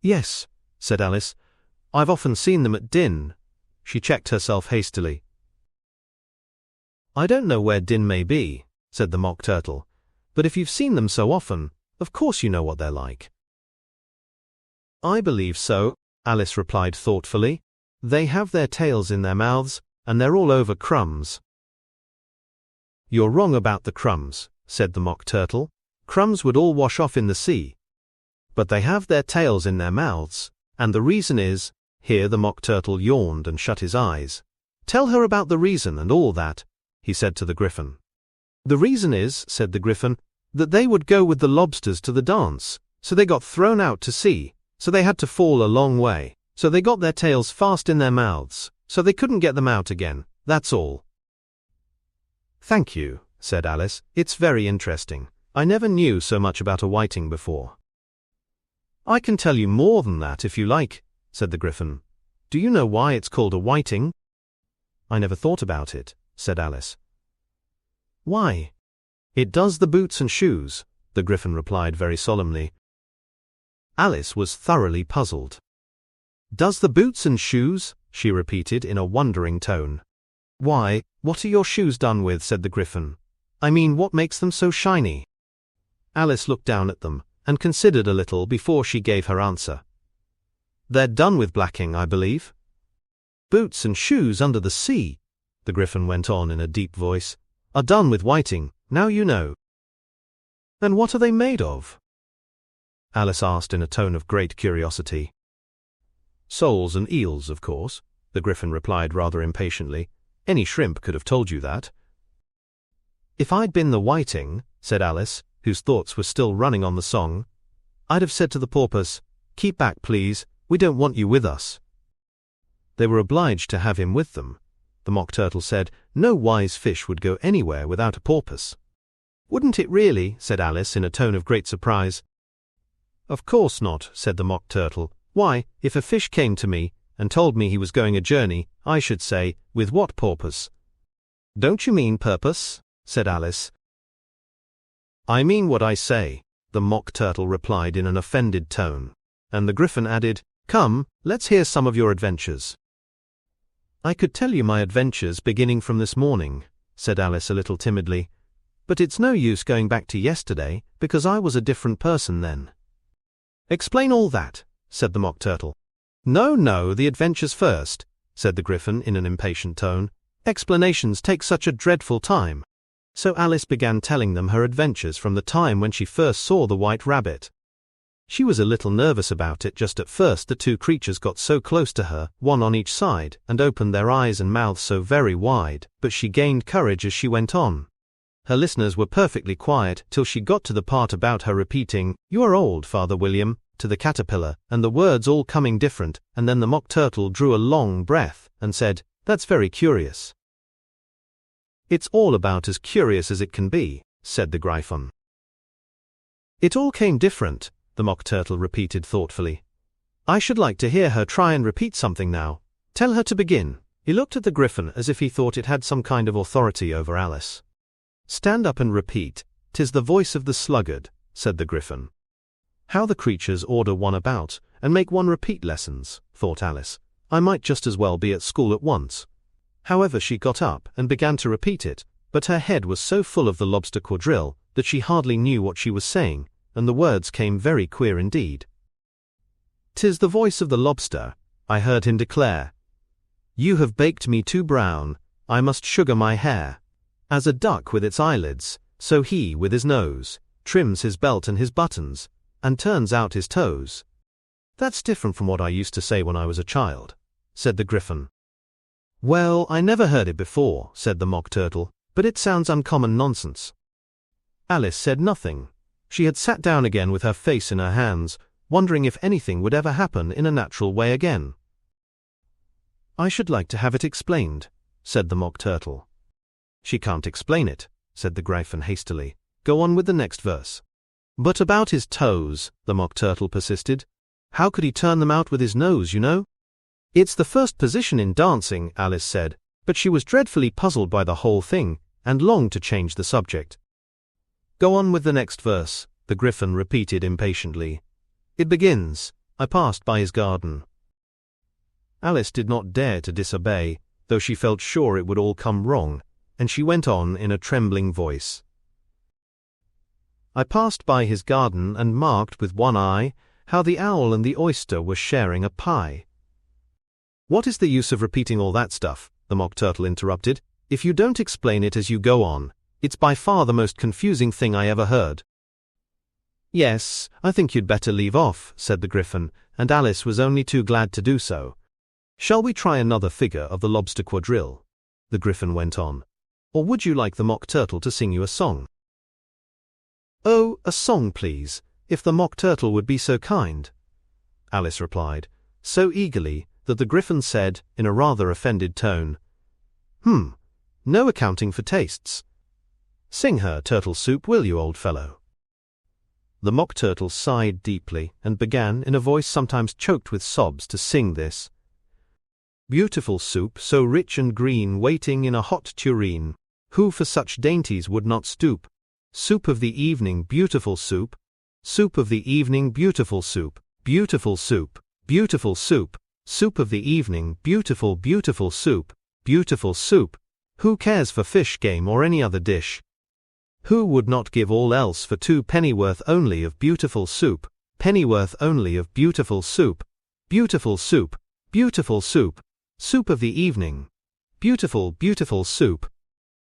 Yes, said Alice, I've often seen them at Din. She checked herself hastily. I don't know where Din may be, said the Mock Turtle, but if you've seen them so often, of course you know what they're like. I believe so, Alice replied thoughtfully. They have their tails in their mouths, and they're all over crumbs. You're wrong about the crumbs, said the Mock Turtle. Crumbs would all wash off in the sea. But they have their tails in their mouths, and the reason is— Here the Mock Turtle yawned and shut his eyes. Tell her about the reason and all that, he said to the Griffin. The reason is, said the Griffin, that they would go with the lobsters to the dance, so they got thrown out to sea, so they had to fall a long way, so they got their tails fast in their mouths, so they couldn't get them out again, that's all. Thank you, said Alice, it's very interesting. I never knew so much about a whiting before. I can tell you more than that if you like, said the Griffin. Do you know why it's called a whiting? I never thought about it, said Alice. Why? It does the boots and shoes, the Griffin replied very solemnly. Alice was thoroughly puzzled. Does the boots and shoes? She repeated in a wondering tone. Why, what are your shoes done with? Said the Griffin. I mean, what makes them so shiny? Alice looked down at them and considered a little before she gave her answer. They're done with blacking, I believe. Boots and shoes under the sea, the Griffin went on in a deep voice, are done with whiting, now you know. And what are they made of? Alice asked in a tone of great curiosity. Soles and eels, of course, the Griffin replied rather impatiently. Any shrimp could have told you that. If I'd been the whiting, said Alice, whose thoughts were still running on the song, I'd have said to the porpoise, keep back, please, we don't want you with us. They were obliged to have him with them. The Mock Turtle said, no wise fish would go anywhere without a porpoise. Wouldn't it really? Said Alice in a tone of great surprise. Of course not, said the Mock Turtle. Why, if a fish came to me and told me he was going a journey, I should say, with what purpose? Don't you mean purpose? Said Alice. I mean what I say, the Mock Turtle replied in an offended tone. And the Griffin added, come, let's hear some of your adventures. I could tell you my adventures beginning from this morning, said Alice a little timidly, but it's no use going back to yesterday, because I was a different person then. Explain all that, said the Mock Turtle. No, the adventures first, said the Griffin in an impatient tone. Explanations take such a dreadful time. So Alice began telling them her adventures from the time when she first saw the White Rabbit. She was a little nervous about it just at first. The two creatures got so close to her, one on each side, and opened their eyes and mouths so very wide, but she gained courage as she went on. Her listeners were perfectly quiet till she got to the part about her repeating, "You are old, Father William," to the caterpillar, and the words all coming different, and then the Mock Turtle drew a long breath and said, "That's very curious." "It's all about as curious as it can be," said the Griffin. "It all came different," the Mock Turtle repeated thoughtfully. "I should like to hear her try and repeat something now. Tell her to begin." He looked at the Griffin as if he thought it had some kind of authority over Alice. "Stand up and repeat, 'Tis the voice of the sluggard," said the Griffin. How the creatures order one about, and make one repeat lessons, thought Alice. I might just as well be at school at once. However, she got up and began to repeat it, but her head was so full of the lobster quadrille that she hardly knew what she was saying, and the words came very queer indeed. "'Tis the voice of the lobster," I heard him declare. "You have baked me too brown, I must sugar my hair." As a duck with its eyelids, so he with his nose trims his belt and his buttons, and turns out his toes. "That's different from what I used to say when I was a child," said the Gryphon. "Well, I never heard it before," said the Mock Turtle, "but it sounds uncommon nonsense." Alice said nothing. She had sat down again with her face in her hands, wondering if anything would ever happen in a natural way again. "I should like to have it explained," said the Mock Turtle. "She can't explain it," said the Gryphon hastily. "Go on with the next verse." "But about his toes," the Mock Turtle persisted. "How could he turn them out with his nose, you know?" "It's the first position in dancing," Alice said, but she was dreadfully puzzled by the whole thing, and longed to change the subject. "Go on with the next verse," the Gryphon repeated impatiently. "It begins, 'I passed by his garden.'" Alice did not dare to disobey, though she felt sure it would all come wrong, and she went on in a trembling voice. "I passed by his garden and marked with one eye how the owl and the oyster were sharing a pie." "What is the use of repeating all that stuff?" the Mock Turtle interrupted. "If you don't explain it as you go on, it's by far the most confusing thing I ever heard." "Yes, I think you'd better leave off," said the Gryphon, and Alice was only too glad to do so. "Shall we try another figure of the lobster quadrille?" the Gryphon went on. "Or would you like the Mock Turtle to sing you a song?" "Oh, a song, please, if the Mock Turtle would be so kind," Alice replied, so eagerly that the Gryphon said, in a rather offended tone, "No accounting for tastes. Sing her, Turtle Soup, will you, old fellow?" The Mock Turtle sighed deeply and began, in a voice sometimes choked with sobs, to sing this: "Beautiful soup, so rich and green, waiting in a hot tureen. Who for such dainties would not stoop? Soup of the evening, beautiful soup. Soup of the evening, beautiful soup. Beautiful soup, beautiful soup. Soup of the evening, beautiful, beautiful soup. Beautiful soup. Who cares for fish, game, or any other dish? Who would not give all else for 2 pennyworth only of beautiful soup? Pennyworth only of beautiful soup. Beautiful soup, beautiful soup. Soup of the evening. Beautiful, beautiful soup."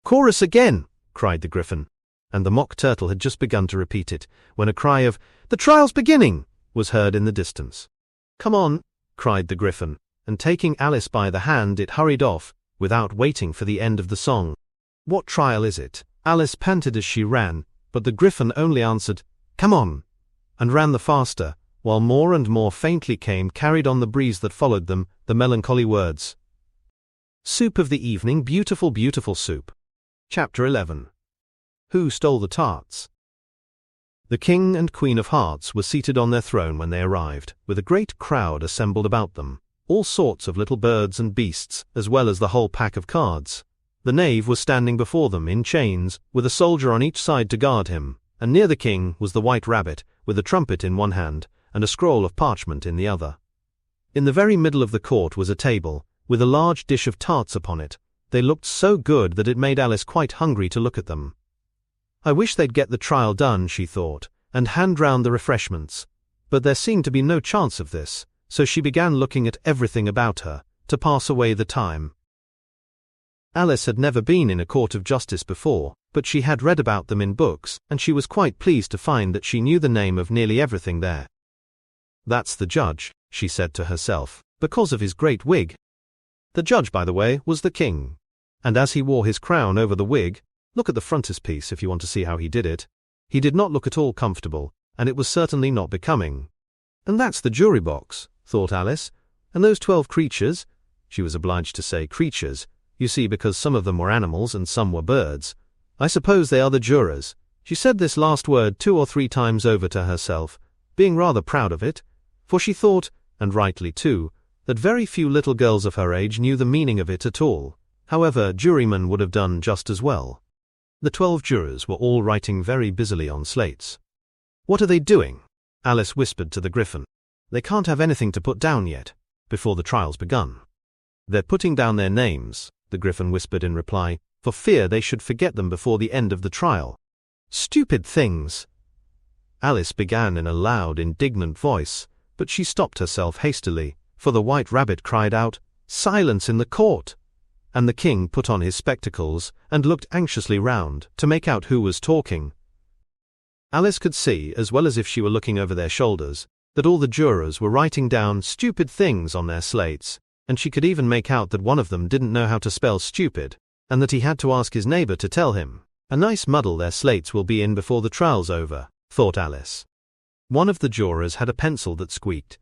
"Chorus again!" cried the Gryphon, and the Mock Turtle had just begun to repeat it, when a cry of, "The trial's beginning!" was heard in the distance. "Come on!" cried the Gryphon, and taking Alice by the hand it hurried off, without waiting for the end of the song. "What trial is it?" Alice panted as she ran, but the Gryphon only answered, "Come on!" and ran the faster, while more and more faintly came, carried on the breeze that followed them, the melancholy words: "Soup of the evening, beautiful, beautiful soup." Chapter 11. Who Stole the Tarts? The King and Queen of Hearts were seated on their throne when they arrived, with a great crowd assembled about them, all sorts of little birds and beasts, as well as the whole pack of cards. The knave was standing before them in chains, with a soldier on each side to guard him, and near the king was the white rabbit, with a trumpet in one hand, and a scroll of parchment in the other. In the very middle of the court was a table, with a large dish of tarts upon it. They looked so good that it made Alice quite hungry to look at them. "I wish they'd get the trial done," she thought, "and hand round the refreshments." But there seemed to be no chance of this, so she began looking at everything about her, to pass away the time. Alice had never been in a court of justice before, but she had read about them in books, and she was quite pleased to find that she knew the name of nearly everything there. "That's the judge," she said to herself, "because of his great wig." The judge, by the way, was the king, and as he wore his crown over the wig, look at the frontispiece if you want to see how he did it, he did not look at all comfortable, and it was certainly not becoming. "And that's the jury box," thought Alice, "and those 12 creatures," she was obliged to say creatures, you see, because some of them were animals and some were birds. "I suppose they are the jurors." She said this last word 2 or 3 times over to herself, being rather proud of it, for she thought, and rightly too, that very few little girls of her age knew the meaning of it at all. However, jurymen would have done just as well. The 12 jurors were all writing very busily on slates. "What are they doing?" Alice whispered to the Gryphon. "They can't have anything to put down yet, before the trial's begun." "They're putting down their names," the Gryphon whispered in reply, "for fear they should forget them before the end of the trial." "Stupid things!" Alice began in a loud, indignant voice, but she stopped herself hastily, for the White Rabbit cried out, "Silence in the court!" And the king put on his spectacles and looked anxiously round to make out who was talking. Alice could see, as well as if she were looking over their shoulders, that all the jurors were writing down stupid things on their slates, and she could even make out that one of them didn't know how to spell stupid, and that he had to ask his neighbor to tell him. A nice muddle their slates will be in before the trial's over, thought Alice. One of the jurors had a pencil that squeaked.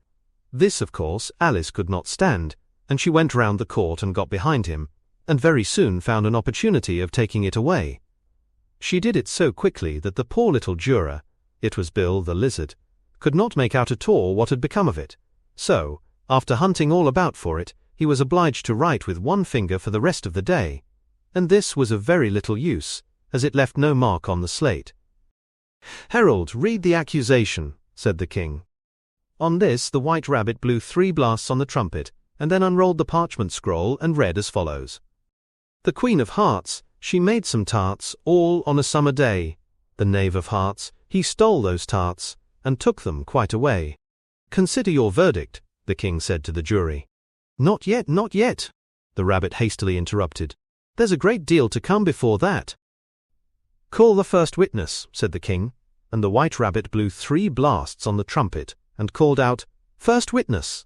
This, of course, Alice could not stand, and she went round the court and got behind him, and very soon found an opportunity of taking it away. She did it so quickly that the poor little juror, it was Bill the lizard, could not make out at all what had become of it. So, after hunting all about for it, he was obliged to write with one finger for the rest of the day, and this was of very little use, as it left no mark on the slate. "Herald, read the accusation," said the king. On this the White Rabbit blew 3 blasts on the trumpet, and then unrolled the parchment scroll and read as follows. "The Queen of Hearts, she made some tarts, all on a summer day. The Knave of Hearts, he stole those tarts, and took them quite away." "Consider your verdict," the king said to the jury. "Not yet, not yet," the rabbit hastily interrupted. "There's a great deal to come before that." "Call the first witness," said the king, and the White Rabbit blew 3 blasts on the trumpet and called out, "First witness."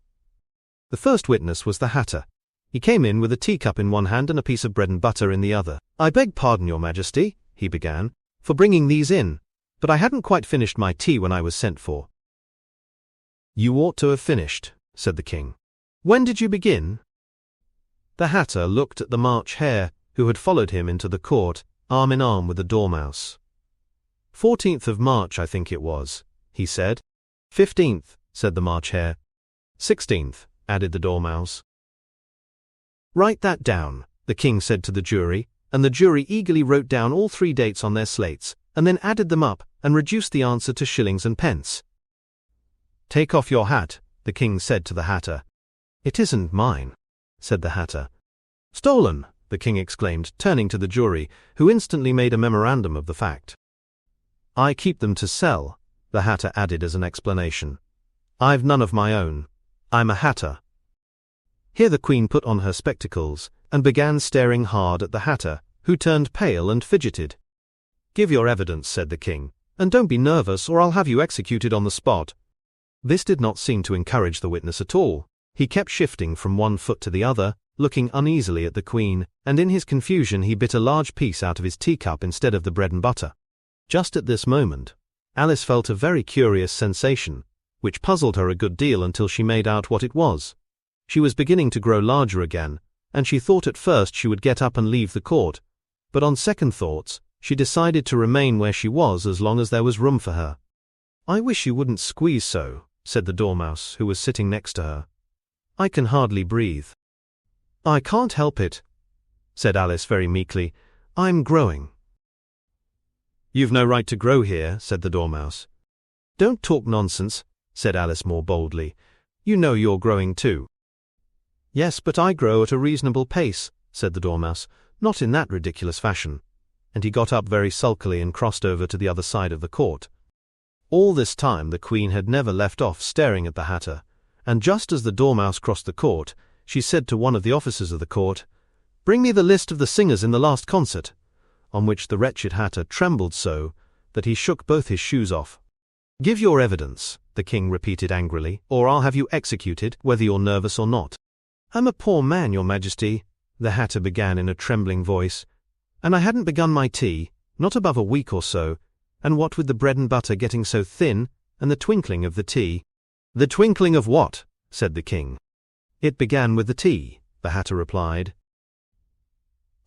The first witness was the Hatter. He came in with a teacup in one hand and a piece of bread and butter in the other. "I beg pardon, Your Majesty," he began, "for bringing these in, but I hadn't quite finished my tea when I was sent for." "You ought to have finished," said the king. "When did you begin?" The Hatter looked at the March Hare, who had followed him into the court, arm in arm with the Dormouse. 14th of March, I think it was," he said. 15th, said the March Hare. 16th, added the Dormouse. "Write that down," the king said to the jury, and the jury eagerly wrote down all 3 dates on their slates, and then added them up and reduced the answer to shillings and pence. "Take off your hat," the king said to the Hatter. "It isn't mine," said the Hatter. "Stolen!" the king exclaimed, turning to the jury, who instantly made a memorandum of the fact. "I keep them to sell," the Hatter added as an explanation. "I've none of my own. I'm a Hatter." Here the Queen put on her spectacles and began staring hard at the Hatter, who turned pale and fidgeted. "Give your evidence," said the king, "and don't be nervous or I'll have you executed on the spot." This did not seem to encourage the witness at all. He kept shifting from one foot to the other, looking uneasily at the Queen, and in his confusion he bit a large piece out of his teacup instead of the bread and butter. Just at this moment, Alice felt a very curious sensation, which puzzled her a good deal until she made out what it was. She was beginning to grow larger again, and she thought at first she would get up and leave the court, but on second thoughts, she decided to remain where she was as long as there was room for her. "I wish you wouldn't squeeze so," said the Dormouse, who was sitting next to her. "I can hardly breathe." "I can't help it," said Alice very meekly. "I'm growing." "You've no right to grow here," said the Dormouse. "Don't talk nonsense," said Alice more boldly. "You know you're growing too." "Yes, but I grow at a reasonable pace," said the Dormouse, "not in that ridiculous fashion." And he got up very sulkily and crossed over to the other side of the court. All this time the Queen had never left off staring at the Hatter, and just as the Dormouse crossed the court, she said to one of the officers of the court, "Bring me the list of the singers in the last concert," on which the wretched Hatter trembled so that he shook both his shoes off. "Give your evidence," the king repeated angrily, "or I'll have you executed, whether you're nervous or not." "I'm a poor man, Your Majesty," the Hatter began in a trembling voice, "and I hadn't begun my tea, not above a week or so, and what with the bread and butter getting so thin, and the twinkling of the tea—" "The twinkling of what?" said the king. "It began with the tea," the Hatter replied.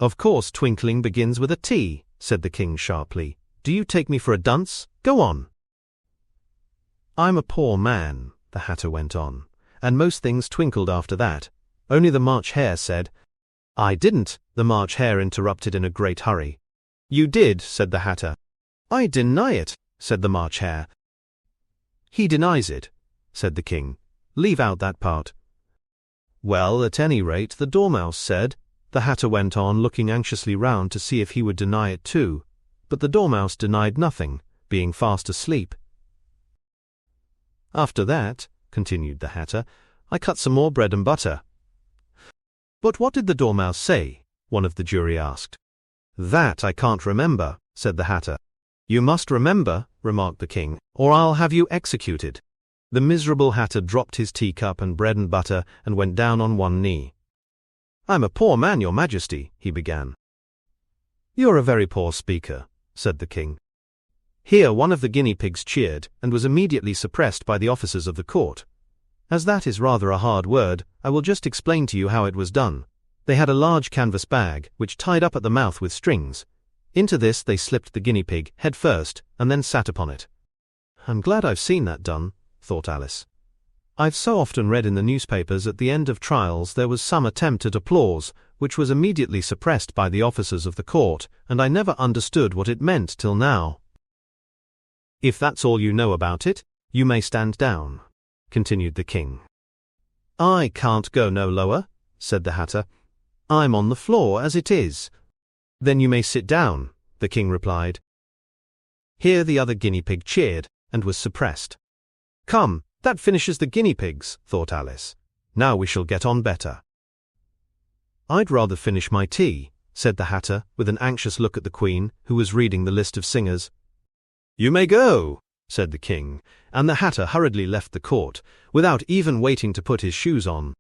"Of course twinkling begins with a T," said the king sharply. "Do you take me for a dunce? Go on." "I'm a poor man," the Hatter went on, "and most things twinkled after that. Only the March Hare said—" "I didn't," the March Hare interrupted in a great hurry. "You did," said the Hatter. "I deny it," said the March Hare. "He denies it," said the king. "Leave out that part." "Well, at any rate, the Dormouse said," the Hatter went on, looking anxiously round to see if he would deny it too, but the Dormouse denied nothing, being fast asleep. "After that," continued the Hatter. "I cut some more bread and butter." "But what did the Dormouse say?" one of the jury asked. "That I can't remember," said the Hatter. "You must remember," remarked the king, "or I'll have you executed." The miserable Hatter dropped his teacup and bread and butter and went down on one knee. "I'm a poor man, your majesty," he began. "You're a very poor speaker," said the king. Here one of the guinea pigs cheered and was immediately suppressed by the officers of the court. As that is rather a hard word, I will just explain to you how it was done. They had a large canvas bag, which tied up at the mouth with strings. Into this they slipped the guinea pig, head first, and then sat upon it. "I'm glad I've seen that done," thought Alice. "I've so often read in the newspapers at the end of trials there was some attempt at applause, which was immediately suppressed by the officers of the court, and I never understood what it meant till now." "If that's all you know about it, you may stand down," continued the king. "I can't go no lower," said the Hatter. "I'm on the floor as it is." "Then you may sit down," the king replied. Here the other guinea pig cheered and was suppressed. "Come, that finishes the guinea pigs," thought Alice. "Now we shall get on better." "I'd rather finish my tea," said the Hatter, with an anxious look at the Queen, who was reading the list of singers. "You may go," said the king, and the Hatter hurriedly left the court, without even waiting to put his shoes on.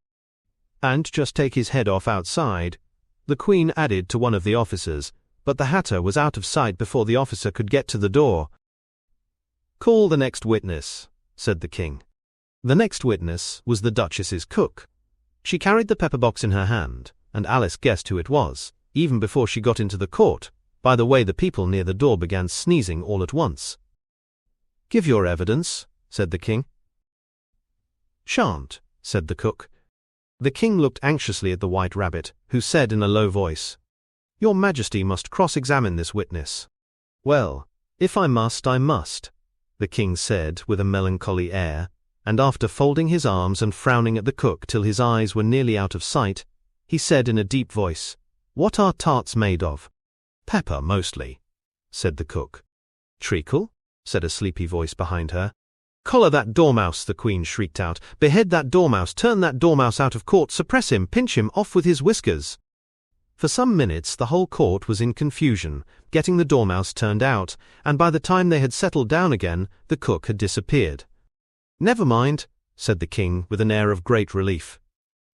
"And just take his head off outside," the Queen added to one of the officers, but the Hatter was out of sight before the officer could get to the door. "Call the next witness," said the king. The next witness was the Duchess's cook. She carried the pepper box in her hand, and Alice guessed who it was, even before she got into the court, by the way the people near the door began sneezing all at once. "Give your evidence," said the king. "Shan't," said the cook. The king looked anxiously at the White Rabbit, who said in a low voice, "Your Majesty must cross-examine this witness." "Well, if I must, I must," the king said with a melancholy air, and after folding his arms and frowning at the cook till his eyes were nearly out of sight, he said in a deep voice, "What are tarts made of?" "Pepper, mostly," said the cook. "Treacle?" said a sleepy voice behind her. "Collar that dormouse," the Queen shrieked out. "Behead that dormouse, turn that dormouse out of court, suppress him, pinch him off with his whiskers." For some minutes the whole court was in confusion, getting the dormouse turned out, and by the time they had settled down again, the cook had disappeared. "Never mind," said the king with an air of great relief.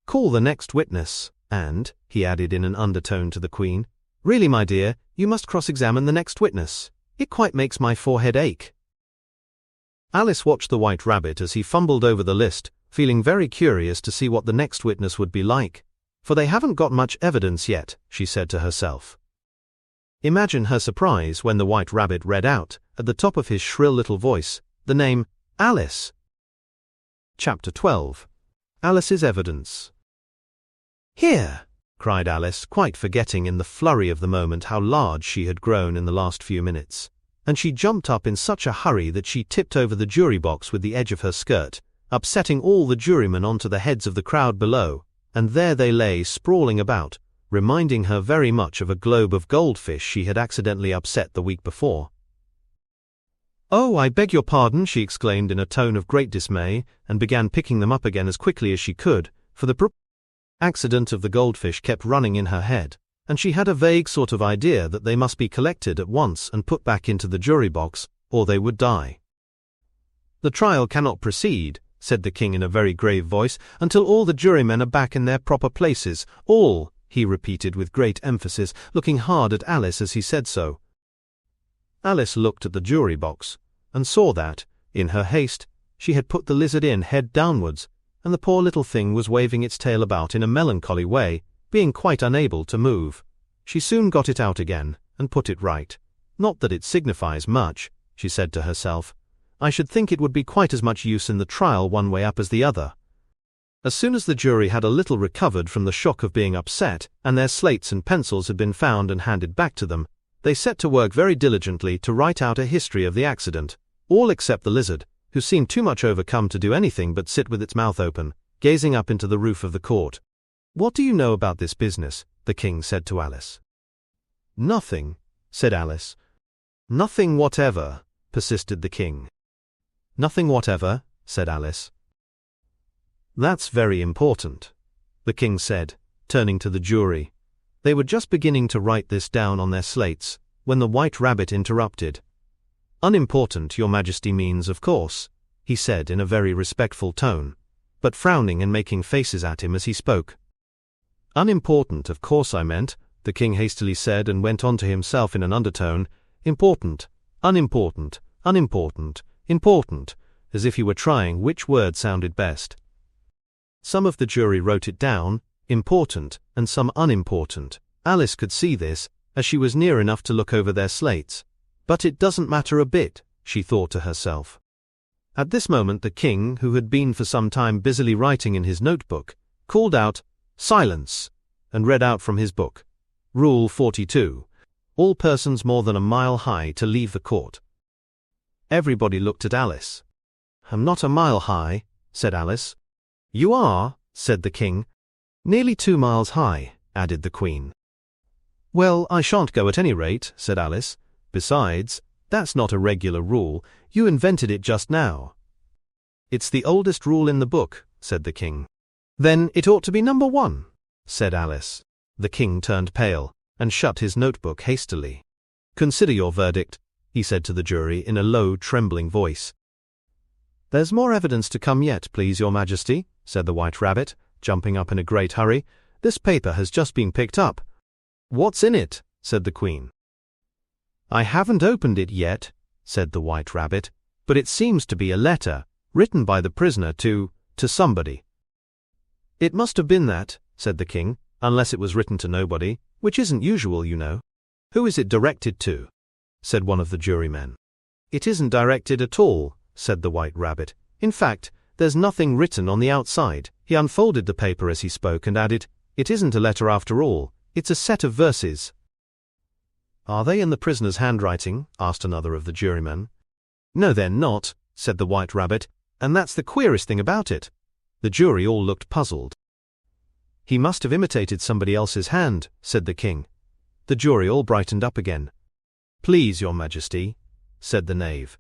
"Call the next witness, and," he added in an undertone to the Queen, "really, my dear, you must cross-examine the next witness. It quite makes my forehead ache." Alice watched the White Rabbit as he fumbled over the list, feeling very curious to see what the next witness would be like. "For they haven't got much evidence yet," she said to herself. Imagine her surprise when the White Rabbit read out, at the top of his shrill little voice, the name Alice. Chapter 12. Alice's Evidence. "Here!" cried Alice, quite forgetting in the flurry of the moment how large she had grown in the last few minutes. And she jumped up in such a hurry that she tipped over the jury box with the edge of her skirt, upsetting all the jurymen onto the heads of the crowd below, and there they lay sprawling about, reminding her very much of a globe of goldfish she had accidentally upset the week before. "Oh, I beg your pardon," she exclaimed in a tone of great dismay, and began picking them up again as quickly as she could, for the accident of the goldfish kept running in her head, and she had a vague sort of idea that they must be collected at once and put back into the jury box, or they would die. "The trial cannot proceed," said the king in a very grave voice, "until all the jurymen are back in their proper places. All," he repeated with great emphasis, looking hard at Alice as he said so. Alice looked at the jury box, and saw that, in her haste, she had put the lizard in head downwards, and the poor little thing was waving its tail about in a melancholy way, being quite unable to move. She soon got it out again, and put it right. "Not that it signifies much," she said to herself. "I should think it would be quite as much use in the trial one way up as the other." As soon as the jury had a little recovered from the shock of being upset, and their slates and pencils had been found and handed back to them, they set to work very diligently to write out a history of the accident, all except the lizard, who seemed too much overcome to do anything but sit with its mouth open, gazing up into the roof of the court. "What do you know about this business?" the king said to Alice. "Nothing," said Alice. "Nothing whatever," persisted the king. "Nothing whatever," said Alice. That's very important, the king said, turning to the jury. They were just beginning to write this down on their slates, when the White Rabbit interrupted. Unimportant, Your Majesty means, of course, he said in a very respectful tone, but frowning and making faces at him as he spoke. Unimportant, of course I meant, the king hastily said and went on to himself in an undertone, important, unimportant, unimportant, important, as if he were trying which word sounded best. Some of the jury wrote it down, important, and some unimportant. Alice could see this, as she was near enough to look over their slates. But it doesn't matter a bit, she thought to herself. At this moment the king, who had been for some time busily writing in his notebook, called out, "Silence!" and read out from his book. Rule 42. All persons more than a mile high to leave the court. Everybody looked at Alice. "I'm not a mile high," said Alice. "You are," said the king. "Nearly 2 miles high," added the queen. "Well, I shan't go at any rate," said Alice. "Besides, that's not a regular rule. You invented it just now." "It's the oldest rule in the book," said the king. "Then it ought to be number 1, said Alice. The king turned pale, and shut his notebook hastily. "Consider your verdict," he said to the jury in a low, trembling voice. "There's more evidence to come yet, please, Your Majesty," said the White Rabbit, jumping up in a great hurry. "This paper has just been picked up." "What's in it?" said the queen. "I haven't opened it yet," said the White Rabbit, "but it seems to be a letter, written by the prisoner to somebody." "It must have been that," said the king, "unless it was written to nobody, which isn't usual, you know." "Who is it directed to?" said one of the jurymen. "It isn't directed at all," said the White Rabbit. "In fact, there's nothing written on the outside." He unfolded the paper as he spoke and added, "It isn't a letter after all, it's a set of verses." "Are they in the prisoner's handwriting?" asked another of the jurymen. "No, they're not," said the White Rabbit, "and that's the queerest thing about it." The jury all looked puzzled. "He must have imitated somebody else's hand," said the king. The jury all brightened up again. "Please, Your Majesty," said the knave,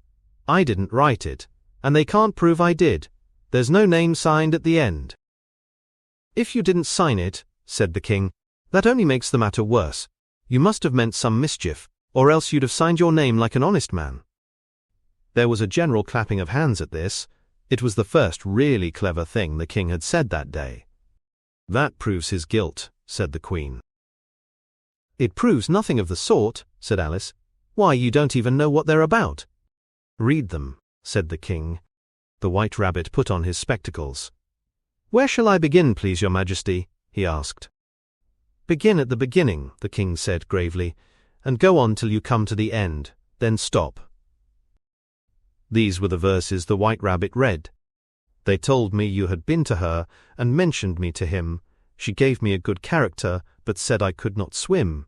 "I didn't write it, and they can't prove I did. There's no name signed at the end." "If you didn't sign it," said the king, "that only makes the matter worse. You must have meant some mischief, or else you'd have signed your name like an honest man." There was a general clapping of hands at this. It was the first really clever thing the king had said that day. "That proves his guilt," said the queen. "It proves nothing of the sort," said Alice. "Why, you don't even know what they're about." "Read them," said the king. The White Rabbit put on his spectacles. "Where shall I begin, please, Your Majesty?" he asked. "Begin at the beginning," the king said gravely, "and go on till you come to the end, then stop." These were the verses the White Rabbit read. "They told me you had been to her, and mentioned me to him. She gave me a good character, but said I could not swim.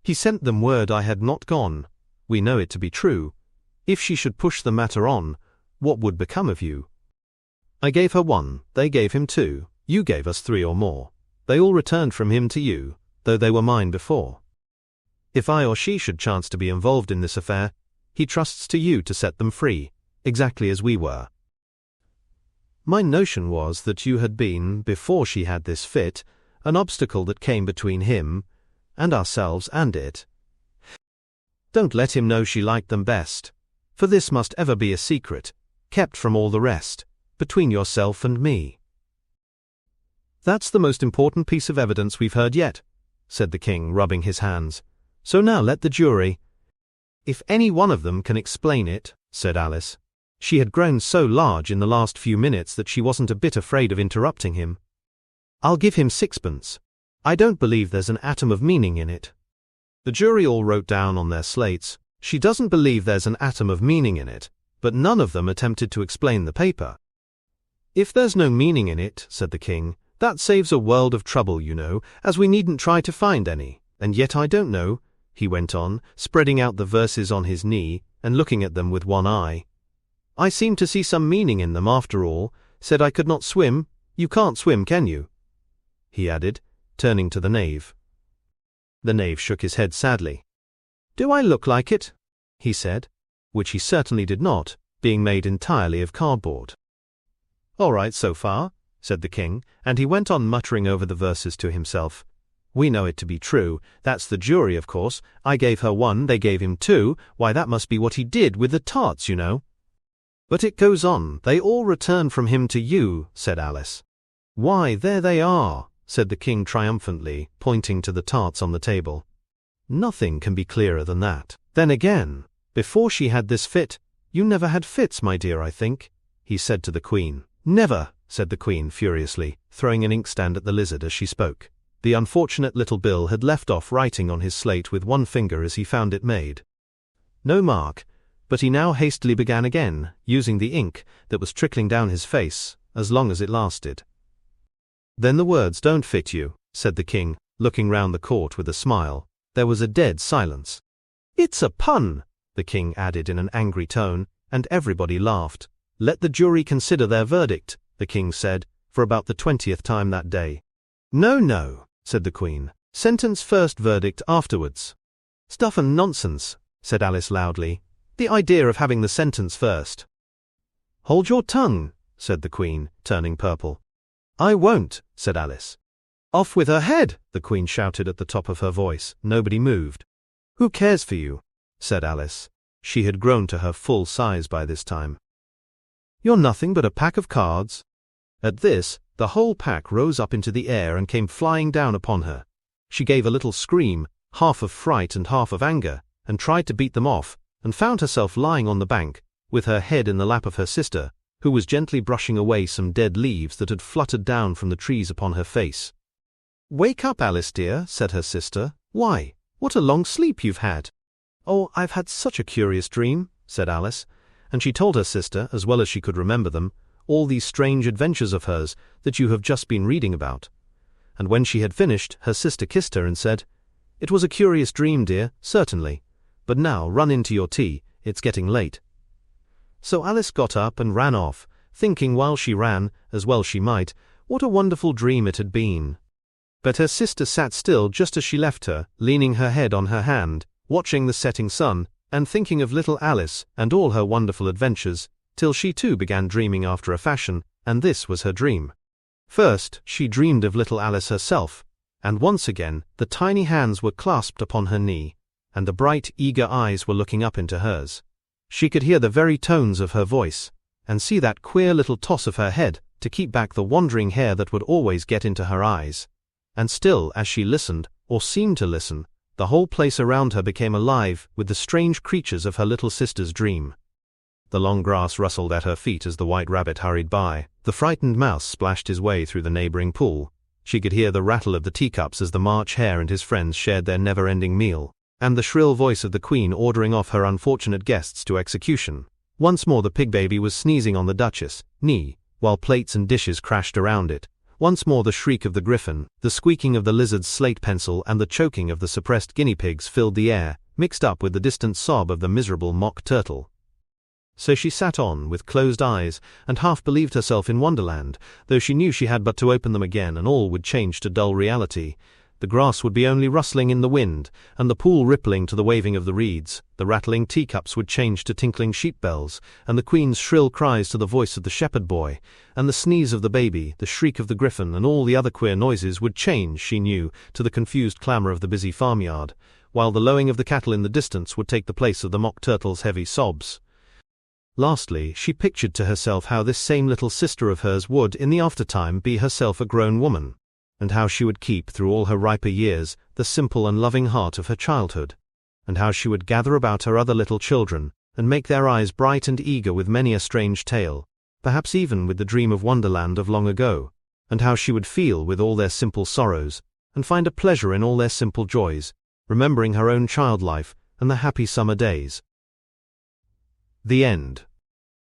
He sent them word I had not gone. We know it to be true. If she should push the matter on, what would become of you? I gave her 1, they gave him 2, you gave us 3 or more. They all returned from him to you, though they were mine before. If I or she should chance to be involved in this affair, he trusts to you to set them free, exactly as we were. My notion was that you had been, before she had this fit, an obstacle that came between him and ourselves and it. Don't let him know she liked them best, for this must ever be a secret, kept from all the rest, between yourself and me." "That's the most important piece of evidence we've heard yet," said the king, rubbing his hands. "So now let the jury—" "If any one of them can explain it," said Alice. She had grown so large in the last few minutes that she wasn't a bit afraid of interrupting him. "I'll give him 6pence. I don't believe there's an atom of meaning in it." The jury all wrote down on their slates, "She doesn't believe there's an atom of meaning in it," but none of them attempted to explain the paper. "If there's no meaning in it," said the king, "that saves a world of trouble, you know, as we needn't try to find any. And yet I don't know," he went on, spreading out the verses on his knee and looking at them with one eye. "I seem to see some meaning in them after all. Said I could not swim. You can't swim, can you?" he added, turning to the knave. The knave shook his head sadly. "Do I look like it?" he said, which he certainly did not, being made entirely of cardboard. "All right so far," said the king, and he went on muttering over the verses to himself. "We know it to be true. That's the jury, of course. I gave her 1, they gave him 2. Why, that must be what he did with the tarts, you know." "But it goes on. They all return from him to you," said Alice. "Why, there they are," said the king triumphantly, pointing to the tarts on the table. "Nothing can be clearer than that. Then again, before she had this fit, you never had fits, my dear, I think," he said to the queen. "Never," said the queen furiously, throwing an inkstand at the lizard as she spoke. The unfortunate little Bill had left off writing on his slate with one finger as he found it made no mark, but he now hastily began again, using the ink that was trickling down his face, as long as it lasted. "Then the words don't fit you," said the king, looking round the court with a smile. There was a dead silence. "It's a pun," the king added in an angry tone, and everybody laughed. "Let the jury consider their verdict," the king said, for about the 20th time that day. "No, no," said the queen. "Sentence first, verdict afterwards." "Stuff and nonsense," said Alice loudly. "The idea of having the sentence first." "Hold your tongue," said the queen, turning purple. "I won't," said Alice. "Off with her head," the queen shouted at the top of her voice. Nobody moved. "Who cares for you?" said Alice. She had grown to her full size by this time. "You're nothing but a pack of cards." At this, the whole pack rose up into the air and came flying down upon her. She gave a little scream, half of fright and half of anger, and tried to beat them off, and found herself lying on the bank, with her head in the lap of her sister, who was gently brushing away some dead leaves that had fluttered down from the trees upon her face. "Wake up, Alice dear," said her sister. "Why, what a long sleep you've had." "Oh, I've had such a curious dream," said Alice, and she told her sister, as well as she could remember them, all these strange adventures of hers that you have just been reading about. And when she had finished, her sister kissed her and said, "It was a curious dream, dear, certainly. But now run into your tea, it's getting late." So Alice got up and ran off, thinking while she ran, as well she might, what a wonderful dream it had been. But her sister sat still just as she left her, leaning her head on her hand, watching the setting sun, and thinking of little Alice and all her wonderful adventures, till she too began dreaming after a fashion, and this was her dream. First, she dreamed of little Alice herself, and once again the tiny hands were clasped upon her knee, and the bright, eager eyes were looking up into hers. She could hear the very tones of her voice, and see that queer little toss of her head to keep back the wandering hair that would always get into her eyes. And still, as she listened, or seemed to listen, the whole place around her became alive with the strange creatures of her little sister's dream. The long grass rustled at her feet as the white rabbit hurried by. The frightened mouse splashed his way through the neighboring pool. She could hear the rattle of the teacups as the March Hare and his friends shared their never-ending meal, and the shrill voice of the queen ordering off her unfortunate guests to execution. Once more the pig baby was sneezing on the Duchess' knee, while plates and dishes crashed around it. Once more the shriek of the griffin, the squeaking of the lizard's slate pencil and the choking of the suppressed guinea pigs filled the air, mixed up with the distant sob of the miserable mock turtle. So she sat on, with closed eyes, and half believed herself in Wonderland, though she knew she had but to open them again and all would change to dull reality. The grass would be only rustling in the wind, and the pool rippling to the waving of the reeds. The rattling teacups would change to tinkling sheep bells, and the queen's shrill cries to the voice of the shepherd boy, and the sneeze of the baby, the shriek of the griffin, and all the other queer noises would change, she knew, to the confused clamour of the busy farmyard, while the lowing of the cattle in the distance would take the place of the mock turtle's heavy sobs. Lastly, she pictured to herself how this same little sister of hers would, in the aftertime, be herself a grown woman, and how she would keep, through all her riper years, the simple and loving heart of her childhood, and how she would gather about her other little children, and make their eyes bright and eager with many a strange tale, perhaps even with the dream of Wonderland of long ago, and how she would feel with all their simple sorrows, and find a pleasure in all their simple joys, remembering her own child life and the happy summer days. The end.